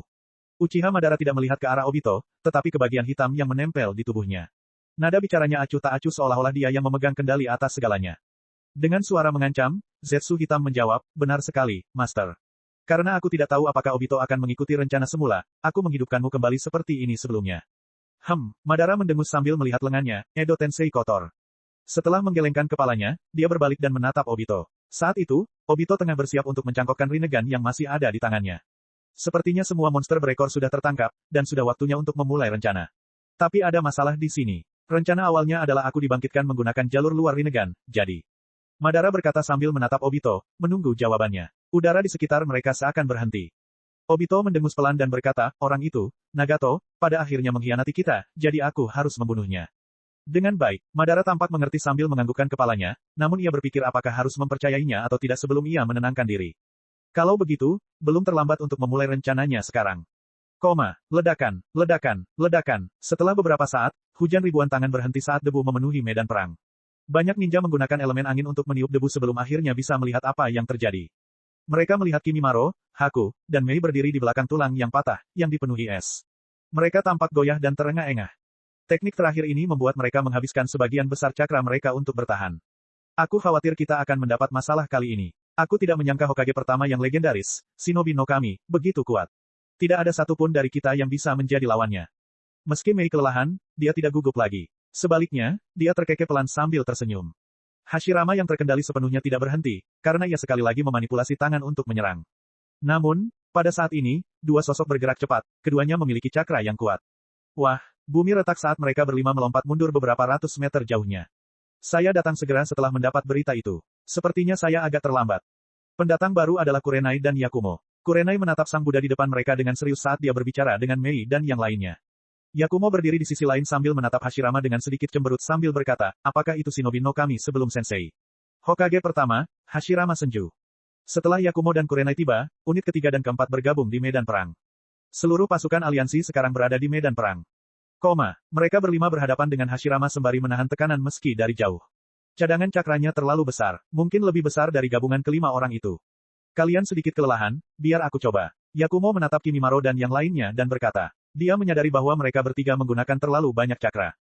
Uchiha Madara tidak melihat ke arah Obito, tetapi ke bagian hitam yang menempel di tubuhnya. Nada bicaranya acuh tak acuh seolah-olah dia yang memegang kendali atas segalanya. Dengan suara mengancam, Zetsu hitam menjawab, benar sekali, Master. Karena aku tidak tahu apakah Obito akan mengikuti rencana semula, aku menghidupkanmu kembali seperti ini sebelumnya. Madara mendengus sambil melihat lengannya, Edo Tensei kotor. Setelah menggelengkan kepalanya, dia berbalik dan menatap Obito. Saat itu, Obito tengah bersiap untuk mencangkokkan Rinnegan yang masih ada di tangannya. Sepertinya semua monster berekor sudah tertangkap, dan sudah waktunya untuk memulai rencana. Tapi ada masalah di sini. Rencana awalnya adalah aku dibangkitkan menggunakan jalur luar Rinnegan, jadi. Madara berkata sambil menatap Obito, menunggu jawabannya. Udara di sekitar mereka seakan berhenti. Obito mendengus pelan dan berkata, orang itu, Nagato, pada akhirnya mengkhianati kita, jadi aku harus membunuhnya. Dengan baik, Madara tampak mengerti sambil menganggukkan kepalanya, namun ia berpikir apakah harus mempercayainya atau tidak sebelum ia menenangkan diri. Kalau begitu, belum terlambat untuk memulai rencananya sekarang. Ledakan, ledakan, ledakan. Setelah beberapa saat, hujan ribuan tangan berhenti saat debu memenuhi medan perang. Banyak ninja menggunakan elemen angin untuk meniup debu sebelum akhirnya bisa melihat apa yang terjadi. Mereka melihat Kimimaro, Haku, dan Mei berdiri di belakang tulang yang patah, yang dipenuhi es. Mereka tampak goyah dan terengah-engah. Teknik terakhir ini membuat mereka menghabiskan sebagian besar cakra mereka untuk bertahan. Aku khawatir kita akan mendapat masalah kali ini. Aku tidak menyangka Hokage pertama yang legendaris, Shinobi no Kami, begitu kuat. Tidak ada satupun dari kita yang bisa menjadi lawannya. Meski Mei kelelahan, dia tidak gugup lagi. Sebaliknya, dia terkekeh pelan sambil tersenyum. Hashirama yang terkendali sepenuhnya tidak berhenti, karena ia sekali lagi memanipulasi tangan untuk menyerang. Namun, Pada saat ini, dua sosok bergerak cepat, keduanya memiliki cakra yang kuat. Wah, bumi retak saat mereka berlima melompat mundur beberapa ratus meter jauhnya. Saya datang segera setelah mendapat berita itu. Sepertinya saya agak terlambat. Pendatang baru adalah Kurenai dan Yakumo. Kurenai menatap sang Buddha di depan mereka dengan serius saat dia berbicara dengan Mei dan yang lainnya. Yakumo berdiri di sisi lain sambil menatap Hashirama dengan sedikit cemberut sambil berkata, apakah itu shinobi no kami sebelum sensei? Hokage pertama, Hashirama Senju. Setelah Yakumo dan Kurenai tiba, unit ketiga dan keempat bergabung di medan perang. Seluruh pasukan aliansi sekarang berada di medan perang. Mereka berlima berhadapan dengan Hashirama sembari menahan tekanan meski dari jauh. Cadangan cakranya terlalu besar, mungkin lebih besar dari gabungan kelima orang itu. Kalian sedikit kelelahan, biar aku coba. Yakumo menatap Kimimaro dan yang lainnya dan berkata, dia menyadari bahwa mereka bertiga menggunakan terlalu banyak cakra.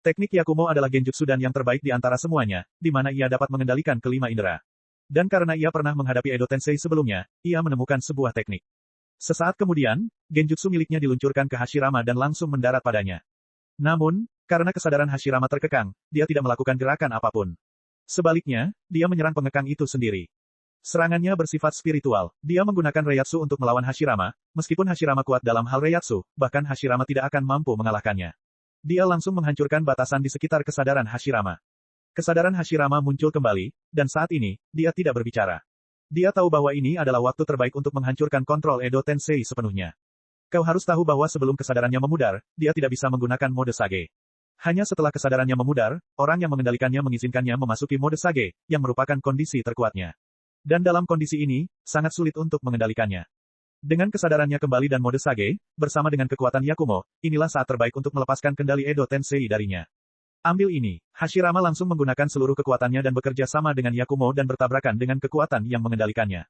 Teknik Yakumo adalah genjutsu dan yang terbaik di antara semuanya, di mana ia dapat mengendalikan kelima indera. Dan karena ia pernah menghadapi Edo Tensei sebelumnya, ia menemukan sebuah teknik. Sesaat kemudian, genjutsu miliknya diluncurkan ke Hashirama dan langsung mendarat padanya. Namun, karena kesadaran Hashirama terkekang, dia tidak melakukan gerakan apapun. Sebaliknya, dia menyerang pengekang itu sendiri. Serangannya bersifat spiritual. Dia menggunakan Reiatsu untuk melawan Hashirama, meskipun Hashirama kuat dalam hal Reiatsu, bahkan Hashirama tidak akan mampu mengalahkannya. Dia langsung menghancurkan batasan di sekitar kesadaran Hashirama. Kesadaran Hashirama muncul kembali, dan saat ini, dia tidak berbicara. Dia tahu bahwa ini adalah waktu terbaik untuk menghancurkan kontrol Edo Tensei sepenuhnya. Kau harus tahu bahwa sebelum kesadarannya memudar, dia tidak bisa menggunakan mode Sage. Hanya setelah kesadarannya memudar, orang yang mengendalikannya mengizinkannya memasuki mode Sage, yang merupakan kondisi terkuatnya. Dan dalam kondisi ini, sangat sulit untuk mengendalikannya. Dengan kesadarannya kembali dan mode Sage, bersama dengan kekuatan Yakumo, inilah saat terbaik untuk melepaskan kendali Edo Tensei darinya. Ambil ini. Hashirama langsung menggunakan seluruh kekuatannya dan bekerja sama dengan Yakumo dan bertabrakan dengan kekuatan yang mengendalikannya.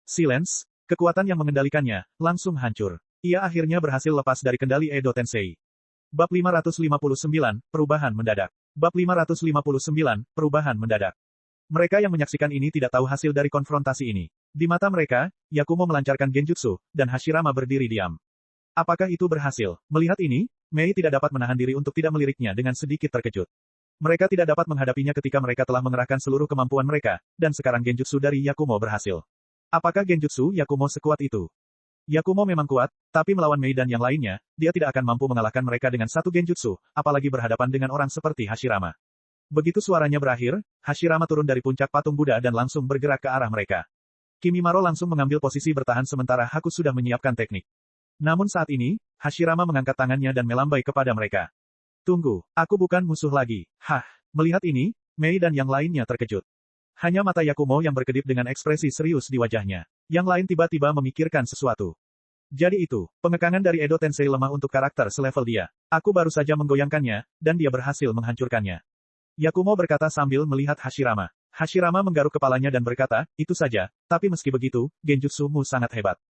Silence, kekuatan yang mengendalikannya, langsung hancur. Ia akhirnya berhasil lepas dari kendali Edo Tensei. Bab 559, Perubahan Mendadak. Bab 559, Perubahan Mendadak. Mereka yang menyaksikan ini tidak tahu hasil dari konfrontasi ini. Di mata mereka, Yakumo melancarkan genjutsu, dan Hashirama berdiri diam. Apakah itu berhasil? Melihat ini, Mei tidak dapat menahan diri untuk tidak meliriknya dengan sedikit terkejut. Mereka tidak dapat menghadapinya ketika mereka telah mengerahkan seluruh kemampuan mereka, dan sekarang genjutsu dari Yakumo berhasil. Apakah genjutsu Yakumo sekuat itu? Yakumo memang kuat, tapi melawan Mei dan yang lainnya, dia tidak akan mampu mengalahkan mereka dengan satu genjutsu, apalagi berhadapan dengan orang seperti Hashirama. Begitu suaranya berakhir, Hashirama turun dari puncak patung Buddha dan langsung bergerak ke arah mereka. Kimimaro langsung mengambil posisi bertahan sementara Haku sudah menyiapkan teknik. Namun saat ini, Hashirama mengangkat tangannya dan melambai kepada mereka. Tunggu, aku bukan musuh lagi. Hah, melihat ini, Mei dan yang lainnya terkejut. Hanya mata Yakumo yang berkedip dengan ekspresi serius di wajahnya. Yang lain tiba-tiba memikirkan sesuatu. Jadi itu, pengekangan dari Edo Tensei lemah untuk karakter selevel dia. Aku baru saja menggoyangkannya, dan dia berhasil menghancurkannya. Yakumo berkata sambil melihat Hashirama. Hashirama menggaruk kepalanya dan berkata, itu saja, tapi meski begitu, genjutsumu sangat hebat.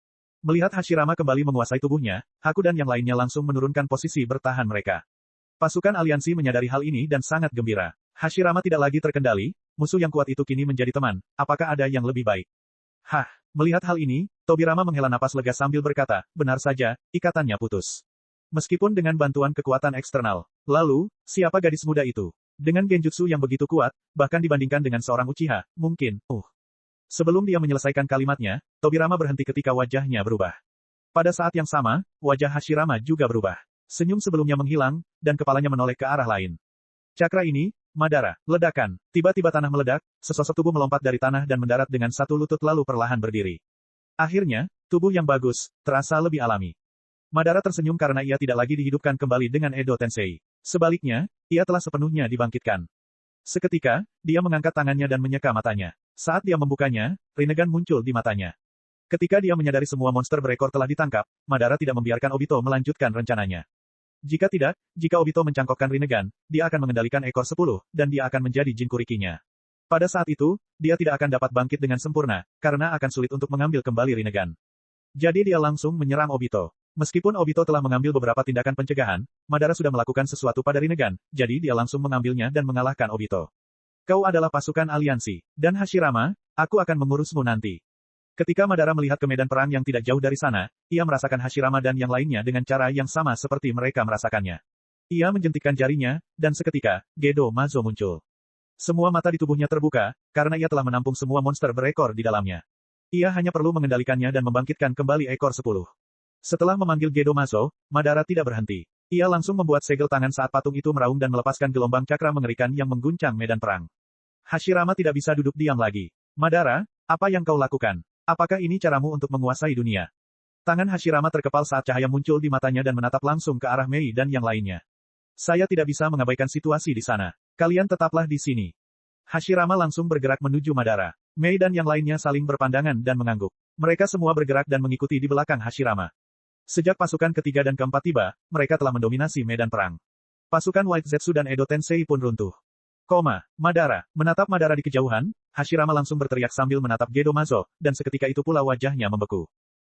Melihat Hashirama kembali menguasai tubuhnya, Haku dan yang lainnya langsung menurunkan posisi bertahan mereka. Pasukan aliansi menyadari hal ini dan sangat gembira. Hashirama tidak lagi terkendali, musuh yang kuat itu kini menjadi teman, apakah ada yang lebih baik? Hah, melihat hal ini, Tobirama menghela napas lega sambil berkata, benar saja, ikatannya putus. Meskipun dengan bantuan kekuatan eksternal. Lalu, siapa gadis muda itu? Dengan genjutsu yang begitu kuat, bahkan dibandingkan dengan seorang Uchiha, mungkin, Sebelum dia menyelesaikan kalimatnya, Tobirama berhenti ketika wajahnya berubah. Pada saat yang sama, wajah Hashirama juga berubah. Senyum sebelumnya menghilang, dan kepalanya menoleh ke arah lain. Cakra ini, Madara, ledakan. Tiba-tiba tanah meledak, sesosok tubuh melompat dari tanah dan mendarat dengan satu lutut lalu perlahan berdiri. Akhirnya, tubuh yang bagus, terasa lebih alami. Madara tersenyum karena ia tidak lagi dihidupkan kembali dengan Edo Tensei. Sebaliknya, ia telah sepenuhnya dibangkitkan. Seketika, dia mengangkat tangannya dan menyeka matanya. Saat dia membukanya, Rinnegan muncul di matanya. Ketika dia menyadari semua monster berekor telah ditangkap, Madara tidak membiarkan Obito melanjutkan rencananya. Jika Obito mencangkokkan Rinnegan, dia akan mengendalikan ekor 10, dan dia akan menjadi Jinkurikinya. Pada saat itu, dia tidak akan dapat bangkit dengan sempurna, karena akan sulit untuk mengambil kembali Rinnegan. Jadi dia langsung menyerang Obito. Meskipun Obito telah mengambil beberapa tindakan pencegahan, Madara sudah melakukan sesuatu pada Rinnegan, jadi dia langsung mengambilnya dan mengalahkan Obito. Kau adalah pasukan aliansi. Dan Hashirama, aku akan mengurusmu nanti. Ketika Madara melihat ke medan perang yang tidak jauh dari sana, ia merasakan Hashirama dan yang lainnya dengan cara yang sama seperti mereka merasakannya. Ia menjentikkan jarinya, dan seketika, Gedo Mazo muncul. Semua mata di tubuhnya terbuka, karena ia telah menampung semua monster berekor di dalamnya. Ia hanya perlu mengendalikannya dan membangkitkan kembali ekor 10. Setelah memanggil Gedomazo, Madara tidak berhenti. Ia langsung membuat segel tangan saat patung itu meraung dan melepaskan gelombang cakra mengerikan yang mengguncang medan perang. Hashirama tidak bisa duduk diam lagi. Madara, apa yang kau lakukan? Apakah ini caramu untuk menguasai dunia? Tangan Hashirama terkepal saat cahaya muncul di matanya dan menatap langsung ke arah Mei dan yang lainnya. Saya tidak bisa mengabaikan situasi di sana. Kalian tetaplah di sini. Hashirama langsung bergerak menuju Madara. Mei dan yang lainnya saling berpandangan dan mengangguk. Mereka semua bergerak dan mengikuti di belakang Hashirama. Sejak pasukan ketiga dan keempat tiba, mereka telah mendominasi medan perang. Pasukan White Zetsu dan Edo Tensei pun runtuh. Madara. Menatap Madara di kejauhan, Hashirama langsung berteriak sambil menatap Gedomazo, dan seketika itu pula wajahnya membeku.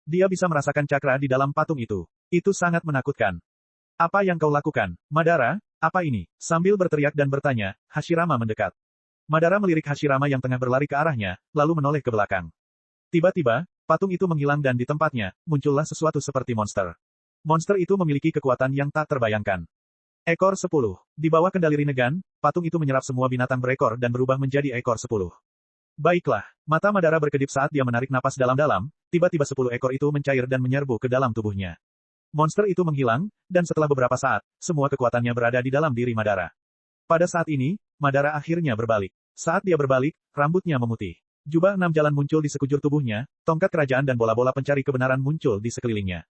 Dia bisa merasakan cakra di dalam patung itu. Itu sangat menakutkan. Apa yang kau lakukan, Madara? Apa ini? Sambil berteriak dan bertanya, Hashirama mendekat. Madara melirik Hashirama yang tengah berlari ke arahnya, lalu menoleh ke belakang. Tiba-tiba, patung itu menghilang dan di tempatnya, muncullah sesuatu seperti monster. Monster itu memiliki kekuatan yang tak terbayangkan. Ekor 10. Di bawah kendali Rinnegan, patung itu menyerap semua binatang berekor dan berubah menjadi ekor 10. Baiklah, mata Madara berkedip saat dia menarik napas dalam-dalam, tiba-tiba 10 ekor itu mencair dan menyerbu ke dalam tubuhnya. Monster itu menghilang, dan setelah beberapa saat, semua kekuatannya berada di dalam diri Madara. Pada saat ini, Madara akhirnya berbalik. Saat dia berbalik, rambutnya memutih. Jubah 6 jalan muncul di sekujur tubuhnya, tongkat kerajaan dan bola-bola pencari kebenaran muncul di sekelilingnya.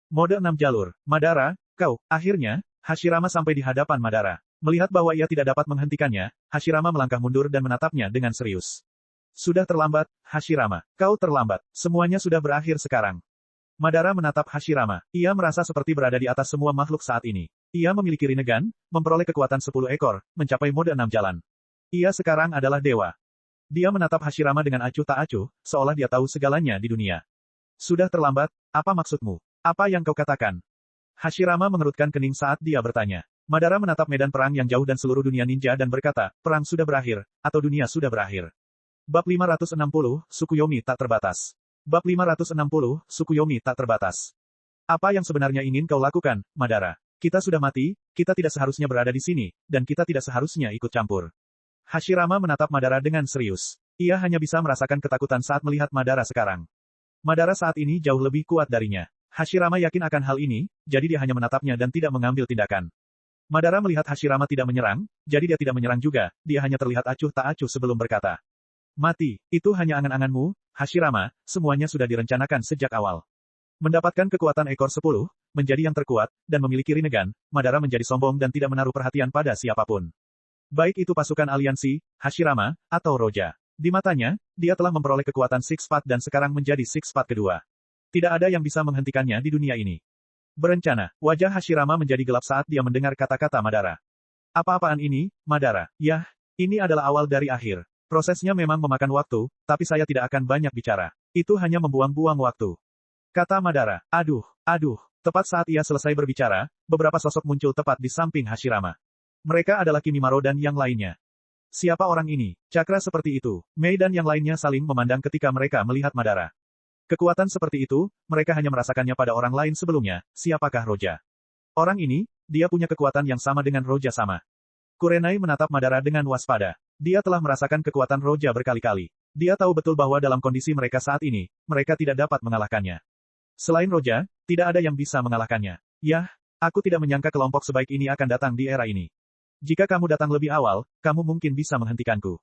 Mode 6 jalur. Madara, kau, akhirnya, Hashirama sampai di hadapan Madara. Melihat bahwa ia tidak dapat menghentikannya, Hashirama melangkah mundur dan menatapnya dengan serius. Sudah terlambat, Hashirama. Kau terlambat. Semuanya sudah berakhir sekarang. Madara menatap Hashirama. Ia merasa seperti berada di atas semua makhluk saat ini. Ia memiliki Rinnegan, memperoleh kekuatan 10 ekor, mencapai mode 6 jalan. Ia sekarang adalah dewa. Dia menatap Hashirama dengan acuh tak acuh, seolah dia tahu segalanya di dunia. Sudah terlambat, apa maksudmu? Apa yang kau katakan? Hashirama mengerutkan kening saat dia bertanya. Madara menatap medan perang yang jauh dan seluruh dunia ninja dan berkata, perang sudah berakhir, atau dunia sudah berakhir. Bab 560, Tsukuyomi tak terbatas. Bab 560, Tsukuyomi tak terbatas. Apa yang sebenarnya ingin kau lakukan, Madara? Kita sudah mati, kita tidak seharusnya berada di sini, dan kita tidak seharusnya ikut campur. Hashirama menatap Madara dengan serius. Ia hanya bisa merasakan ketakutan saat melihat Madara sekarang. Madara saat ini jauh lebih kuat darinya. Hashirama yakin akan hal ini, jadi dia hanya menatapnya dan tidak mengambil tindakan. Madara melihat Hashirama tidak menyerang, jadi dia tidak menyerang juga, dia hanya terlihat acuh tak acuh sebelum berkata. Mati, itu hanya angan-anganmu, Hashirama, semuanya sudah direncanakan sejak awal. Mendapatkan kekuatan ekor 10, menjadi yang terkuat, dan memiliki Rinnegan, Madara menjadi sombong dan tidak menaruh perhatian pada siapapun. Baik itu pasukan aliansi, Hashirama, atau Roja. Di matanya, dia telah memperoleh kekuatan Six Path dan sekarang menjadi Six Path kedua. Tidak ada yang bisa menghentikannya di dunia ini. Berencana, wajah Hashirama menjadi gelap saat dia mendengar kata-kata Madara. Apa-apaan ini, Madara? Yah, ini adalah awal dari akhir. Prosesnya memang memakan waktu, tapi saya tidak akan banyak bicara. Itu hanya membuang-buang waktu. Kata Madara. Aduh. Tepat saat ia selesai berbicara, beberapa sosok muncul tepat di samping Hashirama. Mereka adalah Kimimaro dan yang lainnya. Siapa orang ini? Cakra seperti itu. Mei dan yang lainnya saling memandang ketika mereka melihat Madara. Kekuatan seperti itu, mereka hanya merasakannya pada orang lain sebelumnya. Siapakah Roja? Orang ini, dia punya kekuatan yang sama dengan Roja sama. Kurenai menatap Madara dengan waspada. Dia telah merasakan kekuatan Roja berkali-kali. Dia tahu betul bahwa dalam kondisi mereka saat ini, mereka tidak dapat mengalahkannya. Selain Roja, tidak ada yang bisa mengalahkannya. Yah, aku tidak menyangka kelompok sebaik ini akan datang di era ini. Jika kamu datang lebih awal, kamu mungkin bisa menghentikanku.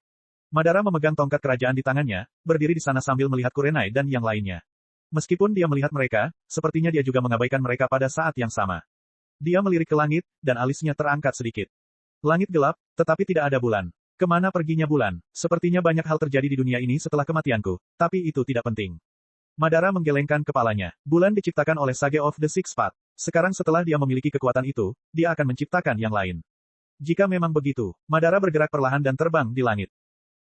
Madara memegang tongkat kerajaan di tangannya, berdiri di sana sambil melihat Kurenai dan yang lainnya. Meskipun dia melihat mereka, sepertinya dia juga mengabaikan mereka pada saat yang sama. Dia melirik ke langit, dan alisnya terangkat sedikit. Langit gelap, tetapi tidak ada bulan. Kemana perginya bulan? Sepertinya banyak hal terjadi di dunia ini setelah kematianku, tapi itu tidak penting. Madara menggelengkan kepalanya. Bulan diciptakan oleh Sage of the Six Path. Sekarang setelah dia memiliki kekuatan itu, dia akan menciptakan yang lain. Jika memang begitu, Madara bergerak perlahan dan terbang di langit.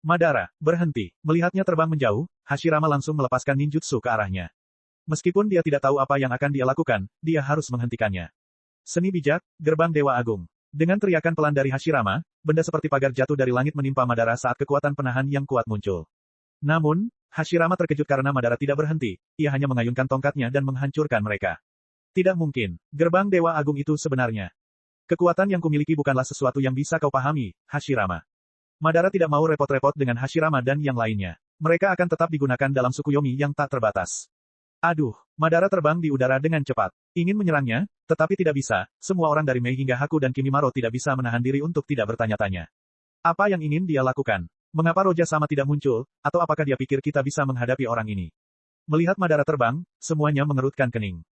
Madara, berhenti. Melihatnya terbang menjauh, Hashirama langsung melepaskan ninjutsu ke arahnya. Meskipun dia tidak tahu apa yang akan dia lakukan, dia harus menghentikannya. Seni bijak, gerbang Dewa Agung. Dengan teriakan pelan dari Hashirama, benda seperti pagar jatuh dari langit menimpa Madara saat kekuatan penahan yang kuat muncul. Namun, Hashirama terkejut karena Madara tidak berhenti, ia hanya mengayunkan tongkatnya dan menghancurkan mereka. Tidak mungkin, gerbang Dewa Agung itu sebenarnya. Kekuatan yang kumiliki bukanlah sesuatu yang bisa kau pahami, Hashirama. Madara tidak mau repot-repot dengan Hashirama dan yang lainnya. Mereka akan tetap digunakan dalam Tsukuyomi yang tak terbatas. Aduh, Madara terbang di udara dengan cepat. Ingin menyerangnya, tetapi tidak bisa. Semua orang dari Mei hingga Haku dan Kimimaro tidak bisa menahan diri untuk tidak bertanya-tanya. Apa yang ingin dia lakukan? Mengapa Roja sama tidak muncul, atau apakah dia pikir kita bisa menghadapi orang ini? Melihat Madara terbang, semuanya mengerutkan kening.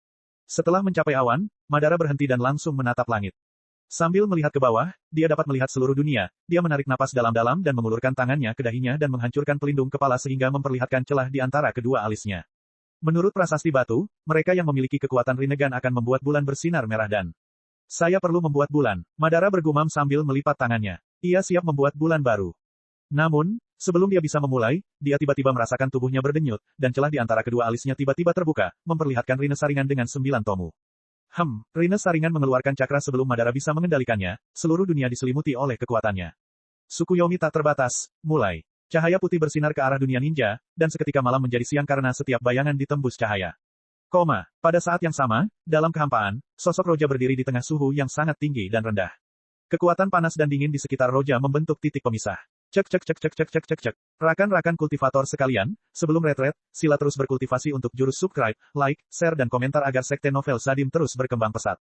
Setelah mencapai awan, Madara berhenti dan langsung menatap langit. Sambil melihat ke bawah, dia dapat melihat seluruh dunia. Dia menarik napas dalam-dalam dan mengulurkan tangannya ke dahinya dan menghancurkan pelindung kepala sehingga memperlihatkan celah di antara kedua alisnya. Menurut prasasti batu, mereka yang memiliki kekuatan Rinnegan akan membuat bulan bersinar merah dan... Saya perlu membuat bulan. Madara bergumam sambil melipat tangannya. Ia siap membuat bulan baru. Namun, sebelum dia bisa memulai, dia tiba-tiba merasakan tubuhnya berdenyut, dan celah di antara kedua alisnya tiba-tiba terbuka, memperlihatkan Rine Saringan dengan 9 tomu. Rine Saringan mengeluarkan cakra sebelum Madara bisa mengendalikannya, seluruh dunia diselimuti oleh kekuatannya. Tsukuyomi tak terbatas, mulai. Cahaya putih bersinar ke arah dunia ninja, dan seketika malam menjadi siang karena setiap bayangan ditembus cahaya. Pada saat yang sama, dalam kehampaan, sosok Roja berdiri di tengah suhu yang sangat tinggi dan rendah. Kekuatan panas dan dingin di sekitar Roja membentuk titik pemisah. Cek cek cek cek cek cek cek cek. Rakan-rakan kultivator sekalian, sebelum retret, sila terus berkultivasi untuk jurus subscribe, like, share dan komentar agar sekte novel Sadim terus berkembang pesat.